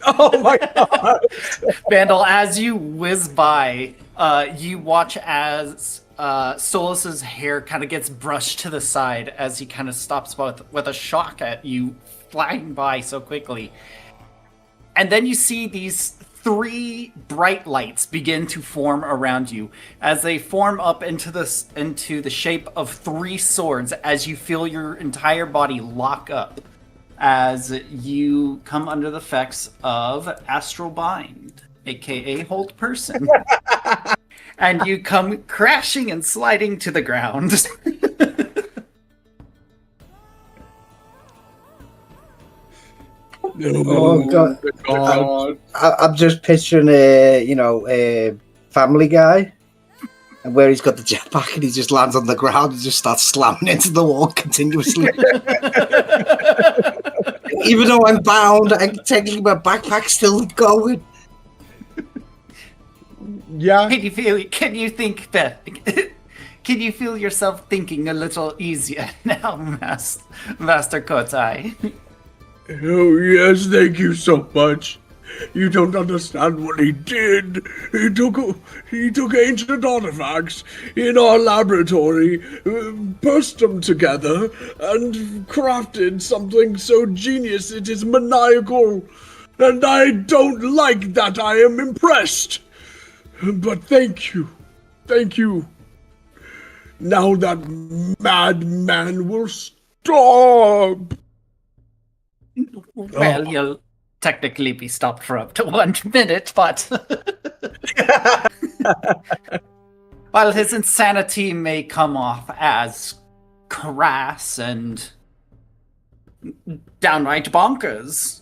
S1: Oh my god!
S2: Vandal, as you whiz by, you watch as Solus's hair kind of gets brushed to the side as he kind of stops with a shock at you flying by so quickly. And then you see these 3 bright lights begin to form around you as they form up into the shape of 3 swords as you feel your entire body lock up as you come under the effects of Astral Bind, aka Hold Person. And you come crashing and sliding to the ground.
S6: Oh god! I'm just picturing a Family Guy, and where he's got the jetpack and he just lands on the ground and just starts slamming into the wall continuously. Even though I'm bound, technically my backpack's still going.
S1: Yeah.
S2: Can you think that? Can you feel yourself thinking a little easier now, Master Kotai?
S10: Oh, yes, thank you so much. You don't understand what he did. He took ancient artifacts in our laboratory, burst them together, and crafted something so genius it is maniacal. And I don't like that. I am impressed. But thank you. Thank you. Now that madman will stop.
S2: Well, you'll technically be stopped for up to 1 minute, but... While his insanity may come off as crass and downright bonkers,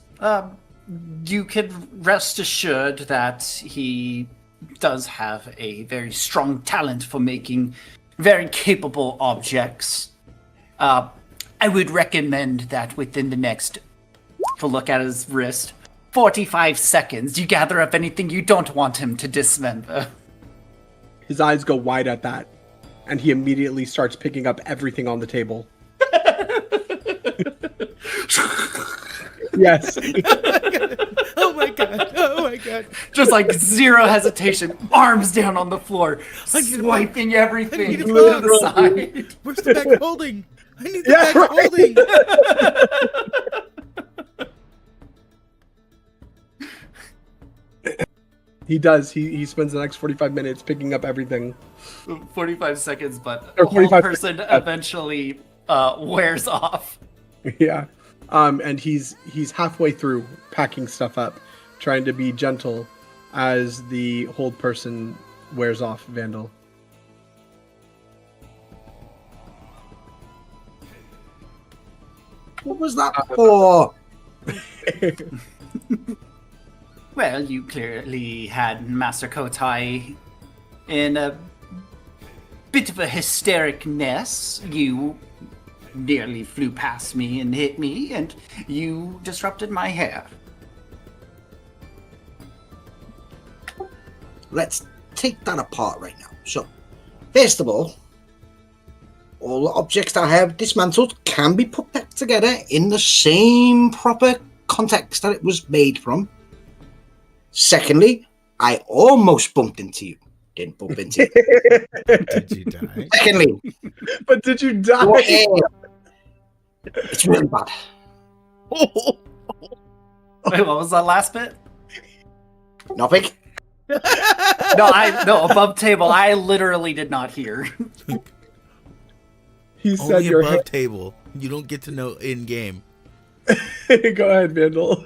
S2: you can rest assured that he does have a very strong talent for making very capable objects. I would recommend that within the next... To look at his wrist, 45 seconds, you gather up anything you don't want him to dismember.
S1: His eyes go wide at that, and he immediately starts picking up everything on the table. Yes.
S4: Oh my god. Oh my god.
S2: Just like zero hesitation, arms down on the floor, swiping everything to the side.
S4: Where's the bag holding? I need the bag holding.
S1: He does. He spends the next 45 minutes picking up everything.
S2: 45 seconds, but
S1: Or
S2: the whole
S1: 45
S2: person
S1: seconds.
S2: eventually wears off.
S1: Yeah. And he's halfway through packing stuff up, trying to be gentle as the hold person wears off Vandal.
S6: What was that for?
S2: Well, you clearly had Master Kotai in a bit of a hysteric mess. You nearly flew past me and hit me, and you disrupted my hair.
S6: let's take that apart right now. So, first of all the objects that I have dismantled can be put back together in the same proper context that it was made from. Secondly, I almost bumped into you. Didn't bump into you.
S4: Did you die?
S6: Secondly,
S1: But did you die?
S6: your hair, it's really bad.
S2: Wait, what was that last bit?
S6: Nothing.
S2: No, above table. I literally did not hear.
S1: He said
S4: Only
S1: your
S4: above
S1: hair.
S4: table. You don't get to know in game.
S1: Go ahead, Vandal.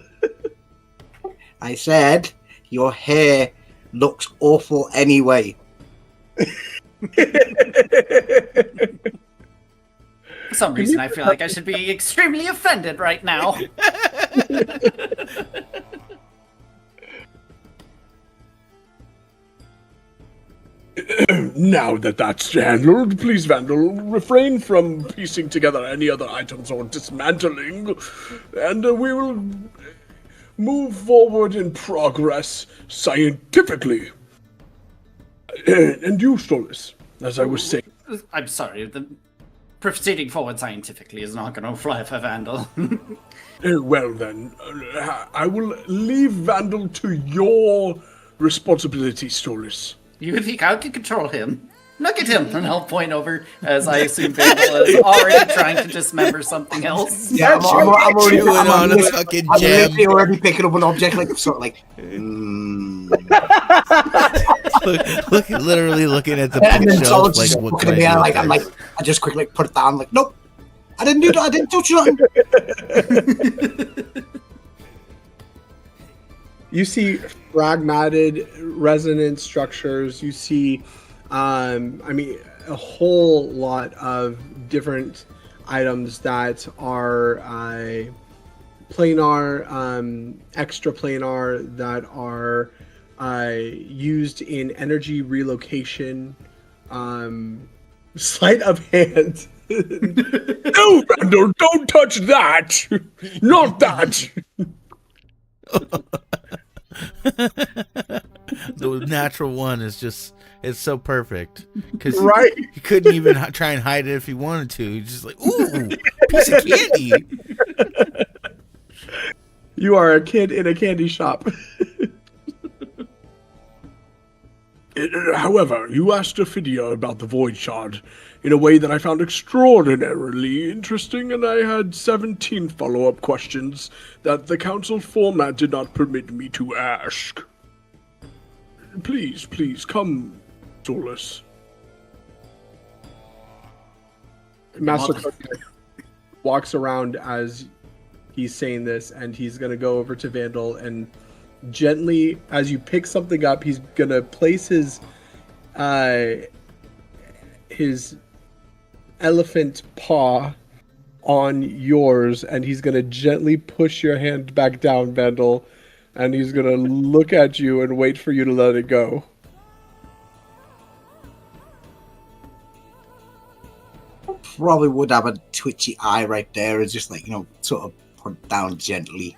S6: I said your hair looks awful anyway.
S2: For some reason, I feel like I should be extremely offended right now.
S10: Now that that's handled, please, Vandal, refrain from piecing together any other items or dismantling, and we will move forward in progress scientifically. And you, Stolas, as I was saying.
S2: I'm sorry, the proceeding forward scientifically is not going to fly for Vandal.
S10: Well then, I will leave Vandal to your responsibility, Stolas.
S2: You think I can control him? Look at him! And I'll point over as I assume Vandal is already trying to dismember something else.
S6: Yeah, I'm already
S4: Chewing on a fucking
S6: I'm
S4: gem.
S6: literally already picking up an object, like sort of like.
S4: Literally looking at the
S6: And then
S4: bookshelf,
S6: Solid's
S4: like
S6: just
S4: what
S6: looking
S4: can
S6: at me,
S4: I
S6: and
S4: do?
S6: like, I just quickly put it down, like, nope, I didn't do that, I didn't touch nothing.
S1: You see fragmented resonance structures. You see, a whole lot of different items that are planar, extraplanar, that are used in energy relocation. Sleight of hand.
S10: No, Vandal, don't touch that! Not that!
S4: The natural one is just, it's so perfect. Because
S1: Right.
S4: he couldn't even try and hide it if he wanted to. He's just like, ooh, piece of candy.
S1: You are a kid in a candy shop.
S10: However, you asked Ophidia about the Void Shard in a way that I found extraordinarily interesting, and I had 17 follow-up questions that the council format did not permit me to ask. Please, come, Solus.
S1: Master Cook walks around as he's saying this, and he's going to go over to Vandal and gently, as you pick something up, he's going to place his elephant paw on yours, and he's going to gently push your hand back down, Vandal, and he's going to look at you and wait for you to let it go.
S6: Probably would have a twitchy eye right there, and just like, sort of put it down gently.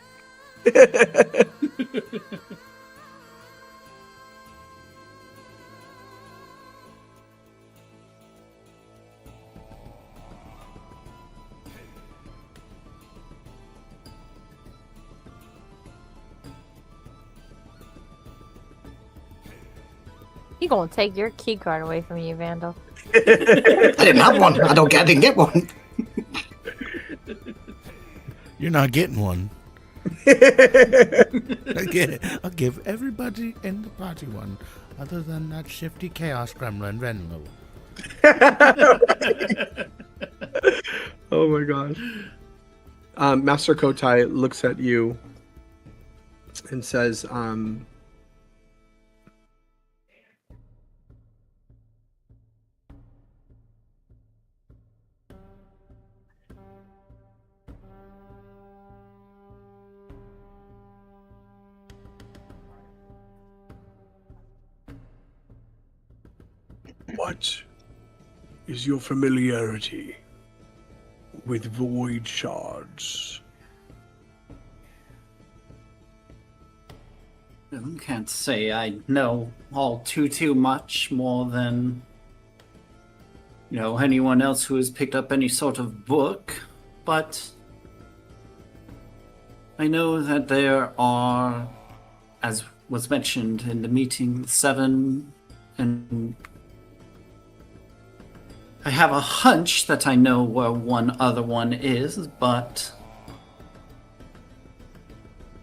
S3: He gonna take your key card away from you, Vandal.
S6: I didn't have one. I didn't get one.
S4: You're not getting one. I'll give everybody in the party one, other than that shifty chaos gremlin Venlo.
S1: Oh my gosh. Master Kotai looks at you and says,
S10: What is your familiarity with void shards?
S2: Can't say I know all too much more than, anyone else who has picked up any sort of book, but I know that there are, as was mentioned in the meeting, 7, and I have a hunch that I know where one other one is, but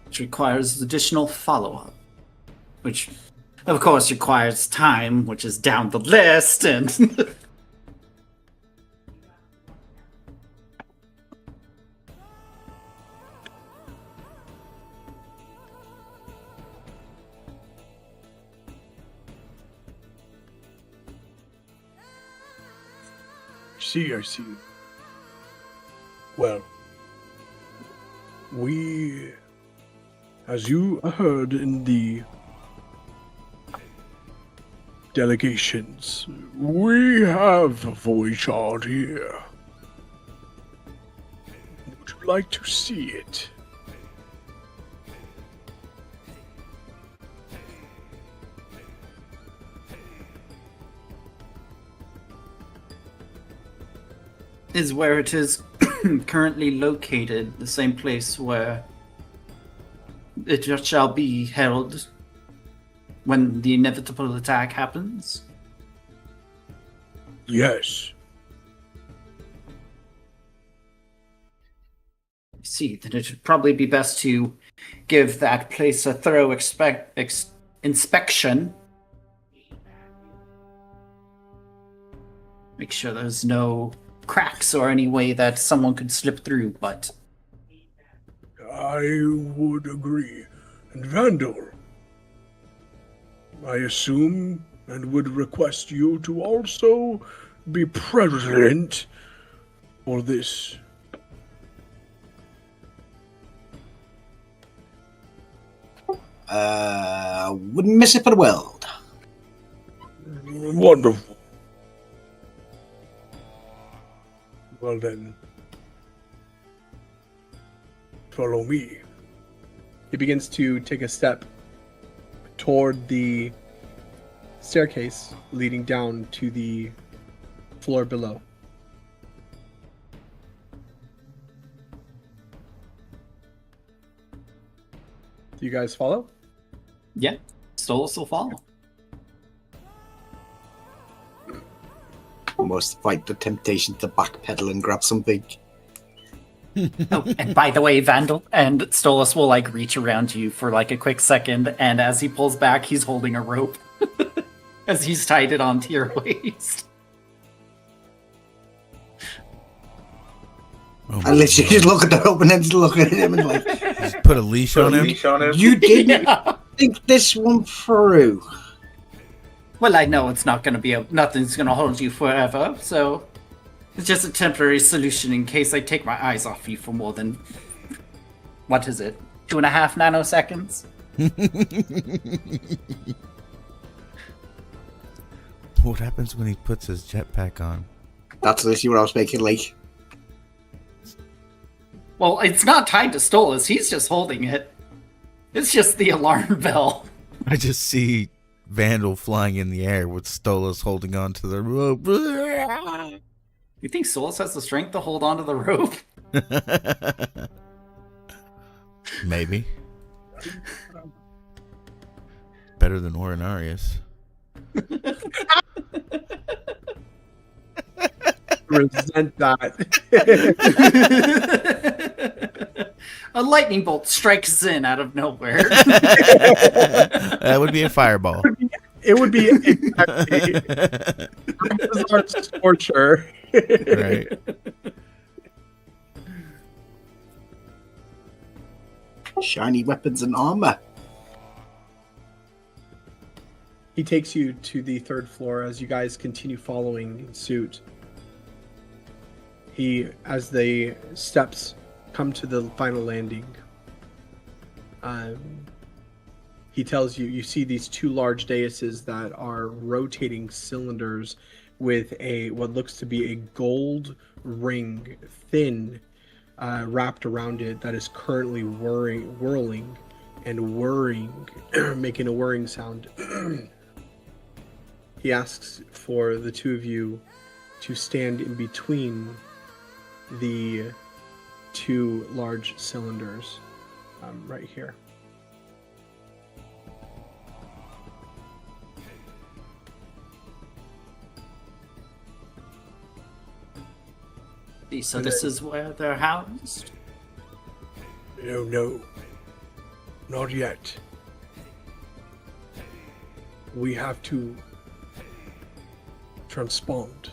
S2: it requires additional follow-up, which of course requires time, which is down the list, and
S10: I see. Well, we, as you heard in the delegations, we have a void shard here. Would you like to see it?
S2: is where it is currently located, the same place where it shall be held when the inevitable attack happens?
S10: Yes.
S2: I see, then it should probably be best to give that place a thorough inspection. Make sure there's no cracks or any way that someone could slip through, but
S10: I would agree. And Vandal, I assume and would request you to also be present for this.
S6: Wouldn't miss it for the world.
S10: Wonderful. Well then, follow me.
S1: He begins to take a step toward the staircase leading down to the floor below. Do you guys follow?
S2: yeah, Stolas will follow.
S6: Almost fight the temptation to backpedal and grab something.
S2: Oh, and by the way, Vandal and Stolas will reach around you for a quick second, and as he pulls back, he's holding a rope as he's tied it onto your waist.
S4: Oh
S6: I literally just look at the rope and then just look at him and
S4: just put a leash on him.
S6: you didn't think this one through.
S2: Well, I know it's not going to be nothing's going to hold you forever, so it's just a temporary solution in case I take my eyes off you for more than, what is it, 2.5 nanoseconds?
S4: What happens when he puts his jetpack on?
S6: That's literally what I was making like.
S2: Well, it's not tied to Stolas, he's just holding it. It's just the alarm bell.
S4: I just see Vandal flying in the air with Stolas holding on to the rope.
S2: You think Stolas has the strength to hold onto the rope?
S4: Maybe. Better than Orinarius.
S1: Resent that.
S2: A lightning bolt strikes in out of nowhere.
S4: That would be a fireball.
S1: It would be exactly our torture.
S4: Right.
S6: Shiny weapons and armor.
S1: He takes you to the 3rd floor as you guys continue following in suit. As the steps come to the final landing, he tells you, you see these 2 large daises that are rotating cylinders with what looks to be a gold ring, thin, wrapped around it, that is currently whirling and whirring, making a whirring sound. He asks for the two of you to stand in between the two large cylinders right here.
S2: So this is where they're housed?
S10: No. Not yet. We have to transpond.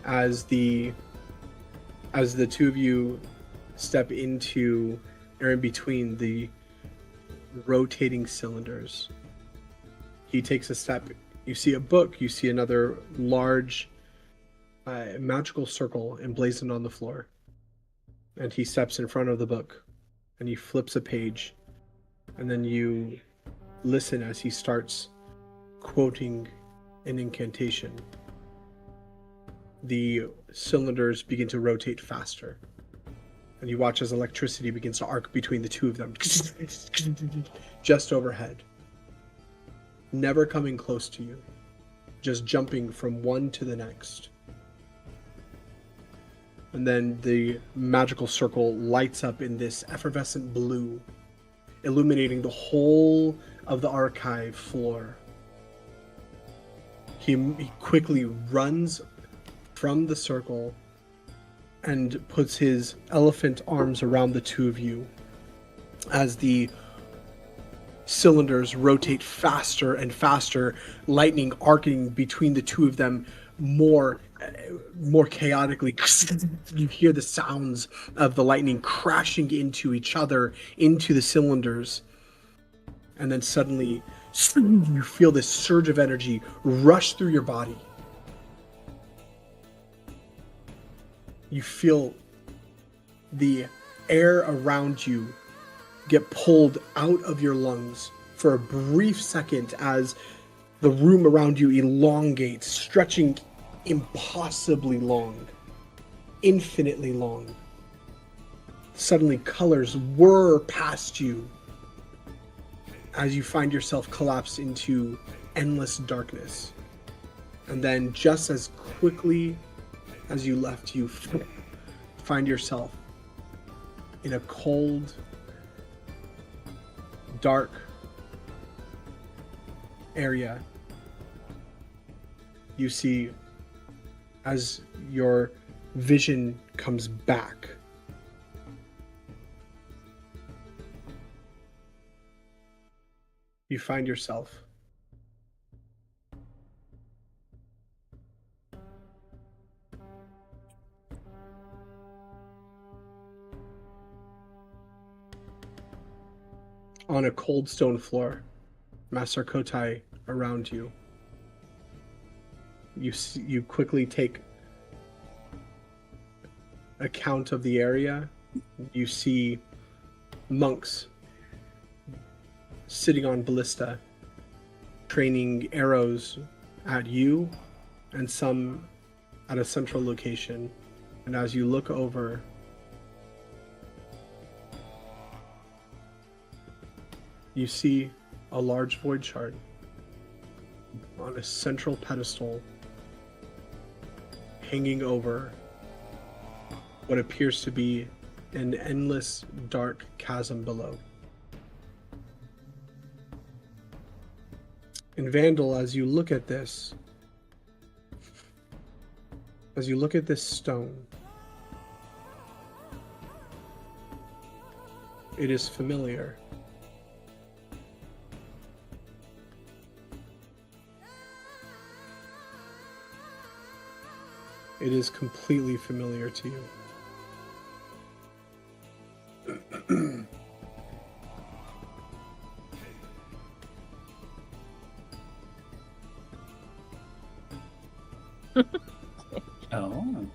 S1: As the two of you step into or in between the rotating cylinders, he takes a step. You see a book. You see another large magical circle emblazoned on the floor. And he steps in front of the book and he flips a page. And then you listen as he starts quoting an incantation. The cylinders begin to rotate faster. And you watch as electricity begins to arc between the two of them. Just overhead. Never coming close to you. Just jumping from one to the next. And then the magical circle lights up in this effervescent blue, illuminating the whole of the archive floor. He quickly runs from the circle and puts his elephant arms around the two of you as the cylinders rotate faster and faster, lightning arcing between the two of them more chaotically. You hear the sounds of the lightning crashing into each other, into the cylinders. And then suddenly, you feel this surge of energy rush through your body. You feel the air around you get pulled out of your lungs for a brief second as the room around you elongates, stretching impossibly long, infinitely long. Suddenly colors whir past you as you find yourself collapsed into endless darkness. And then just as quickly as you left, you find yourself in a cold, dark area. You see, as your vision comes back, you find yourself on a cold stone floor, Master Kotai around you. You quickly take account of the area. You see monks sitting on ballista, training arrows at you and some at a central location. And as you look over, you see a large void shard on a central pedestal hanging over what appears to be an endless dark chasm below. And Vandal, as you look at this stone, it is familiar. It is completely familiar to you.
S2: Oh.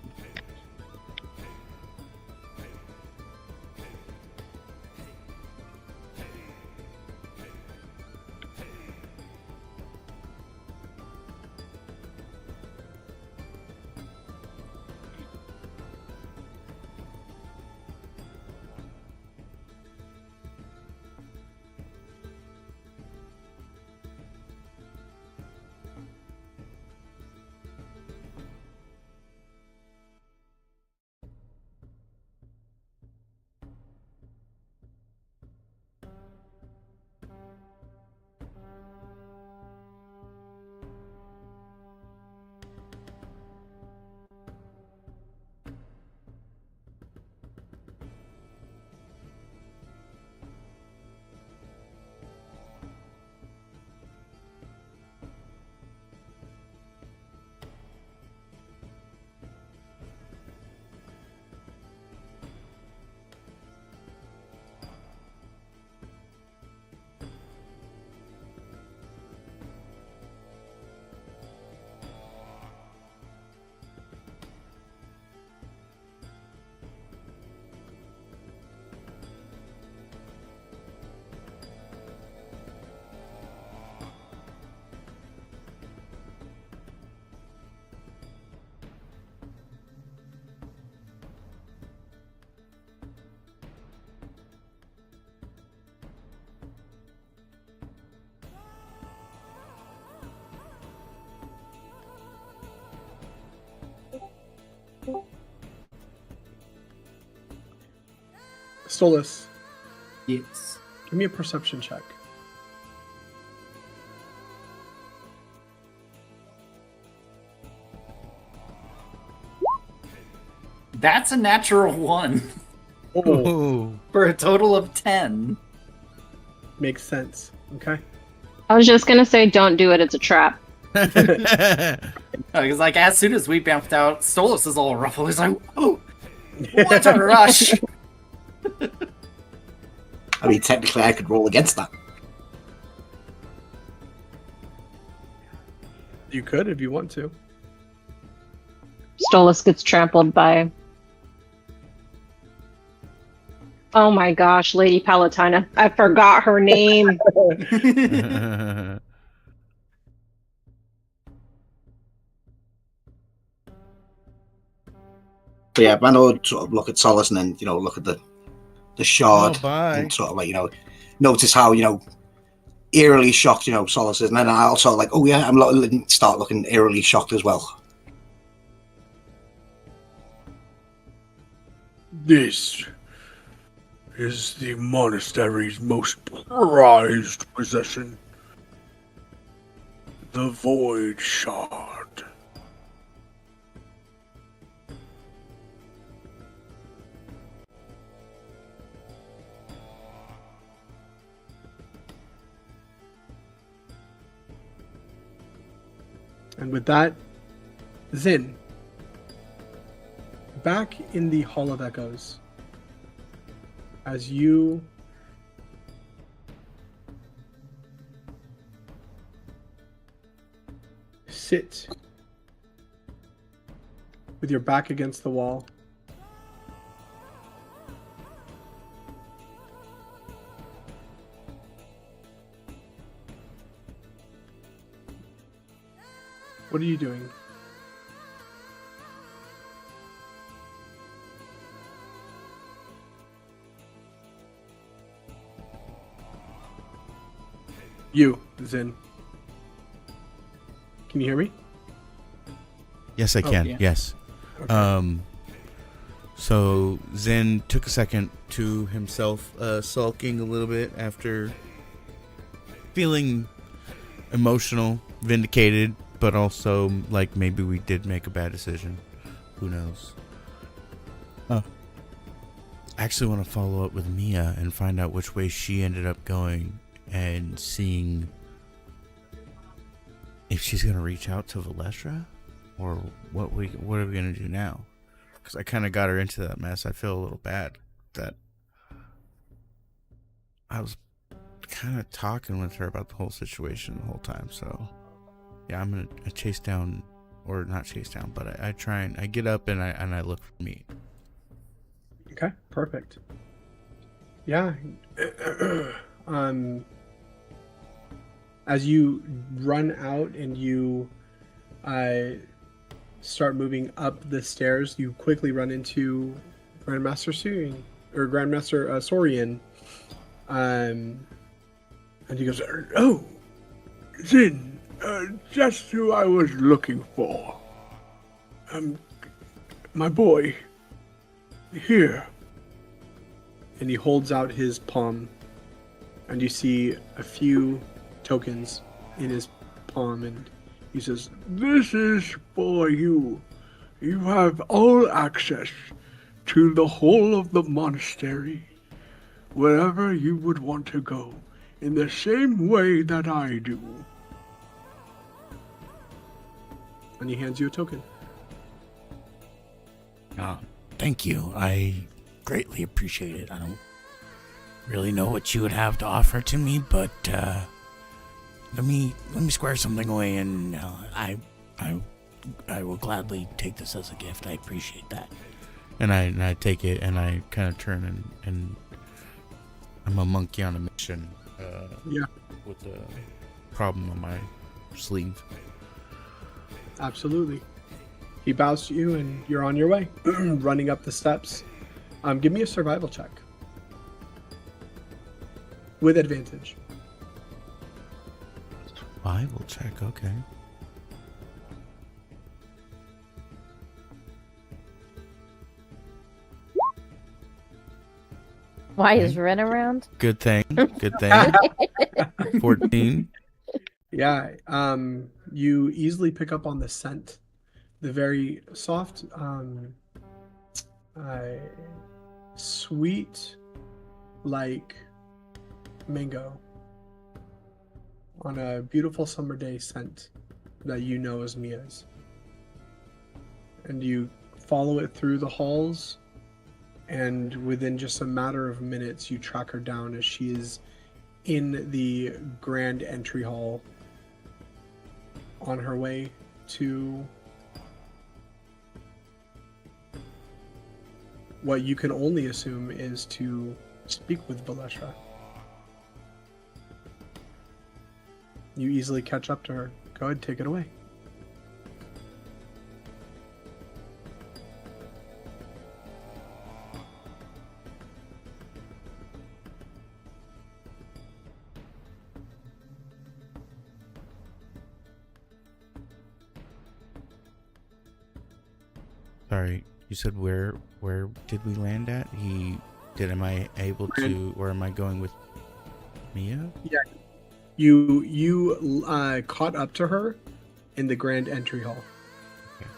S1: Stolas,
S2: Yes.
S1: give me a perception check.
S2: That's a natural 1
S1: Oh,
S2: for a total of 10.
S1: makes sense. Okay.
S7: I was just gonna say, don't do it. It's a trap.
S2: Because like as soon as we bounced out, Stolas is all ruffled. He's like, "Oh, what a rush!"
S6: I mean, technically, I could roll against that.
S1: You could if you want to.
S7: Stolas gets trampled by. Oh my gosh, Lady Palatina. I forgot her name.
S6: But yeah, man, I would sort of look at Solace and then, look at the shard
S4: Oh, bye.
S6: and sort of like, notice how, eerily shocked, Solace is. And then I also like, oh yeah, start looking eerily shocked as well.
S10: This is the monastery's most prized possession. The Void Shard.
S1: And with that, Zin, back in the Hall of Echoes, as you sit with your back against the wall, what are you doing? You, Zin. Can you hear me?
S4: Yes, I
S1: Oh,
S4: can.
S2: yeah.
S4: Yes.
S1: Okay.
S4: So Zen took a second to himself, sulking a little bit after feeling emotional, vindicated, but also like maybe we did make a bad decision. Who knows? I actually want to follow up with Mia and find out which way she ended up going and seeing if she's gonna reach out to Valestra or what are we gonna do now? Because I kind of got her into that mess. I feel a little bad that I was kind of talking with her about the whole situation the whole time. So yeah, I'm gonna chase down, or not chase down, but I try and I get up and I look for meat.
S1: Okay, perfect. Yeah. As you run out and you start moving up the stairs, you quickly run into Grandmaster Sorian. And he goes,
S10: Oh, Zin, just who I was looking for. My boy, here.
S1: And he holds out his palm, and you see a few tokens in his palm, and he says,
S10: This is for you. You have all access to the whole of the monastery, wherever you would want to go, in the same way that I do.
S1: and he hands you a token.
S4: Thank you. I greatly appreciate it. I don't really know what you would have to offer to me, but let me square something away, and I will gladly take this as a gift. I appreciate that. And I take it, and I kind of turn and I'm a monkey on a mission.
S1: Yeah.
S4: With the problem on my sleeve.
S1: Absolutely. He bows to you, and you're on your way, running up the steps. Give me a survival check. With advantage.
S4: Survival check, okay.
S3: Why is Ren around?
S4: Good thing. Good thing. 14.
S1: Yeah, you easily pick up on the scent, the very soft, sweet, like mango on a beautiful summer day scent that you know is Mia's. And you follow it through the halls, and within just a matter of minutes, you track her down as she is in the grand entry hall on her way to what you can only assume is to speak with Valesha. You easily catch up to her. Go ahead, take it away.
S4: Sorry, you said where did we land at? Am I able to, or am I going with Mia?
S1: Yeah. You caught up to her in the grand entry hall.
S4: Okay.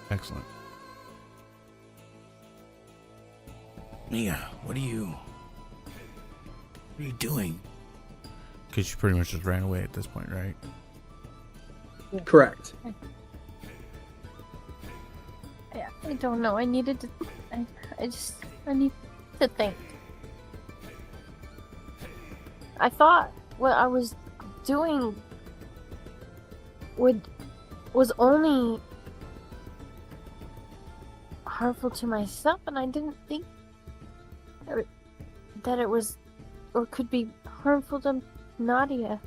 S4: Excellent. Mia, what are you doing? Because she pretty much just ran away at this point, right?
S1: Correct.
S3: Yeah, I don't know. I needed to. I need to think. I thought what I was doing was only harmful to myself, and I didn't think that it was or could be harmful to Nadia.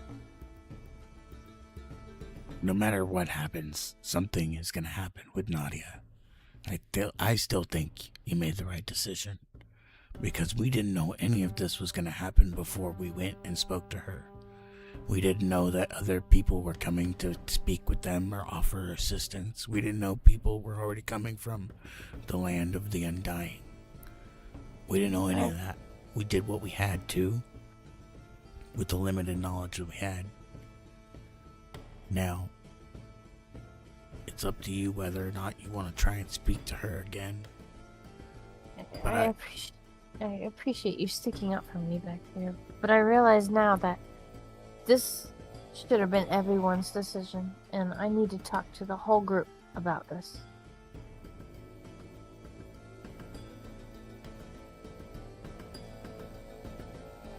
S4: No matter what happens, something is going to happen with Nadia. I still think you made the right decision, because we didn't know any of this was going to happen before we went and spoke to her. We didn't know that other people were coming to speak with them or offer assistance. We didn't know people were already coming from the land of the undying. We didn't know any of that. We did what we had to with the limited knowledge that we had. Now, it's up to you whether or not you want to try and speak to her again. But
S3: I appreciate you sticking up for me back there, but I realize now that this should have been everyone's decision, and I need to talk to the whole group about this.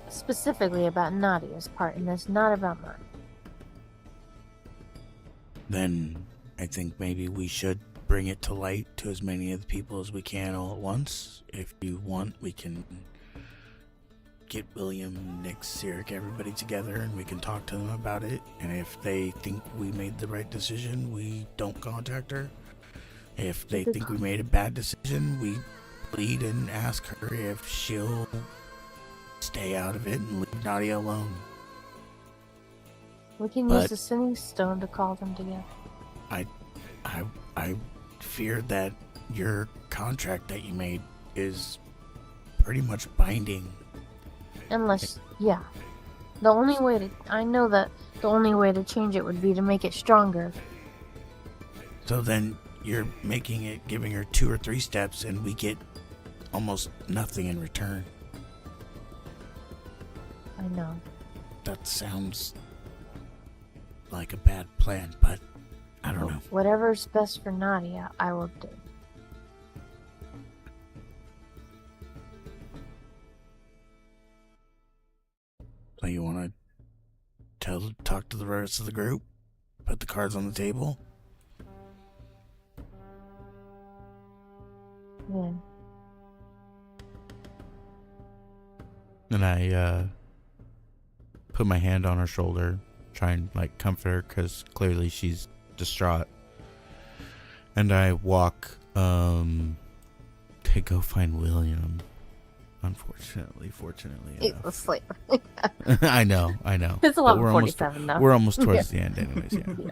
S3: Specifically about Nadia's part in this, not about mine.
S4: Then I think maybe we should bring it to light to as many of the people as we can all at once. If you want, we can get William, Nick, Sirik, everybody together, and we can talk to them about it. And if they think we made the right decision, we don't contact her. If they think we made a bad decision, we plead and ask her if she'll stay out of it and leave Nadia alone.
S3: We can use the Sinning Stone to call them together.
S4: I fear that your contract that you made is pretty much binding.
S3: Unless, yeah. I know that the only way to change it would be to make it stronger.
S4: So then you're giving her 2 or 3 steps, and we get almost nothing in return.
S3: I know.
S4: That sounds like a bad plan, but I don't know.
S3: Whatever's best for Nadia, I will do.
S4: So you want to talk to the rest of the group? Put the cards on the table?
S3: Yeah.
S4: And I put my hand on her shoulder, try and comfort her, because clearly she's distraught. And I walk to go find William. Fortunately
S3: He's
S4: enough.
S3: asleep.
S4: I know.
S3: It's 11:47 though.
S4: We're almost towards the end anyways, yeah.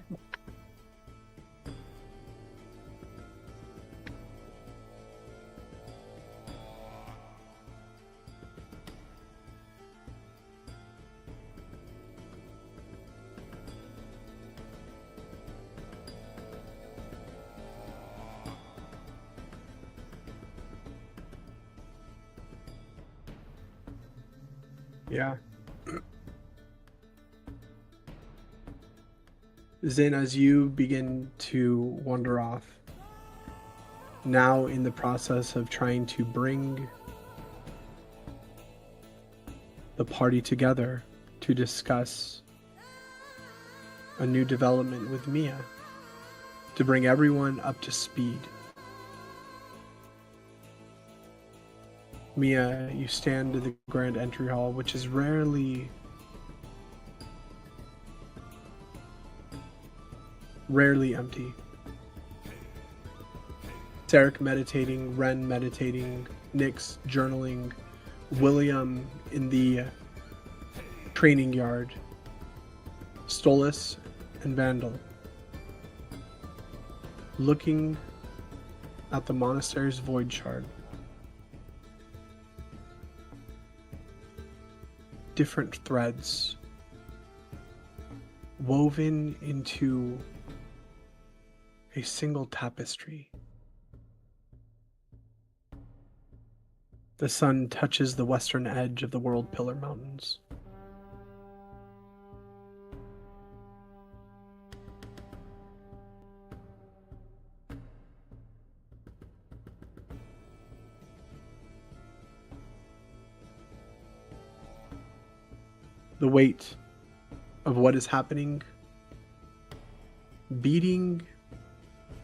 S1: Yeah. Zin, as you begin to wander off, now in the process of trying to bring the party together to discuss a new development with Mia, to bring everyone up to speed. Mia, you stand in the grand entry hall, which is rarely empty. Sarek meditating, Ren meditating, Nyx journaling, William in the training yard, Stolas and Vandal looking at the monastery's void shard. Different threads woven into a single tapestry. The sun touches the western edge of the World Pillar Mountains. The weight of what is happening beating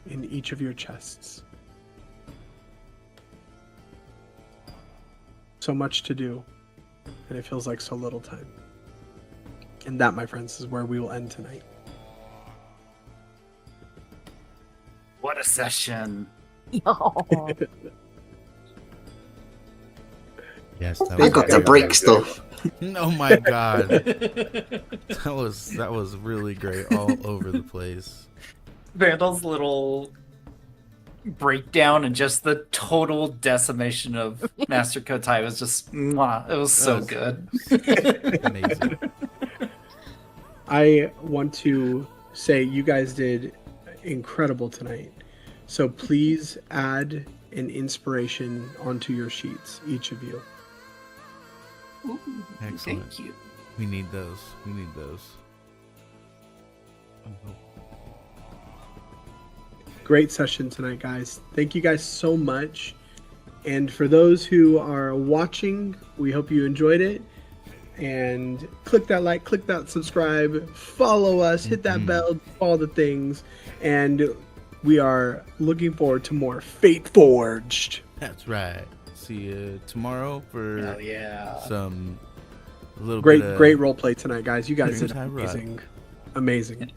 S1: in each of your chests. So much to do, and it feels like so little time. And that, my friends, is where we will end tonight.
S2: What a session.
S3: Oh.
S4: Yes, that
S6: I got to break stuff.
S4: Oh my god, that was really great, all over the place.
S2: Vandal's little breakdown and just the total decimation of Master Kotai was just mwah. It was so good.
S4: Amazing.
S1: I want to say you guys did incredible tonight. So please add an inspiration onto your sheets, each of you.
S2: Ooh,
S4: Excellent.
S2: thank you.
S4: We need those.
S1: Great session tonight, guys. Thank you guys so much. And for those who are watching, we hope you enjoyed it. And click that like, click that subscribe, follow us, hit that bell, all the things. And we are looking forward to more Fate Forged.
S4: That's right. See you tomorrow for
S2: Hell yeah.
S4: some little
S1: Great,
S4: bit of
S1: great role play tonight, guys. You guys did
S4: Anti-rut.
S1: amazing.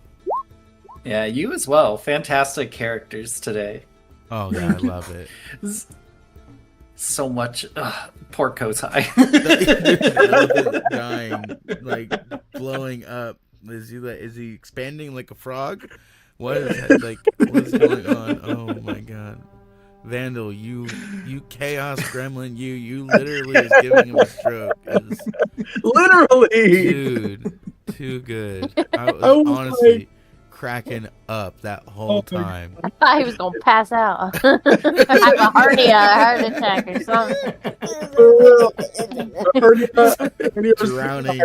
S2: Yeah, you as well. Fantastic characters today.
S4: Oh yeah, I love it.
S2: So much. Poor Kotai.
S4: Dying, like blowing up. Is he expanding like a frog? What is that? Like what's going on? Oh my god. Vandal, you chaos gremlin, you literally is giving him a stroke.
S1: Literally,
S4: dude, too good. I was honestly cracking up that whole time.
S3: I thought he was gonna pass out. Have a heart attack or something.
S4: Drowning.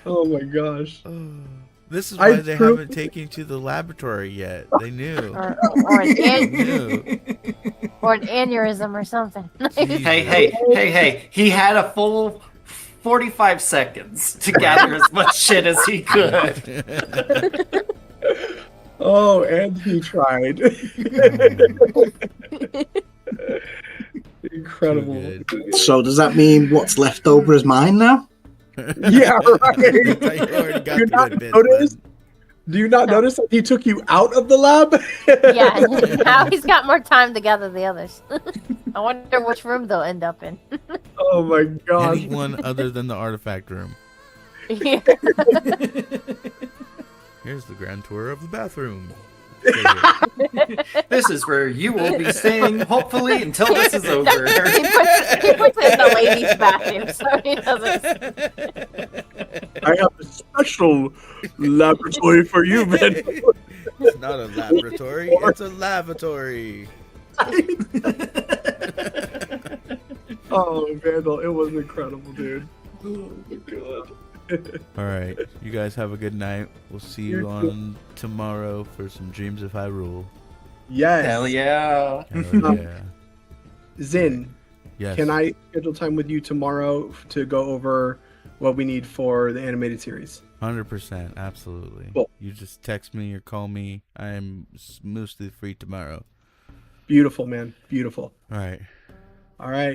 S1: Oh my gosh.
S4: This is why they haven't taken you to the laboratory yet. They knew.
S3: Or an aneurysm or something.
S2: Hey. He had a full 45 seconds to gather as much shit as he could.
S1: Oh, and he tried. Incredible.
S6: So does that mean what's left over is mine now?
S1: Yeah, right. Do you not notice that he took you out of the lab?
S3: Yeah, now he's got more time to gather the others. I wonder which room they'll end up in.
S1: Oh my gosh.
S4: Anyone other than the artifact room.
S3: Yeah.
S4: Here's the grand tour of the bathroom.
S2: This is where you will be staying, hopefully, until this is over.
S3: He puts it in the ladies' bathroom, so he doesn't.
S10: I have a special laboratory for you, man.
S4: It's not a laboratory, it's a lavatory.
S1: Oh, Vandal, it was incredible, dude. Oh my god.
S11: All right, you guys have a good night. We'll see you on tomorrow for some Dreams of Hyrule.
S1: Yes.
S2: Hell yeah.
S11: Hell yeah.
S1: Zin,
S11: Yes.
S1: can I schedule time with you tomorrow to go over what we need for the animated series?
S11: 100%, absolutely.
S1: Cool.
S11: You just text me or call me. I am mostly free tomorrow.
S1: Beautiful, man. Beautiful.
S11: All right.
S1: All right.